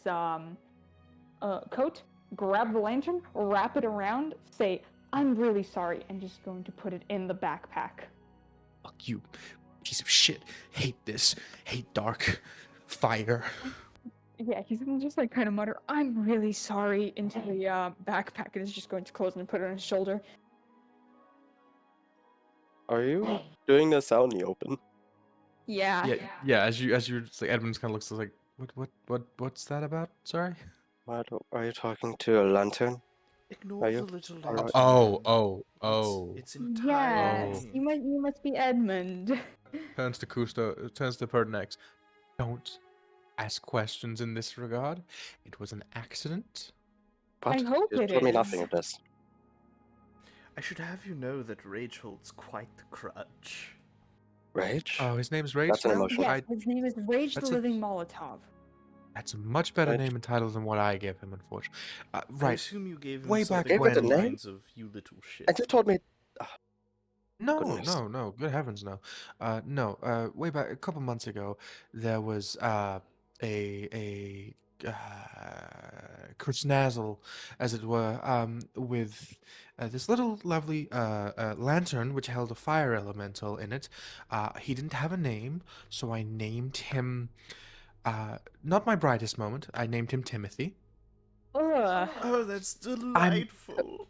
coat, grab the lantern, wrap it around, say, "I'm really sorry," and just going to put it in the backpack. Fuck you, piece of shit. Hate this. Hate dark. Fire. Yeah, he's gonna just like kind of mutter, "I'm really sorry," into the backpack, and is just going to close and put it on his shoulder. Are you doing this out in the open? Yeah. Yeah. As you're just like Edmund kind of looks like, what's that about? Sorry. Are you talking to a lantern? Ignore Are the you? little Alright. lantern. Oh. It's entirely. Yes, you must be Edmund. Turns to Pertinax. Don't ask questions in this regard. It was an accident. What? I hope You it told me is. nothing of this. I should have you know that Rage holds quite the crutch. Rage? Oh, his name's Rage That's an now? emotional- Yes, his name is Rage the That's a- Living Molotov. That's a much better Rage. name and title than what I gave him, unfortunately. I Right. assume you gave him Way back something when- along the Gave it a name? lines of "you little shit." And you told me. No, Goodness. no. Good heavens, no. No. Way back a couple months ago, there was a Kurznazzle, as it were, with this little lovely lantern which held a fire elemental in it. He didn't have a name, so I named him. Not my brightest moment. I named him Timothy. Ugh. Oh, that's delightful.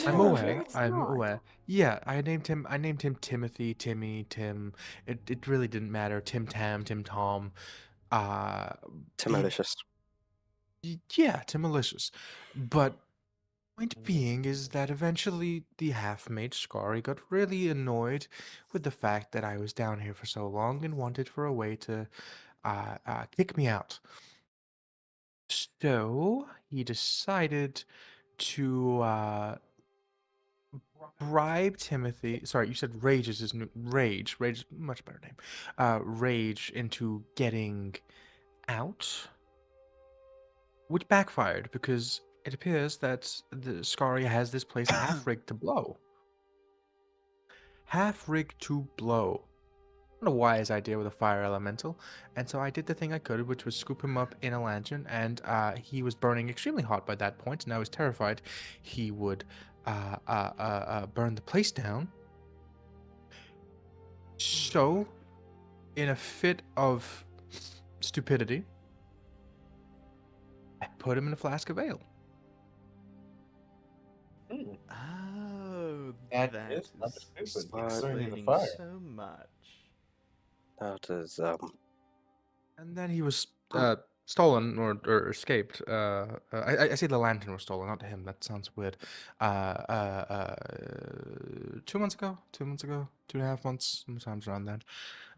I'm No, aware. it's I'm not. aware. Yeah, I named him Timothy, Timmy, Tim. It really didn't matter. Tim Tam, Tim Tom. Uh Timalicious. yeah, Tim Malicious. But point being is that eventually the half-mate Scary got really annoyed with the fact that I was down here for so long and wanted for a way to kick me out. So he decided to bribe Timothy. Sorry, you said Rage is his new Rage. Rage is a much better name. Rage into getting out, which backfired because it appears that the Scaria has this place half rigged to blow. Half rigged to blow. Not a wise idea with a fire elemental, and so I did the thing I could, which was scoop him up in a lantern, and he was burning extremely hot by that point, and I was terrified he would burn the place down. So, in a fit of stupidity, I put him in a flask of ale. Oh, That that is not is stupid, concerning the explaining fire. so much. That is And then he was stolen or escaped. I say the lantern was stolen, not him. That sounds weird. 2 months ago, 2 months ago, 2.5 months, sometimes around that.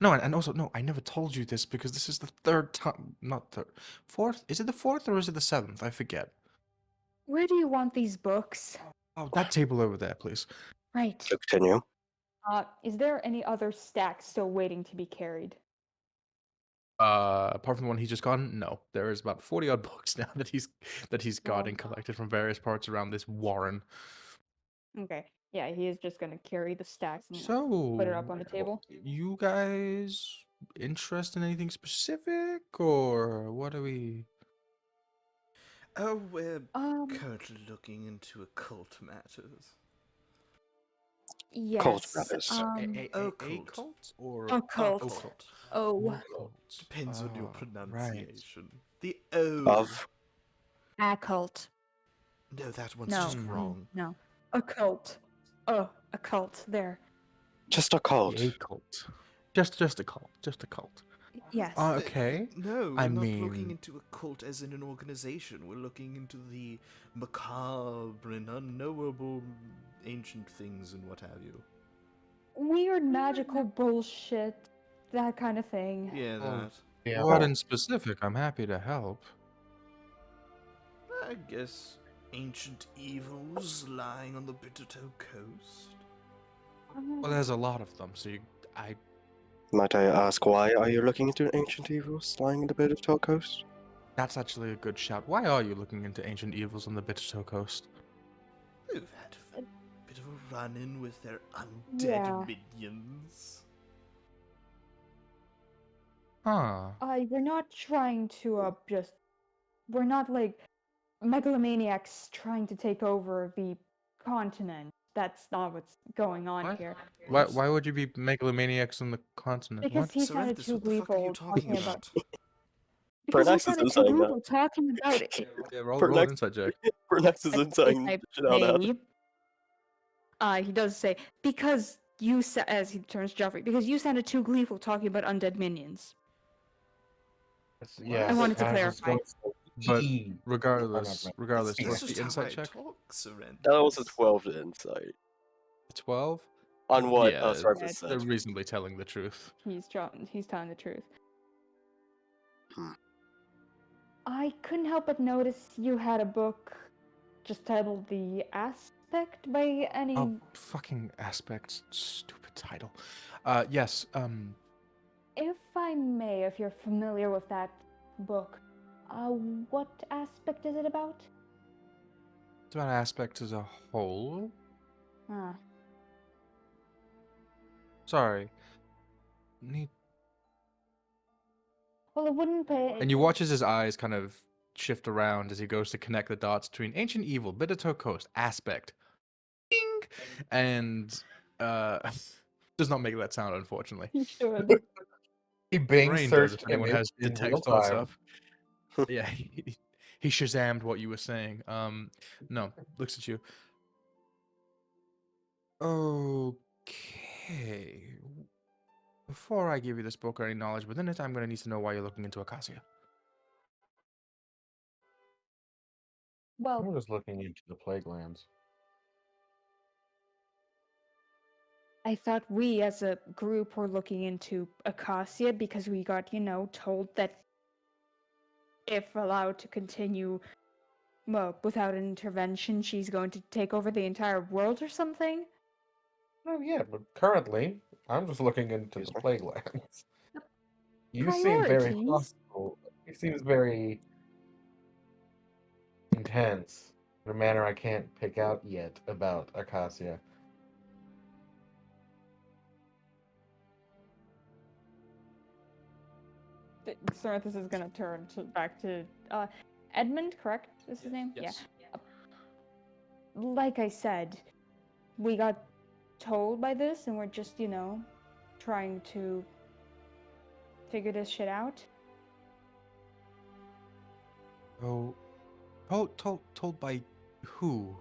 No, and also no, I never told you this because this is the third time, not third, fourth. Is it the fourth or is it the seventh? I forget. Where do you want these books? Oh, that table over there, please. Right. to continue. Is there any other stacks still waiting to be carried? Apart from the one he just gotten, no. There is about 40 odd books now that he's got Oh. and collected from various parts around this warren. Okay. Yeah, he is just gonna carry the stacks and So, put it up on the table. you guys interested in anything specific, or what are we? Oh, we're Um, currently looking into occult matters. Cult yes. brothers. A Occult. cult or Occult. Occult. Oh, occult? Depends on your Ah, right. pronunciation. The O. Of occult. No, that one's No, just wrong. no. Occult. Oh, occult. There. just a cult. A cult. Just a cult. Just a cult. Yes. Okay. No, we're I not looking mean- into a cult as in an organization. We're looking into the macabre and unknowable ancient things and what have you. Weird magical bullshit. That kind of thing. Yeah, Oh. that. Yeah. What in specific? I'm happy to help. I guess ancient evils lying on the Bittertoe coast. Well, there's a lot of them, so Might I ask why are you looking into ancient evils lying in the bit of Tall Coast? that's actually a good shout. Why are you looking into ancient evils on the Bittertoe coast? We've had a bit of a run-in with their undead Yeah. minions. Huh. We're not trying to just. We're not like megalomaniacs trying to take over the continent. That's not what's going on What? here. Why would you be megalomaniacs on the continent? Because What? he sounded Cervantes, too what the fuck are you gleeful talking about? Because he Pernax is sounded too inside that. gleeful talking about it. Yeah, roll Pernax- an insight check. Pernax is If inside I shit out of may, he does say, because you as he turns to Joffrey, because you sounded too gleeful talking about undead minions. Yeah. I wanted to I was clarify. going But E. regardless, That's what's just the how insight I check? talk, Cervantes. That was a 12 to insight. 12? On what Yeah, Cervantes they're said. reasonably telling the truth. He's telling the truth. Hmm. I couldn't help but notice you had a book just titled The Aspect by any. Oh, fucking aspects. Stupid title. Yes, If I may, if you're familiar with that book, what aspect is it about? it's about aspects as a whole. Ah, Sorry. Need... well, it wouldn't pay. And you watch as his eyes kind of shift around as he goes to connect the dots between Ancient Evil, Bittertoe Coast, Aspect. Ding! And, does not make that sound, unfortunately. He should. He Bing Brain does if searched anyone image has in detect real thoughts time. up. Yeah, he Shazammed what you were saying. No, looks at you. Okay. Before I give you this book or any knowledge within it, I'm going to need to know why you're looking into Acacia. I Well, was looking into the plague lands. I thought we as a group were looking into Acacia because we got, told that if allowed to continue, well, without an intervention, she's going to take over the entire world or something. Oh yeah, but currently I'm just looking into Excuse the me. plague lands. Yep. You seem very Priorities. hostile. You seems very intense in a manner I can't pick out yet about Acacia. Cerithus is gonna turn back to Edmund, correct? Is his name? Yes. Yeah. Like I said, we got told by this, and we're just, trying to figure this shit out. Oh, told by who?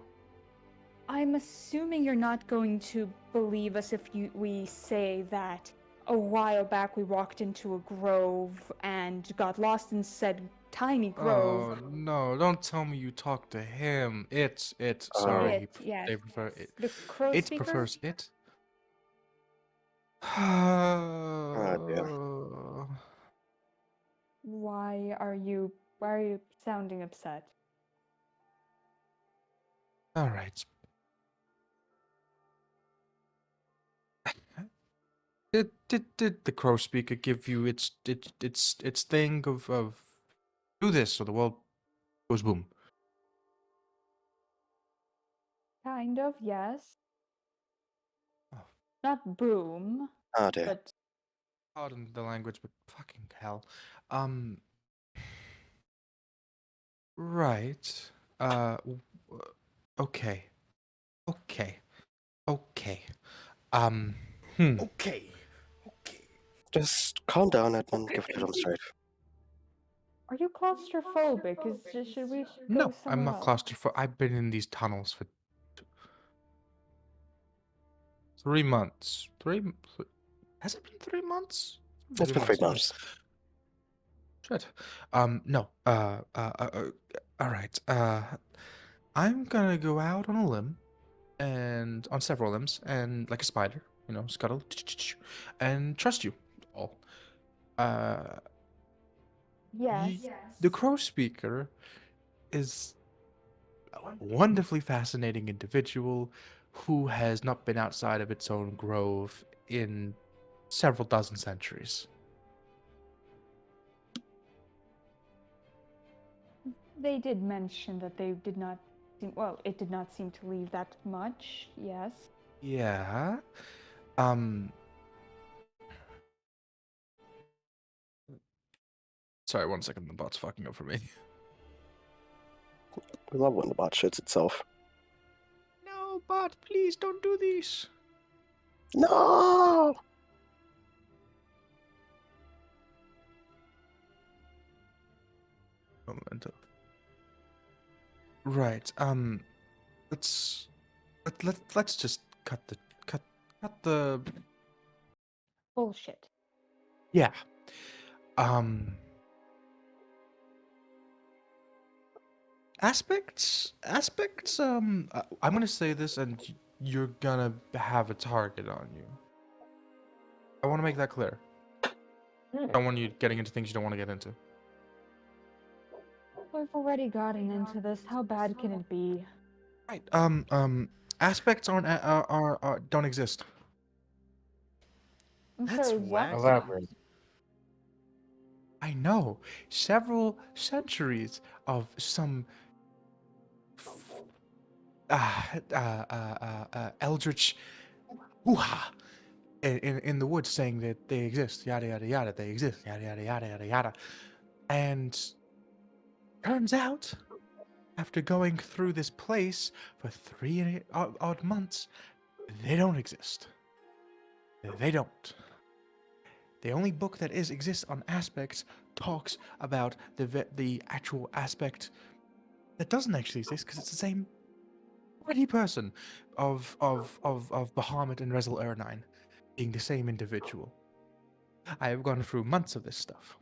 I'm assuming you're not going to believe us if we say that a while back we walked into a grove and got lost in said tiny grove. Oh no! Don't tell me you talked to him. It's. Sorry, Oh, It, yes. they prefer it. The crow It speaker? prefers it. oh dear. Why are you sounding upset? All right. Did the crow speaker give you its thing of do this or the world goes boom? Kind of, yes. Oh, Not boom, Oh dear. but pardon the language, but fucking hell. Um. Right. Okay. Okay. Okay. Um. Hmm. Okay. Okay. Just calm down, Edmund. Give it to them straight. are you claustrophobic? Should we go No, I'm somewhere not else? claustrophobic. I've been in these tunnels for 3 months. Has it been 3 months? It's been 3 Okay. months. Shit. No. All right. I'm gonna go out on a limb, and on several limbs, and like a spider, scuttle, and trust you all. Uh, Yes. the crow speaker is a wonderfully fascinating individual who has not been outside of its own grove in several dozen centuries. They did mention that they did not it did not seem to leave that much, yes. Yeah. Um. Sorry, 1 second. The bot's fucking up for me. We love when the bot shits itself. No, bot, please don't do this. No! Momento. Right. Let's let's just cut the. Bullshit. Yeah. Um. Aspects. I'm gonna say this, and you're gonna have a target on you. I want to make that clear. I don't want you getting into things you don't want to get into. We've already gotten into this. How bad can it be? Right. Aspects are don't exist. I'm That's sorry, what? wacky. Elaborate. I know. Several centuries of some eldritch hoo-ha in the woods saying that they exist, yada yada yada, they exist, yada yada yada yada yada. And turns out, after going through this place for 3 odd months, they don't exist. They don't. The only book that exists on aspects talks about the actual aspect that doesn't actually exist because it's the same pretty person of Bahamut and Rezel Ernine being the same individual. I have gone through months of this stuff.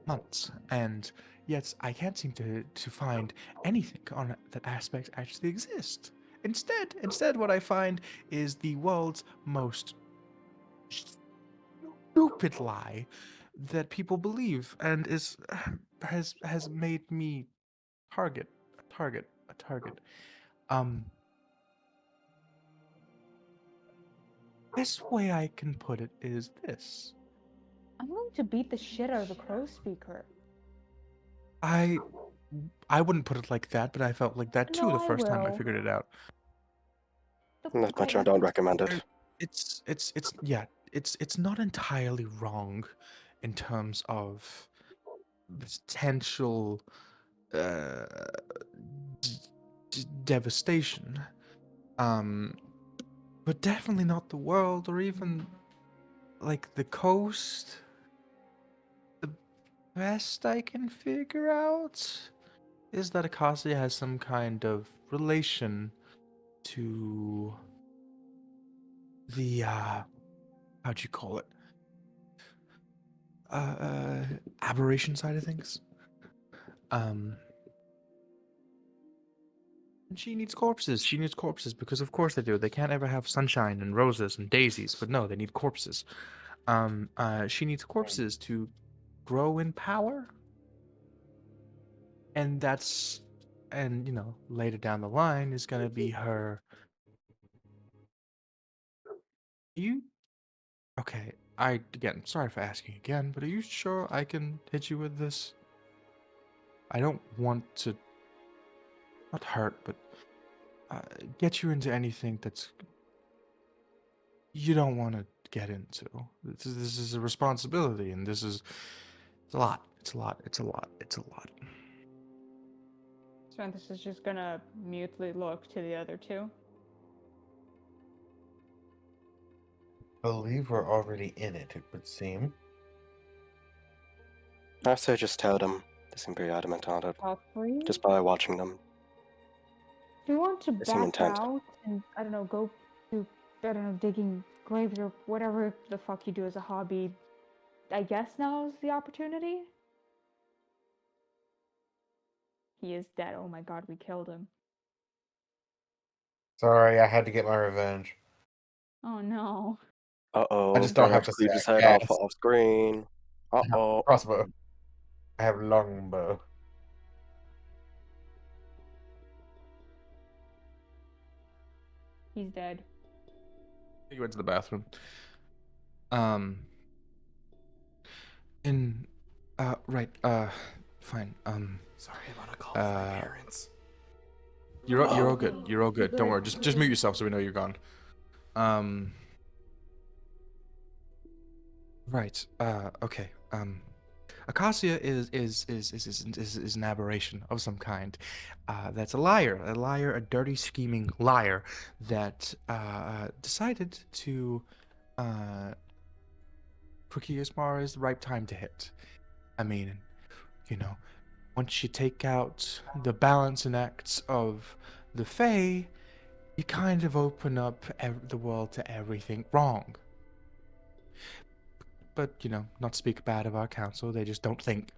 Months. And yet I can't seem to find anything on that aspect actually exist. Instead what I find is the world's most stupid lie that people believe and has made me a target. Um best way I can put it is this. I'm going to beat the shit out of the crow speaker. I wouldn't put it like that, but I felt like that too No, the I first time I will. figured it out. Not much I don't recommend it. It's not entirely wrong in terms of the potential uh, devastation. But definitely not the world or even like the coast. The best I can figure out is that Acacia has some kind of relation to the how'd you call it? Aberration side of things. Um, and she needs corpses. She needs corpses because of course they do. They can't ever have sunshine and roses and daisies, but no, they need corpses. She needs corpses to grow in power, and that's, and you know, later down the line is gonna be her. You okay? I again, sorry for asking again, but are you sure I can hit you with this? I don't want to not hurt, but get you into anything that's you don't want to get into. This is a responsibility, and this is it's a lot. It's a lot. It's a lot. It's a lot. Sventus is just gonna mutely look to the other two. Believe we're already in it, it would seem. I say just tell them. They seem pretty adamant on it, All three? just by watching them. If you want to They seem back intent. out and, I don't know, go to, I don't know, digging graves or whatever the fuck you do as a hobby, I guess now is the opportunity? He is dead. Oh my god, we killed him. Sorry, I had to get my revenge. Oh no. Uh-oh, I just don't Brenner have to cleaved say his I head off cast. screen. Uh-oh. Crossbow. I have longbow. He's dead. You went to the bathroom. Um. In. Right. Fine. Sorry, I'm on a call with my Uh. parents. You're all good. Okay. You're all good. Don't Good, worry. Just mute yourself so we know you're gone. Um. Right. Okay. Acacia is an aberration of some kind. That's a liar, a dirty, scheming liar that decided to Craquias'mar is the right time to hit. I mean, you know, once you take out the balancing acts of the Fae, you kind of open up the world to everything wrong. But, you know, not to speak bad of our council, they just don't think.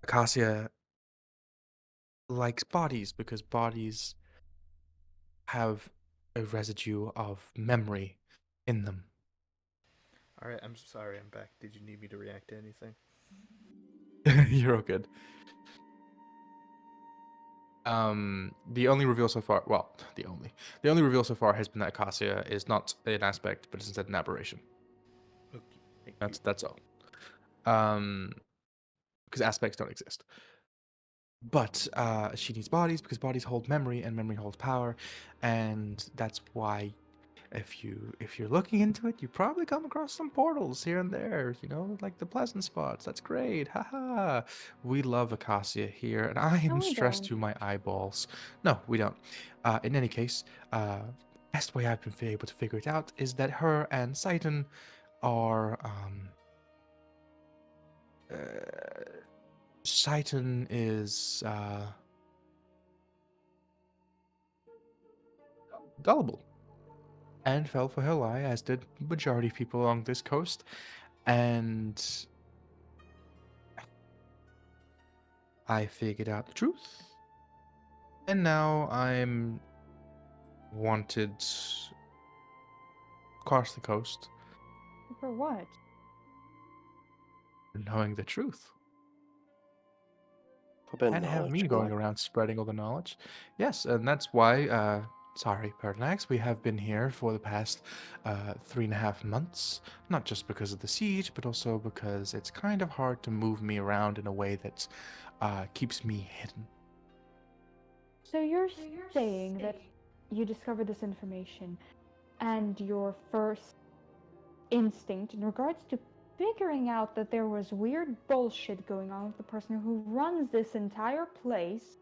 Acacia likes bodies because bodies have a residue of memory in them. Alright, I'm sorry, I'm back. Did you need me to react to anything? You're all good. The only reveal so far, well, the only reveal so far has been that Acacia is not an aspect, but is instead an aberration. Okay, thank you. That's all. Because aspects don't exist. But she needs bodies because bodies hold memory and memory holds power, and that's why if you're looking into it, you probably come across some portals here and there, you know, like the pleasant spots. That's great. Haha. We love Acacia here, and I No, am we stressed don't. to my eyeballs. No, we don't. In any case, best way I've been able to figure it out is that her and Saiton are uh, Saiton is gullible and fell for her lie, as did majority of people along this coast. And I figured out the truth. And now I'm wanted across the coast For what? for knowing the truth. A bit of And have knowledge, me you going know. around spreading all the knowledge. Yes, and that's why sorry, Pertinax, we have been here for the past 3.5 months. Not just because of the siege, but also because it's kind of hard to move me around in a way that keeps me hidden. So you're saying that you discovered this information, and your first instinct in regards to figuring out that there was weird bullshit going on with the person who runs this entire place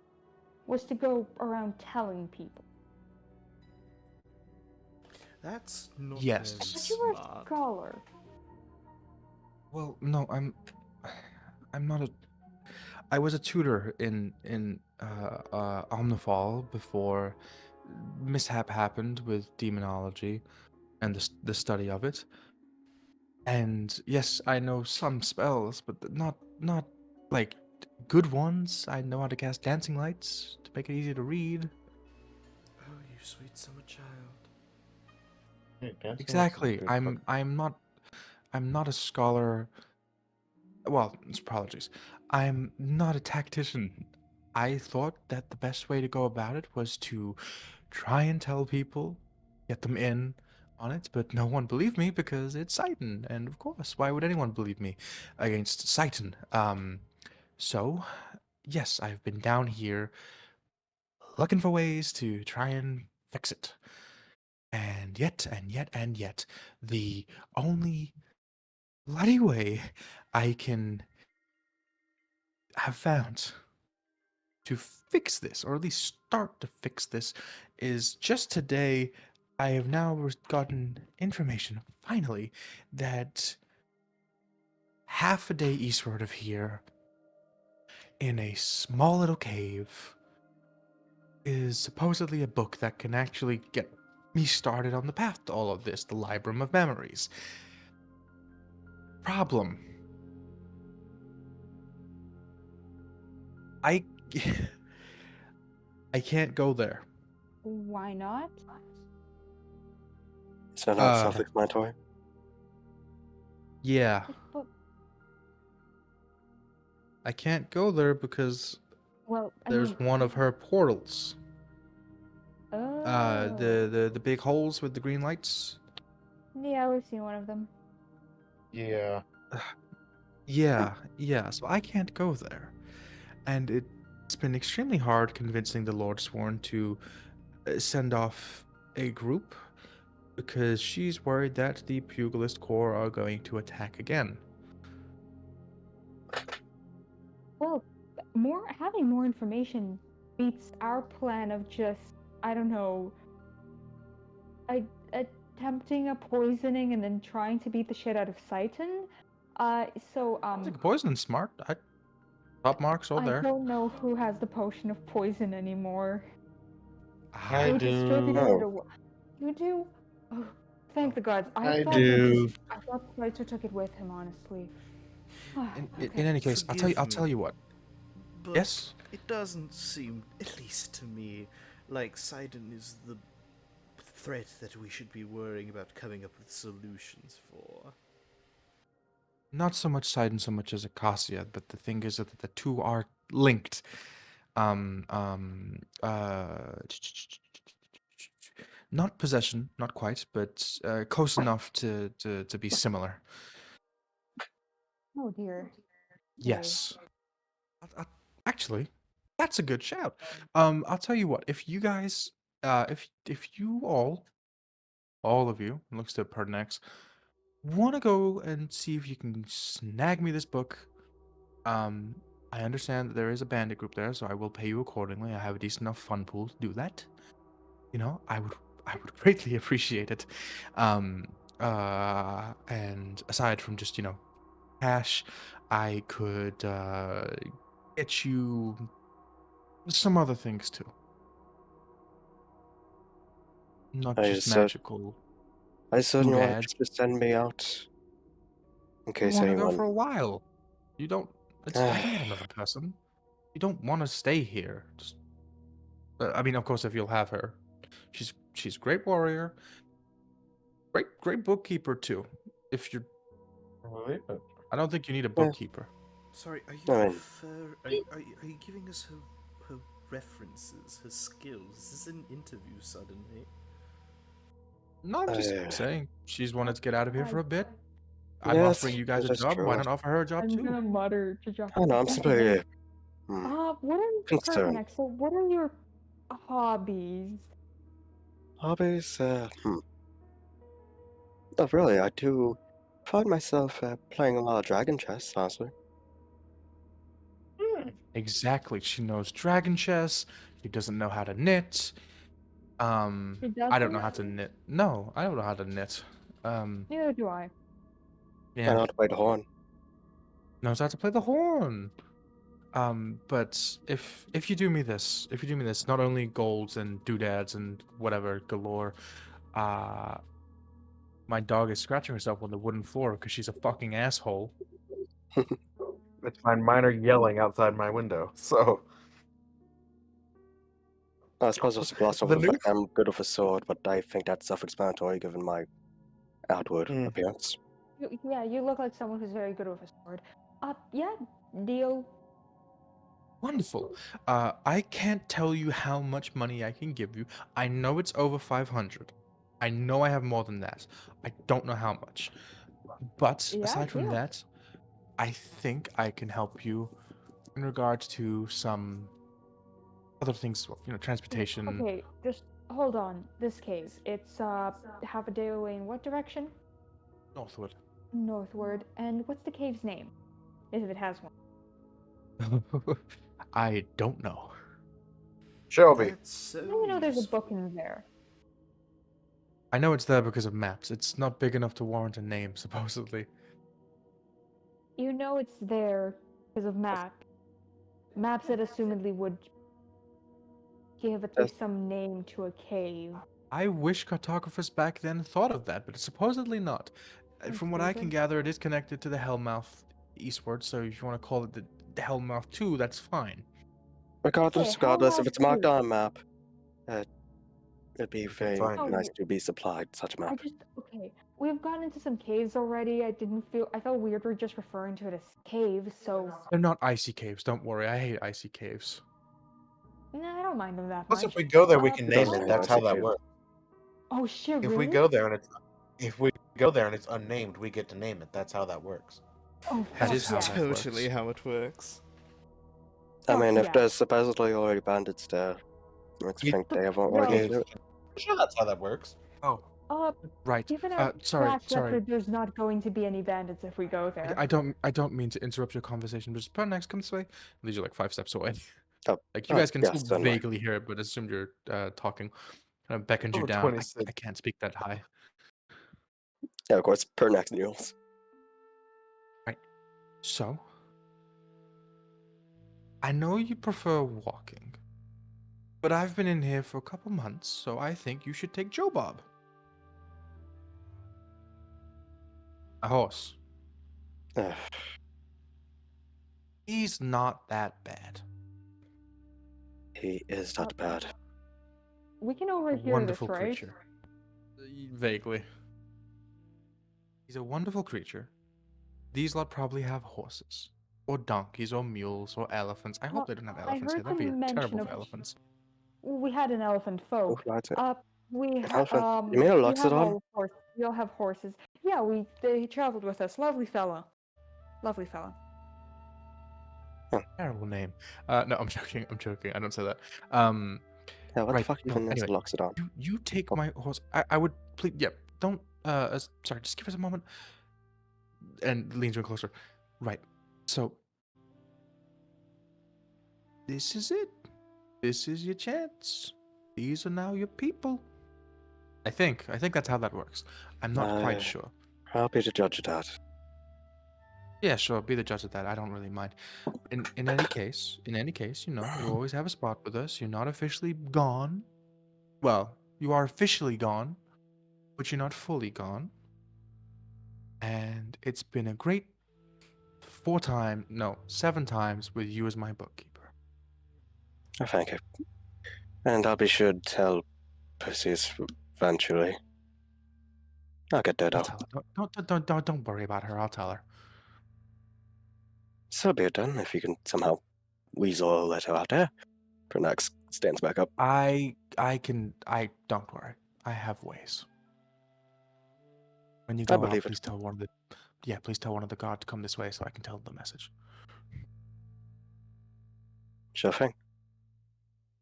was to go around telling people. That's not Yes. very But you were a smart. scholar. Well, no, I'm not a. I was a tutor in Omnifal before mishap happened with demonology and the study of it. And yes, I know some spells, but not like good ones. I know how to cast dancing lights to make it easy to read. Oh, you sweet summer child. Yeah, dancing lights is a Exactly. good I'm not a scholar. Well, apologies. I'm not a tactician. I thought that the best way to go about it was to try and tell people, get them in on it, but no one believed me because it's Satan, and of course, why would anyone believe me against Satan? So yes, I've been down here looking for ways to try and fix it. And yet, the only bloody way I can have found to fix this, or at least start to fix this, is just today. I have now gotten information, finally, that half a day eastward of here, in a small little cave, is supposedly a book that can actually get me started on the path to all of this, the Librum of Memories. Problem. I I can't go there. Why not? Is that not Uh, self-explanatory? yeah, But I can't go there because well, I there's mean, one of her portals. oh, The big holes with the green lights. yeah, we've seen one of them. Yeah. Yeah. So I can't go there, and it's been extremely hard convincing the Lord Sworn to send off a group because she's worried that the Pugilist Corps are going to attack again. Well, having more information beats our plan of just, I don't know, I, attempting a poisoning and then trying to beat the shit out of Satan. So I think poison smart. Top marks all I there. don't know who has the potion of poison anymore. I Who do. distributed Oh. it? You do? Oh, thank the gods. I do. I thought Slicer took it with him. Honestly. In Okay. any case, I'll Forgive tell me, you what. but Yes. it doesn't seem, at least to me, like Sidon is the threat that we should be worrying about coming up with solutions for. Not so much Sidon so much as Acacia, but the thing is that the two are linked. Um, um, uh, not possession, not quite, but close enough to be similar. Oh dear. Okay. Yes. Actually, that's a good shout. I'll tell you what. If you guys, if you all of you, and looks to Pertinax, want to go and see if you can snag me this book. I understand that there is a bandit group there, so I will pay you accordingly. I have a decent enough fund pool to do that. I would greatly appreciate it. Um, and aside from just cash, I could get you some other things too, not I just said, magical I certainly want doodads. you to send me out in You case want to go for anyone. a while. You don't. I can get another person. You don't want to stay here. Just, I mean, of course, if you'll have her, she's a great warrior, great bookkeeper too. If you're, Believe it. I don't think you need a Yeah. bookkeeper. Sorry, are you I mean, are you giving us her references, her skills. Is this an interview suddenly? No, I'm just Uh, saying she's wanted to get out of here for a bit. I'm yes, offering you guys that a is job. Why true. not offer her a job I'm too? gonna mutter to Jock. I know, I'm simply What are perfect concerned. next? So, what are your hobbies? Hobbies, Oh, really, I do find myself playing a lot of Dragon Chess, honestly. Exactly. She knows dragon chess. She doesn't know how to knit. She I don't doesn't? know how to knit. No, I don't know how to knit. Neither do I. I Yeah, know how to play the horn. knows how to play the horn. But if you do me this, not only golds and doodads and whatever galore, uh, my dog is scratching herself on the wooden floor because she's a fucking asshole. It's fine. Mine are yelling outside my window. So I suppose also glossed over the the new fact I'm good with a sword, but I think that's self-explanatory given my outward Mm. appearance. Yeah, you look like someone who's very good with a sword. Yeah, deal. Wonderful. I can't tell you how much money I can give you. I know it's over 500. I know I have more than that. I don't know how much. But Yeah, aside from yeah. that, I think I can help you in regards to some other things, transportation. Okay, just hold on. This cave, it's half a day away in what direction? Northwood. Northward. And what's the cave's name? If it has one. I don't know. Shelby. That's so How do you know there's a useful. book in there? I know it's there because of maps. It's not big enough to warrant a name, supposedly. You know it's there because of maps. Maps that assumedly would give at Yes. least some name to a cave. I wish cartographers back then thought of that, but supposedly not. That's From what I can stupid. gather, it is connected to the Hellmouth eastward, so if you want to call it the Hellmouth 2, that's fine. Regardless, Okay, if Hellmouth it's marked 2. on a map, it'd be can very find it. nice to be supplied such a map. Okay. We've gotten into some caves already. I felt weird we're just referring to it as caves, so. They're not icy caves, don't worry. I hate icy caves. Nah, I don't mind them that Plus, much. if we go there, we Uh, can It name does it. hang That's out how that too. works. Oh shit, If really? we go there and it's unnamed, we get to name it. That's how that works. Oh, That fuck is how yes. that Totally works. how it works. I Fuck mean, if yeah. there's supposedly already bandits there, I You- think they won't Well- really get Okay, it. sure, that's how that works. Oh, right. Given our Sorry. track record, there's not going to be any bandits if we go there. I don't mean to interrupt your conversation, but just put next, come this way. These are like 5 steps away. Oh, Like you guys can yes, still certainly. vaguely hear it, but assume you're talking. Kind of beckons you Over down. 26. I can't speak that high. Yeah, of course, per next news. Right. So, I know you prefer walking, but I've been in here for a couple months, so I think you should take Joe Bob. A horse. Ugh, He's not that bad. he is not bad. We can A overhear wonderful this, right? creature. Vaguely. He's a wonderful creature. These lot probably have horses, or donkeys, or mules, or elephants. I hope they don't have I elephants here. heard That'd be some mention terrible of. for elephants. We had an elephant Who folk. flies it? We Elephant? You mean a we have Loxodon? all horse. We all have horses. Yeah, they traveled with us. Lovely fella. Lovely fella. Terrible name. No, I'm joking. I'm joking. I don't say that. Yeah, what Right. the fuck No, even is a anyway, Loxodon? you take Oh. my horse. I would please. Yeah. Don't. Sorry. Just give us a moment. And leans in closer. Right. So. This is it. This is your chance. These are now your people. I think that's how that works. I'm not quite sure. I'll be the judge of that. Yeah, sure. Be the judge of that. I don't really mind. In any case, you always have a spot with us. You're not officially gone. Well, you are officially gone, but you're not fully gone. And it's been a great 7 times with you as my bookkeeper. Oh, thank you. And I'll be sure to tell Perseus eventually. I'll get Dodo. I'll tell her. Don't worry about her. I'll tell her. So be it then, if you can somehow weasel a letter out there. Pernax stands back up. I don't worry. I have ways. When you I go out, believe it. please tell one of the guard to come this way so I can tell them the message. Sure thing.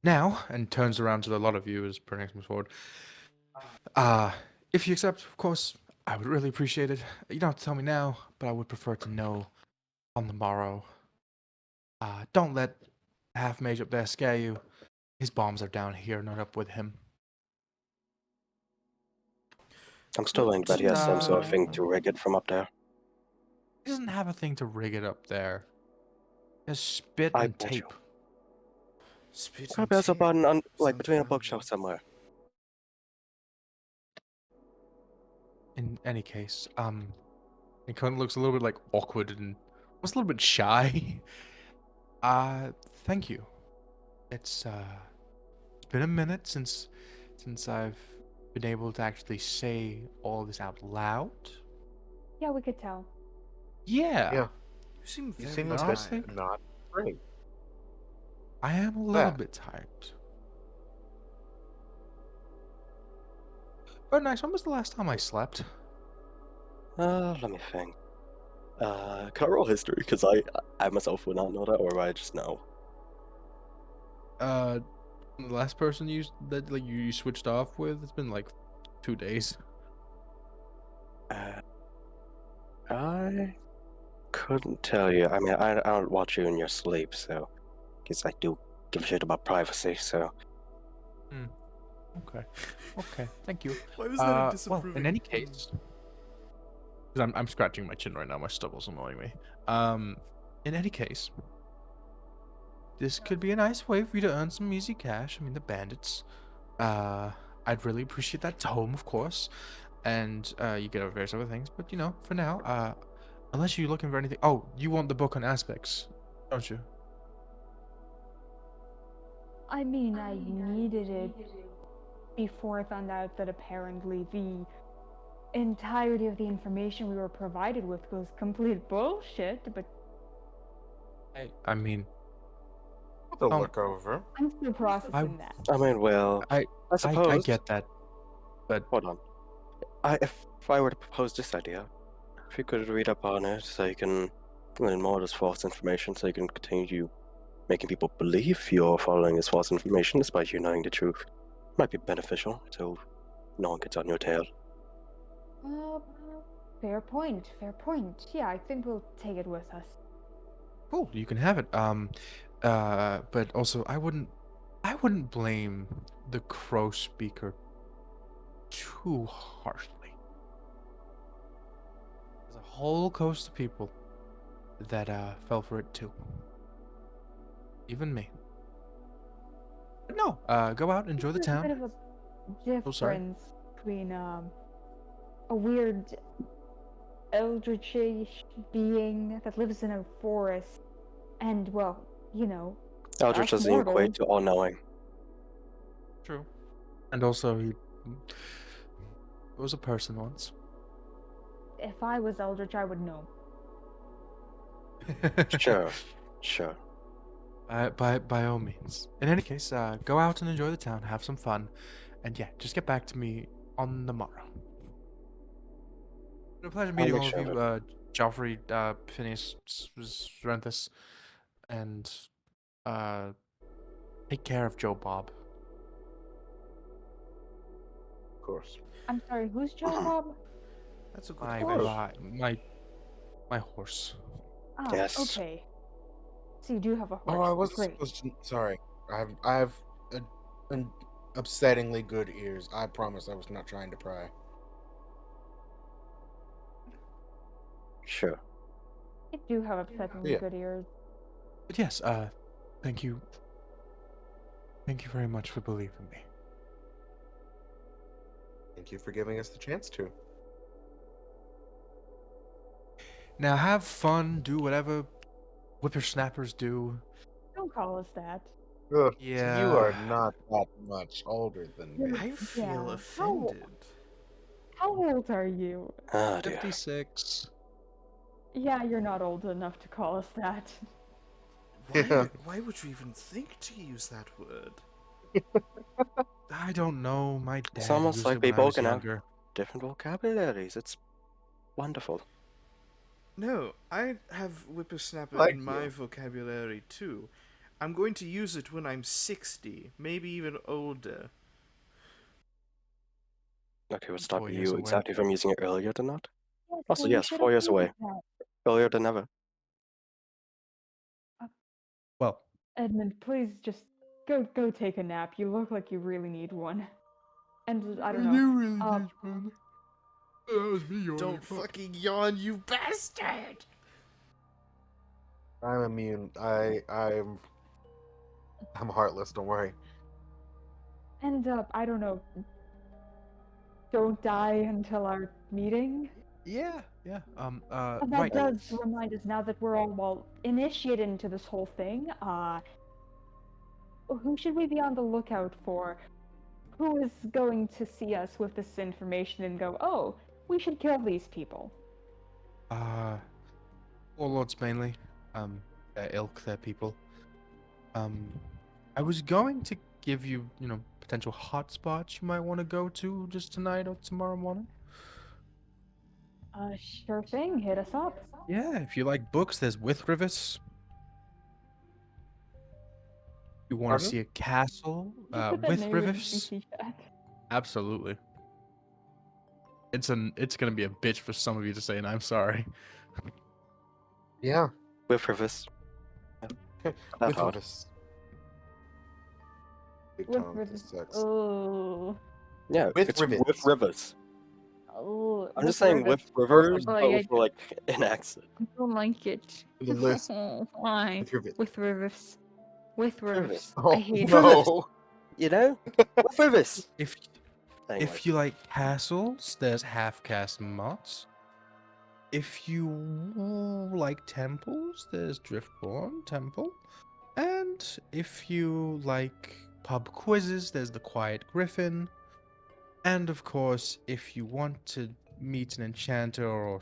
Now, and turns around to a lot of you as Pernax moves forward. If you accept, of course, I would really appreciate it. You don't have to tell me now, but I would prefer to know on the morrow. Don't let half mage up there scare you. His bombs are down here, not up with him. I'm still willing to bet he has some sort of thing to rig it from up there. He doesn't have a thing to rig it up there. He has spit I and bet you. tape. Spit Probably has a tape. button on, like, Sounds between a valuable. bookshelf somewhere. In any case, it kind of looks a little bit like awkward and almost a little bit shy. Thank you. It's been a minute since I've been able to actually say all this out loud. Yeah, we could tell. Yeah. You seem You very seem a honestly- bit not great. I am a little That. bit tired. But nice, when was the last time I slept? Let me think. Can I roll history? Because I myself would not know that, or I just know. The last person you switched off with, it's been like 2 days. I couldn't tell you. I mean, I don't watch you in your sleep, so guess I do give a shit about privacy. So Okay, thank you. Why was that a Well, disapproving? in any case, because I'm scratching my chin right now, my stubble's annoying me. In any case, this could be a nice way for you to earn some easy cash. I mean, the bandits. I'd really appreciate that tome, of course, and you get over various other things. But you know, for now, unless you're looking for anything. Oh, you want the book on aspects, don't you? I mean, I needed it before I found out that apparently the entirety of the information we were provided with was complete bullshit, but I mean, To Um, look over. I'm still processing that. I mean, well, I I suppose. I get that, but Hold on. If I were to propose this idea, if you could read up on it, so you can learn more of this false information, so you can continue making people believe you're following this false information despite you knowing the truth, might be beneficial so no one gets on your tail. Uh, fair point, fair point. Yeah, I think we'll take it with us. cool, you can have it. But also, I wouldn't blame the crow speaker too harshly. There's a whole coast of people that fell for it too. Even me. But no, go out, enjoy the There's a bit town. of a Oh, sorry. difference between a weird eldritch being that lives in a forest and, well, you know, Eldritch us doesn't equate mortals. to all knowing. True. And also, he was a person once. If I was eldritch, I would know. Sure, sure. By all means. In any case, go out and enjoy the town, have some fun, and yeah, just get back to me on the morrow. It's been a pleasure meeting make all sure of of you, Joffrey, Phineas, Renthus, and take care of Joe Bob. Of course. I'm sorry, who's Joe Bob? That's a good My question. my horse. Ah, Yes. okay. So you do have a horse. Oh, I wasn't Great. supposed to. Sorry. I have an upsettingly good ears. I promise I was not trying to pry. Sure. You do have upsettingly Yeah. good ears. But yes, thank you. Thank you very much for believing me. Thank you for giving us the chance to. Now have fun, do whatever whippersnappers do. Don't call us that. Ugh, Yeah. You are not that much older than me. I feel Yeah. offended. How old are you? Oh dear. 56. Yeah, you're not old enough to call us that. Why would you even think to use that word? I don't know. My It's dad almost used like it when I people was can have younger. different vocabularies. It's wonderful. No, I have whippersnapper Thank in my you. vocabulary too. I'm going to use it when I'm 60, maybe even older. Okay, what's 4 stopping years you away. exactly from using it earlier than that? Yes, Also, well, you yes, should 4 have years away. used that. Earlier than ever. Well, Edmund, please just go take a nap. You look like you really need one. And I don't know. really did, man. That was me yawning. Don't fucking yawn, you bastard! I'm immune. I'm heartless. Don't worry. And I don't know. Don't die until our meeting. Yeah, yeah. And that Right. does remind us now that we're all well initiated into this whole thing. Who should we be on the lookout for? Who is going to see us with this information and go, "Oh, we should kill these people"? Warlords mainly. Their ilk, their people. I was going to give you, potential hotspots you might want to go to just tonight or tomorrow morning. Sure thing. Hit us up. Yeah, if you like books, there's Withrivis. You want to Pardon? see a castle? Can you put that name in the Withrivis? CC chat? Absolutely. It's gonna be a bitch for some of you to say, and I'm sorry. Yeah. With Rivers. That With hard. us. Big With tongue Rivers. sex. Oh. Yeah, With it's rivets. with Rivers. Oh. I'm just saying with Rivers, Oh, but yeah, with like an accent. I don't like it. The list. Why? With rivets. With Rivers. With Rivers. Oh, I hate no. You know? With Rivers. If Anyway. if you like castles, there's half-caste mods. If you like temples, there's Driftborn Temple. And if you like pub quizzes, there's the Quiet Griffin. And of course, if you want to meet an enchanter or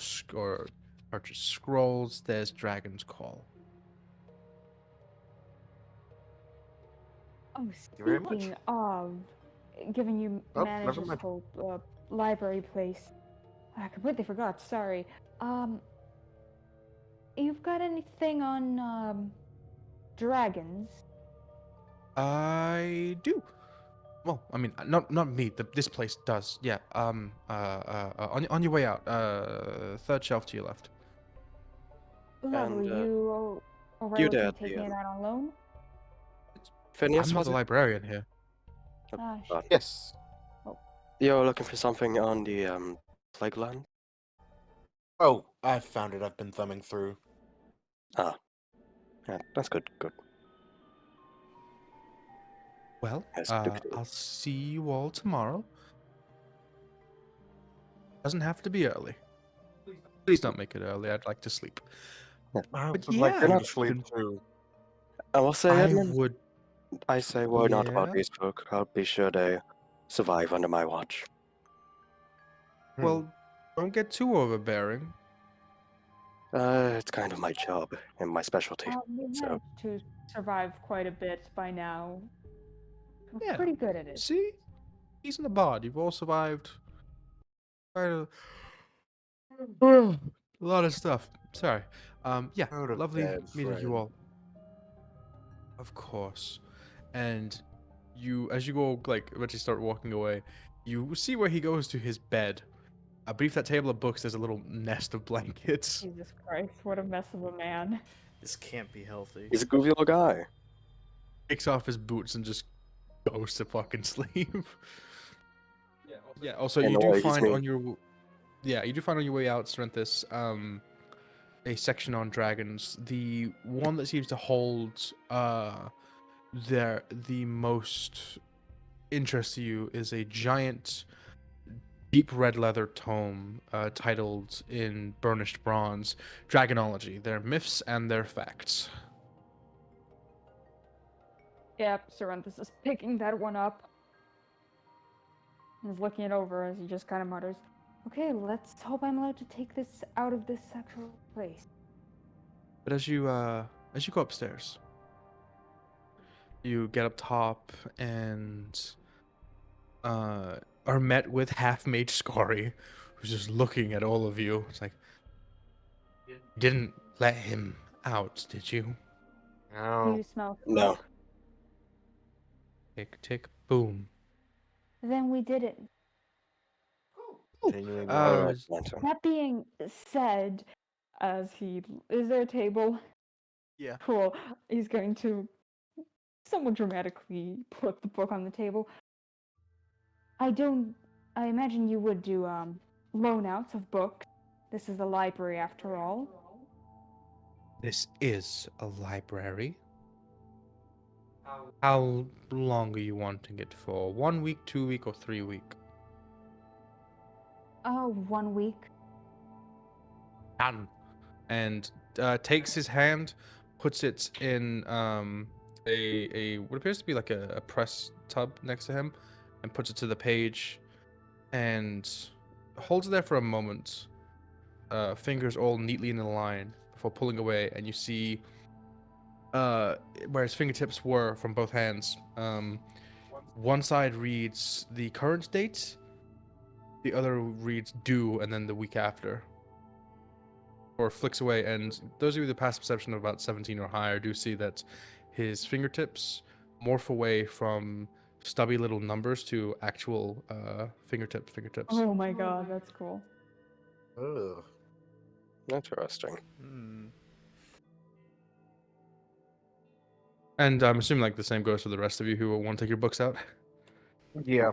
purchase scrolls, there's Dragon's Call. Oh, you very much. speaking of giving you Oh, manage never this mind. whole library place, I completely forgot. Sorry. You've got anything on dragons? I do. Well, I mean, not me. This place does. Yeah. On your way out, third shelf to your left. Lovely. And, You are you looking there to at the, take me out on loan? Phineas, I'm not was the it? librarian here. Ah, God. Yes. You're looking for something on the Plague Land? Oh, I found it. I've been thumbing through. Ah. Yeah, that's good, good. Well, Yes, do. I'll see you all tomorrow. Doesn't have to be early. Please don't make it early. I'd like to sleep. I But would like yeah, for you not to sleep then too. I will say, I Edmund, would. I say word not about Yeah? these folk. I'll be sure they survive under my watch. Well, don't get too overbearing. It's kind of my job and my specialty. we So, managed to survive quite a bit by now. We're Yeah. pretty good at it. See, he's in the bod. You've all survived. Quite a lot of stuff. Sorry. Yeah. Go to Lovely bed, meeting you friend. all. Of course. And you, as you go, like, eventually start walking away, you see where he goes to his bed. Beneath that table of books, there's a little nest of blankets. Jesus Christ, what a mess of a man. This can't be healthy. he's a goofy little guy. Takes off his boots and just goes to fucking sleep. Yeah. Also, In you a do way, he's find me. on your, you do find on your way out, Serenthis, a section on dragons. The one that seems to hold the most interest to you is a giant, deep red leather tome titled in burnished bronze, Dragonology: Their Myths and Their Facts. Yep, Serenthus is picking that one up. He's looking it over as he just kind of mutters, "Okay, let's hope I'm allowed to take this out of this actual place." But as you go upstairs, You get up top and are met with half-mage Scary, who's just looking at all of you. It's like, didn't let him out, did you? Do No. you smell No. smoke? Tick, tick, boom. Then we did it. Continuing I don't on. know Uh, what you meant to. That being said, as he is there a table? yeah. Cool. He's going to somewhat dramatically put the book on the table. I imagine you would do loan outs of books. This is a library after all. This is a library. How long are you wanting it for? 1 week, 2 week, or 3 week? 1 week. Done. And takes his hand, puts it in a what appears to be like a press tub next to him, and puts it to the page, and holds it there for a moment. Fingers all neatly in a line before pulling away, and you see where his fingertips were from both hands. One side reads the current date, the other reads due, and then the week after. Or flicks away, and those of you with a past perception of about 17 or higher do see that his fingertips morph away from stubby little numbers to actual fingertips. Oh my god, that's cool. Ugh. Interesting. Hmm. And I'm assuming like the same goes for the rest of you who want to take your books out. Yeah.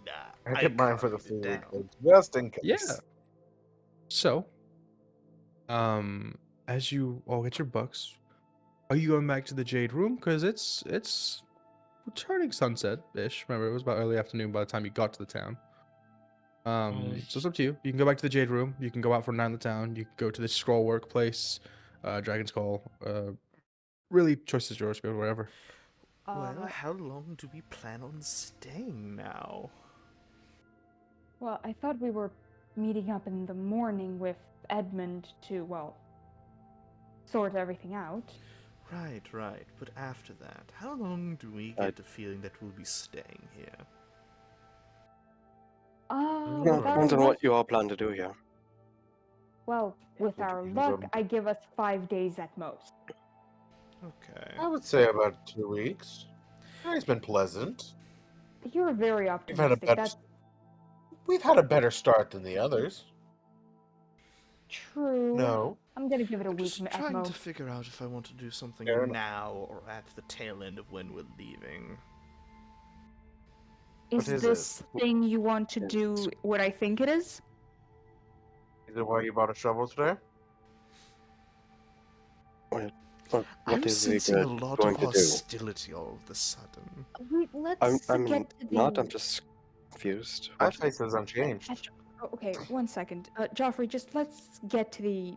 Nah, I kept mine for the copied it full week, down. though, just in case. Yeah. So, as you all get your books, are you going back to the Jade Room? Because it's turning sunset-ish. Remember, it was about early afternoon by the time you got to the town. So it's up to you. You can go back to the Jade Room. You can go out for a night in the town. You can go to the Scroll Workplace, Dragon's Call. Really, choice is yours. Go wherever. Well, how long do we plan on staying now? Well, I thought we were meeting up in the morning with Edmund to, well, sort everything out. Right. But after that, how long do we I- get the feeling that we'll be staying here? With Depends our on luck, what you all plan to do here. well, with It our depends luck, on- I give us 5 days at most. Okay. I would say about 2 weeks. It's been pleasant. You're very We've had a optimistic. better, That's we've had a better start than the others. true. No. I'm gonna give it a I'm week just at trying to most. figure out if I want to do something Fair enough. now or at the tail end of when we're leaving. Is is this thing you want to do what I think it is? Is it why you bought a shovel today? What I'm is he sensing a lot going of to do? hostility all of a sudden. Let's I'm get to the. not. I'm just confused. My What? face is unchanged. Okay, 1 second. Joffrey, just let's get to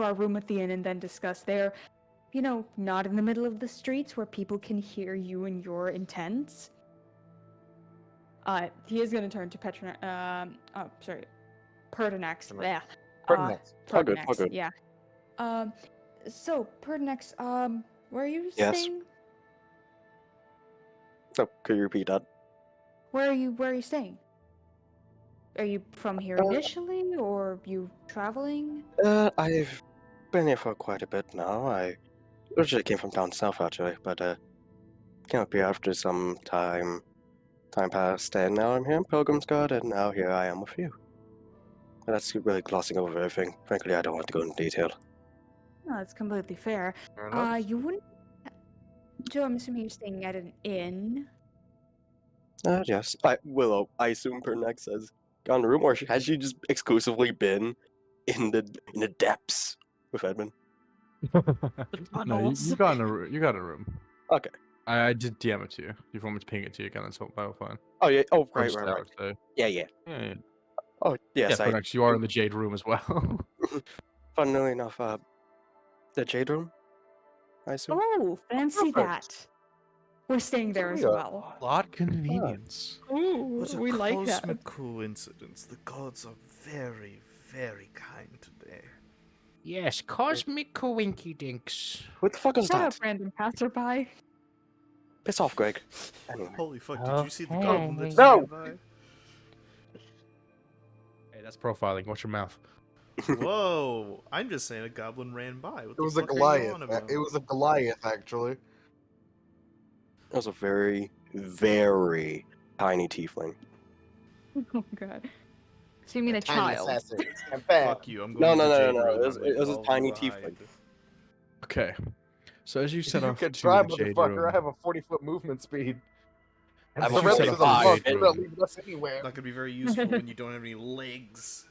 our room at the inn and then discuss there. You know, not in the middle of the streets where people can hear you and your intents. He is gonna turn to Pertinax. Yeah. Pertinax. All good, all good. Yeah. So Pertinax, where are you Yes. staying? Oh, could you repeat that? Where are you staying? Are you from here initially, or you traveling? I've been here for quite a bit now. I originally came from down south actually, but came up here after some time passed, and now I'm here in Pilgrim's Guard, and now here I am with you. And that's really glossing over everything. Frankly, I don't want to go into detail. No, that's completely fair. Fair enough. You wouldn't. So I'm assuming you're staying at an inn. Yes. Willow, I assume Pernex has gone to room, or has she just exclusively been in the depths with Edmund? No, you tunnels. got you got a room. Okay. I did DM it to you. If you want me to ping it to you again, that's fine. Oh yeah. Oh Or right, just right, that, right. so- Yeah. Yeah. Oh yes. Yeah, I. Pertinax, you are in the Jade Room as well. Funnily enough, the Jade Room. I assume. Oh, fancy Perfect. that. We're staying there as Yeah. well. Lot convenience. Ooh, What a we like that. cosmic coincidence. The gods are very, very kind today. Yes, cosmic coinkydinks. What the fuck is Shut that? up, random passerby. Piss off, Greg. Anyway. Holy fuck, did you see the goblin that just No! ran by? Hey, that's profiling. Watch your mouth. Whoa! I'm just saying a goblin ran by. What It the was a fuck are you Goliath. on about? It was a Goliath, actually. That was a very, very tiny tiefling. Oh god. So you mean a Tiny child? assassin. And bam. Fuck you, I'm No, going no, to the no, Jade no, no. Room. It was, I'm it leaving was a all tiny behind. tiefling. Okay. So as you set You off can to try, the Jade motherfucker. Room, I have a 40-foot movement speed. And I'm As the you rest set of off the to the fuck, Jade you're not Room, leaving us anywhere. Not gonna be very useful when you don't have any legs.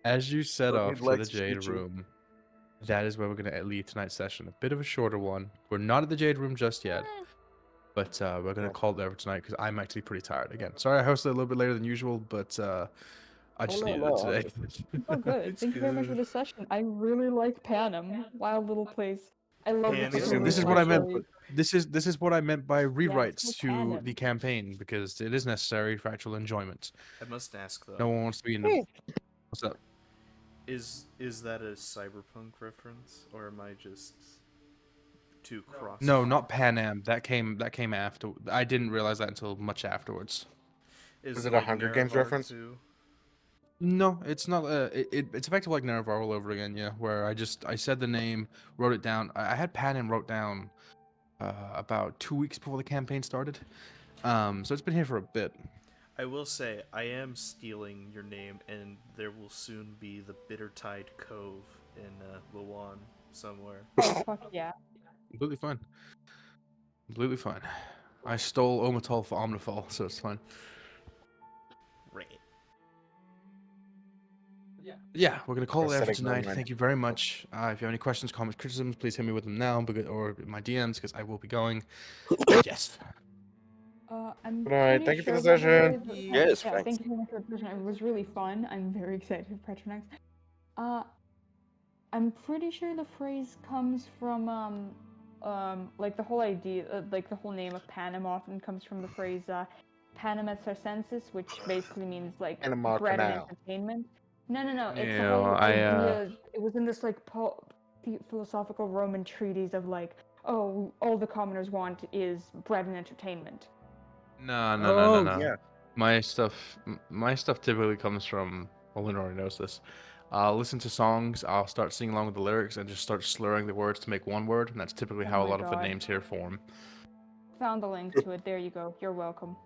as you set Don't off need to the legs to Jade shoot you. Room, that is where we're gonna leave tonight's session. A bit of a shorter one. We're not at the Jade Room just yet, but we're gonna call it there for tonight because I'm actually pretty tired. Again, sorry I hosted a little bit later than usual, but I just no, needed no, it today. Oh, good. It's Thank you very much for good. the session. I really like Panem. Wild little place. I love the Panem This, is fertility this is cool. what I meant. flashlight. This is what I meant by Yeah, it's rewrites called to Panem. the campaign because it is necessary for actual enjoyment. I must ask though, No one wants to be in the. What's up? is that a cyberpunk reference, or am I just too cross? No, not Pan Am. That came after. I didn't realize that until much afterwards. Is it a Hunger Games Nerevar reference? too? No, it's not. It's effectively like Nerevar all over again. Yeah, where I said the name, wrote it down. I had Pan Am wrote down about 2 weeks before the campaign started. So it's been here for a bit. I will say I am stealing your name, and there will soon be the Bittertide Cove in Luan somewhere. Oh, fuck yeah. Completely fine. Completely fine. I stole Omatol for Omnifal, so it's fine. Right. Yeah, we're gonna call it there for Aesthetic tonight. online. Thank you very much. If you have any questions, comments, criticisms, please hit me with them now, or my DMs, because I will be going. Yes. I'm Alright, pretty thank you for sure, the by session. way, that- Yes, yeah, thanks. thank you so much for the session. It was really fun. I'm very excited for Patronex. I'm pretty sure the phrase comes from like the whole idea, like the whole name of Panem often comes from the phrase Panem et circenses, which basically means like Panama bread and Canal. entertainment. No. It's the Yeah, whole I idea. It was in this like philosophical Roman treatise of like, oh, all the commoners want is bread and entertainment. Oh, No. yeah. My stuff typically comes from. Well, Lynn already knows this. I'll listen to songs. I'll start singing along with the lyrics and just start slurring the words to make one word, and that's typically Oh how a my lot of the God. names here form. Found the link to it. There you go. You're welcome.